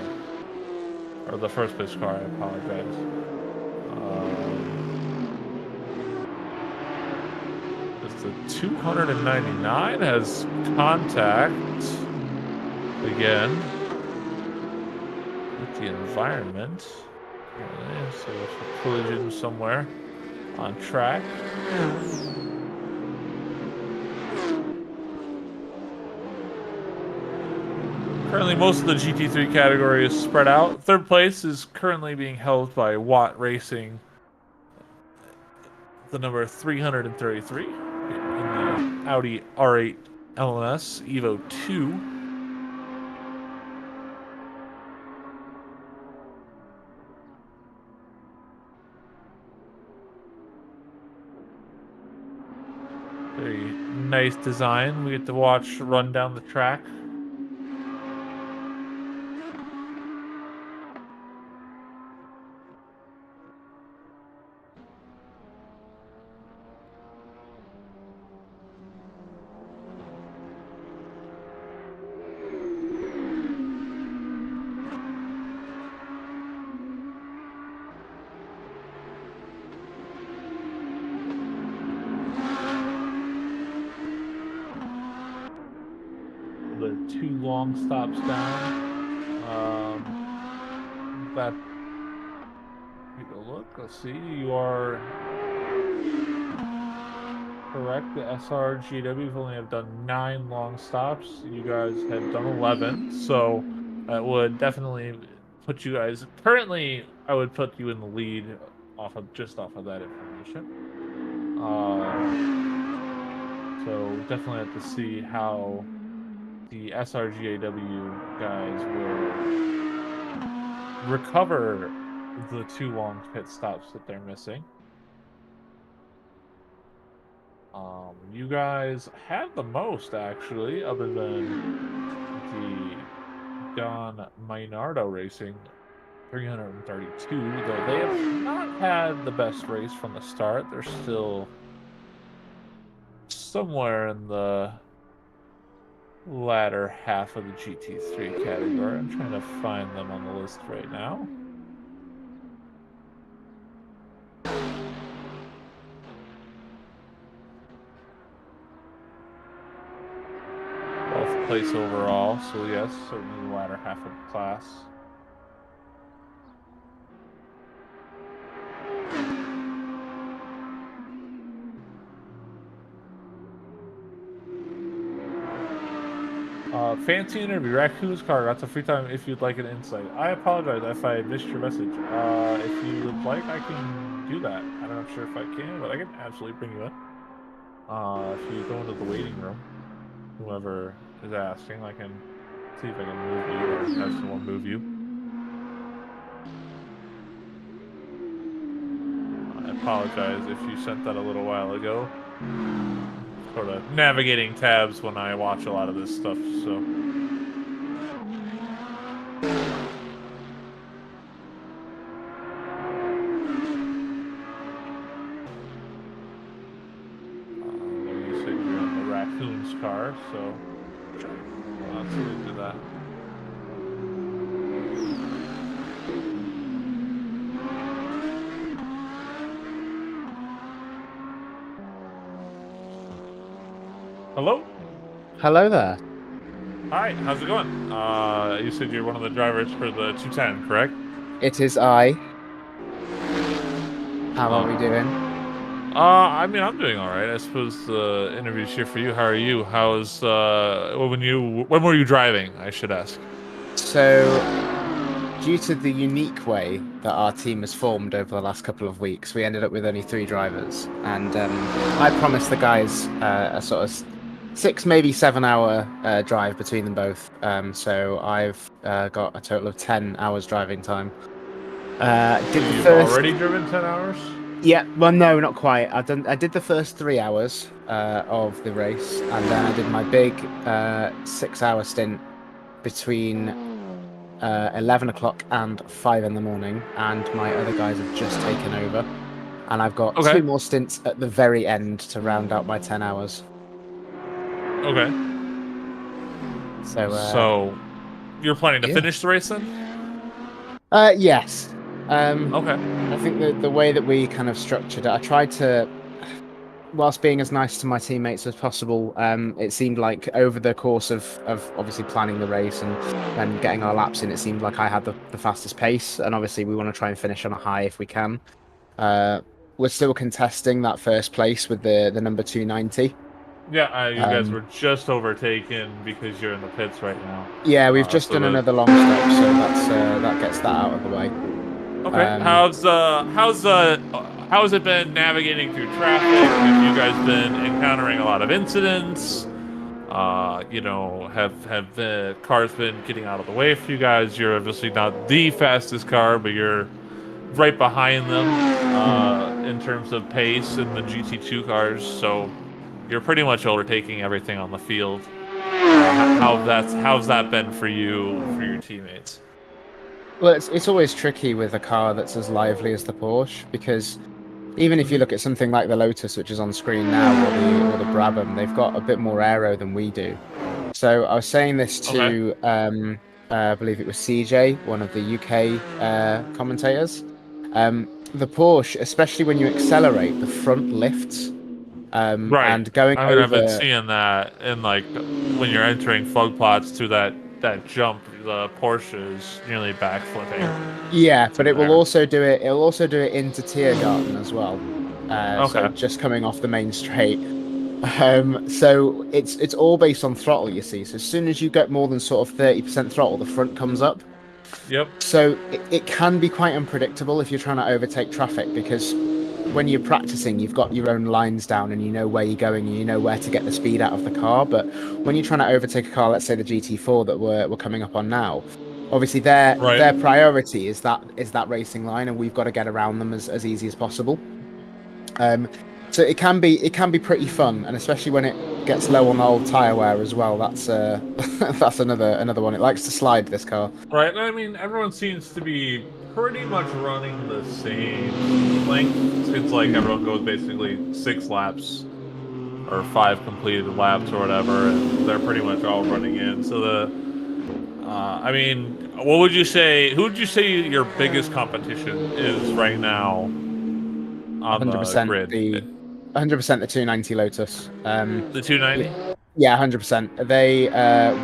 Or the first place car, I apologize. Just the 299 has contact again with the environment. Okay, so there's a collision somewhere on track. Currently, most of the GT3 category is spread out. Third place is currently being held by Watt Racing, the number 333 in the Audi R8 LMS Evo 2. Very nice design. We get to watch run down the track. The 2 long stops down. That take a look. Let's see. You are correct. The SRGW only have done 9 long stops. You guys have done 11. So that would definitely put you guys. Currently, I would put you in the lead off of that information. So definitely have to see how the SRGAW guys will recover the 2 long pit stops that they're missing. You guys have the most, actually, other than the Don Mainardo Racing 332, though they have not had the best race from the start. They're still somewhere in the latter half of the GT3 category. I'm trying to find them on the list right now. 12th place overall, so yes, certainly the latter half of the class. Fancy interview, Raccoon's car. Got some free time if you'd like an insight. I apologize if I missed your message. If you would like, I can do that. I'm not sure if I can, but I can absolutely bring you in. If you go into the waiting room, whoever is asking, I can see if I can move you or have someone move you. I apologize if you sent that a little while ago. Sort of navigating tabs when I watch a lot of this stuff, so. You said you're in the Raccoon's car, so let's do that. Hello? Hello there. Hi, how's it going? You said you're one of the drivers for the 210, correct? It is I. How are we doing? I mean, I'm doing all right. I suppose the interview's here for you. How are you? How's when were you driving? I should ask. So, due to the unique way that our team has formed over the last couple of weeks, we ended up with only 3 drivers, and I promised the guys a sort of 6, maybe 7-hour drive between them both. So I've got a total of 10 hours driving time. You've already driven 10 hours? Yeah, well, no, not quite. I did the first 3 hours of the race, and then I did my big 6 hour stint between 11 o'clock and 5 in the morning, and my other guys have just taken over. And I've got Okay. two more stints at the very end to round out my 10 hours. Okay. So, So you're planning to yeah. finish the race then? Yes. Um, Okay. I think the way that we kind of structured it, I tried to, whilst being as nice to my teammates as possible, it seemed like over the course of obviously planning the race and getting our laps in, it seemed like I had the fastest pace. And obviously, we want to try and finish on a high if we can. Uh, we're still contesting that first place with the number 290. Yeah, you guys Um, were just overtaken because you're in the pits right now. yeah, we've just So done the another long stop, so that gets that out of the way. Okay. Um, How has it been navigating through traffic? Have you guys been encountering a lot of incidents? Have the cars been getting out of the way for you guys? You're obviously not the fastest car, but you're right behind them hmm. in terms of pace in the GT2 cars. So you're pretty much overtaking everything on the field. How's that been for you for your teammates? Well, it's always tricky with a car that's as lively as the Porsche because even if you Hmm. look at something like the Lotus, which is on screen now, or the Brabham, they've got a bit more aero than we do. So I was saying this Okay. to I believe it was CJ, one of the UK commentators. The Porsche, especially when you accelerate, the front lifts, Right. and going I mean, I've been over. seeing that in like when you're entering fog plots through that jump, the Porsche is nearly Yeah, but backflipping it will there. also do it. It'll also do it into Tiergarten as well. So Okay. just coming off the main straight. So it's all based on throttle, you see. So as soon as you get more than sort of 30% throttle, the front comes up. Yep. So it can be quite unpredictable if you're trying to overtake traffic because when you're practicing, you've got your own lines down and you know where you're going and you know where to get the speed out of the car. But when you're trying to overtake a car, let's say the GT4 that we're coming up on now, obviously Right. their priority is that racing line, and we've got to get around them as easy as possible. Um, so it can be pretty fun, and especially when it gets low on old tire wear as well. That's that's another one. It likes to slide, this car. Right. I mean, everyone seems to be pretty much running the same length. It's like Hmm. everyone goes basically 6 laps or 5 completed laps or whatever, and they're pretty much all running in. So I mean, what would you say? Who would you say your biggest competition is right now on the 100% grid? the 100% the 290 Lotus. The Yeah, 290? yeah, 100%. They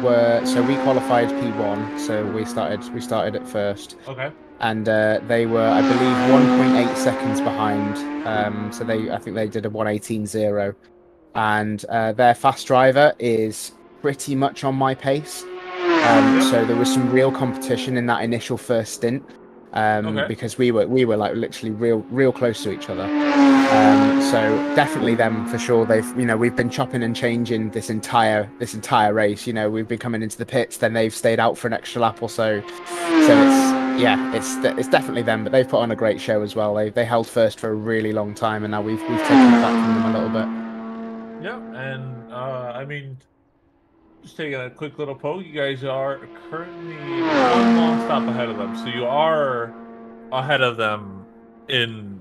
were so we qualified P1, so we started at first, Okay. and they were, I believe, 1.8 seconds behind. So I think they did a 1:18.0, and their fast driver is pretty much on my pace. So Yep. there was some real competition in that initial first stint, Okay. because we were like literally real close to each other. So definitely them for sure. We've been chopping and changing this entire race. We've been coming into the pits, then they've stayed out for an extra lap or so. So it's definitely them. But they've put on a great show as well. They held first for a really long time, and now we've taken it back from them a little bit. Yep. And I mean, just taking a quick little poke, you guys are currently one long stop ahead of them. So you are ahead of them in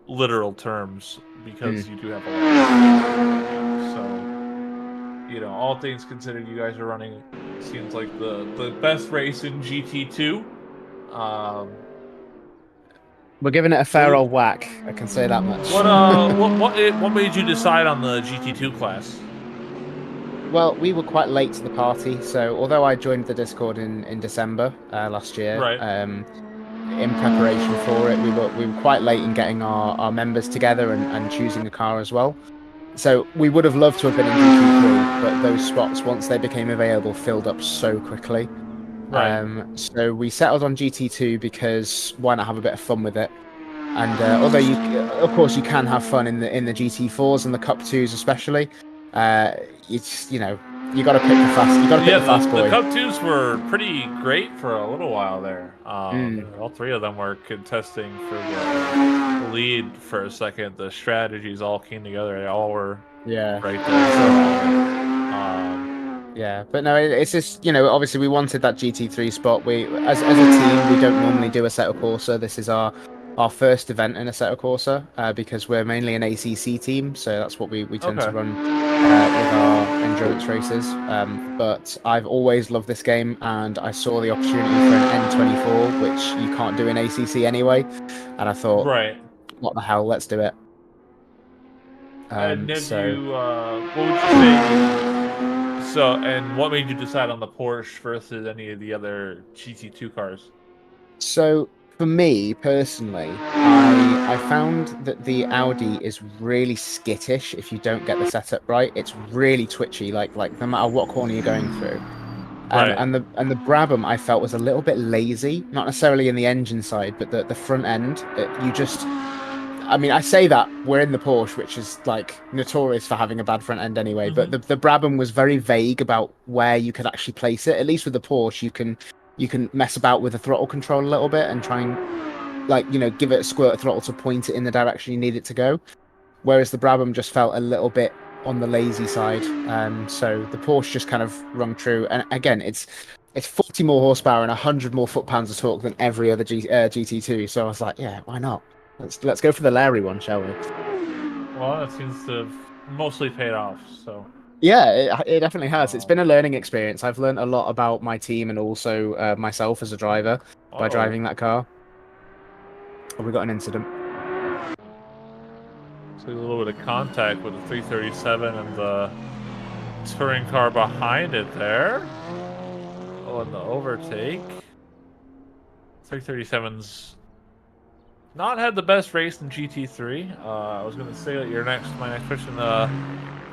literal terms Mm. because you do have a lot of so, all things considered, you guys are running seems like the best race in GT2. Um, We're giving it a what fair old whack. I can say that much. what made you decide on the GT2 class? Well, we were quite late to the party, so although I joined the Discord in December last year, Right. in preparation for it, we were quite late in getting our members together and choosing a car as well. So we would have loved to have been in GT3, but those spots, once they became available, filled up so quickly. Right. So we settled on GT2 because why not have a bit of fun with it? And although of course, you can have fun in the GT4s and the Cup 2s especially. It's You got to pick the fast. You got to pick Yeah, the fast the boy. Cup 2s were pretty great for a little while there. Mm, All three of them were contesting for the lead for a second. The strategies all came together. They all were yeah. right there for a So moment. yeah, but no, it's just obviously we wanted that GT3 spot. We as a team we don't normally do a Assetto Corsa. This is our first event in a Assetto Corsa because we're mainly an ACC team, so that's what we tend to Okay. run with our endurance races. But I've always loved this game, and I saw the opportunity for an N24, which you can't do in ACC anyway, and I thought, Right. what the hell, let's do it. And have So. you, what would you say? So, and what made you decide on the Porsche versus any of the other GT2 cars? So for me personally, I found that the Audi is really skittish if you don't get the setup right. It's really twitchy, like no matter what corner you're going through. Right. And the Brabham I felt was a little bit lazy, not necessarily in the engine side, but the front end. You just, I mean, I say that we're in the Porsche, which is like notorious for having a bad front end anyway. But Mm-hmm. the Brabham was very vague about where you could actually place it. At least with the Porsche, you can mess about with the throttle control a little bit and try and give it a squirt of throttle to point it in the direction you need it to go. Whereas the Brabham just felt a little bit on the lazy side. So the Porsche just kind of rung true. And again, it's 40 more horsepower and 100 more foot-pounds of torque than every other GT2. So I was like, yeah, why not? Let's go for the Larry one, shall we? Well, that seems to have mostly paid off. So, Yeah, it definitely has. It's um, been a learning experience. I've learned a lot about my team and also myself as a driver by oh, driving that car. Oh, we got an incident. so a little bit of contact with the 337 and the touring car behind it there. Oh, and the overtake. 337's not had the best race in GT3. I was gonna say that my next question.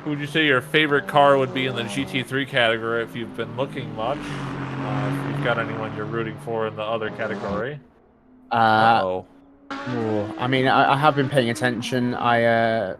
Who would you say your favorite car would be in the GT3 category if you've been looking much? If you've got anyone you're rooting for in the other category. Uh, Uh-oh. I mean, I have been paying attention. I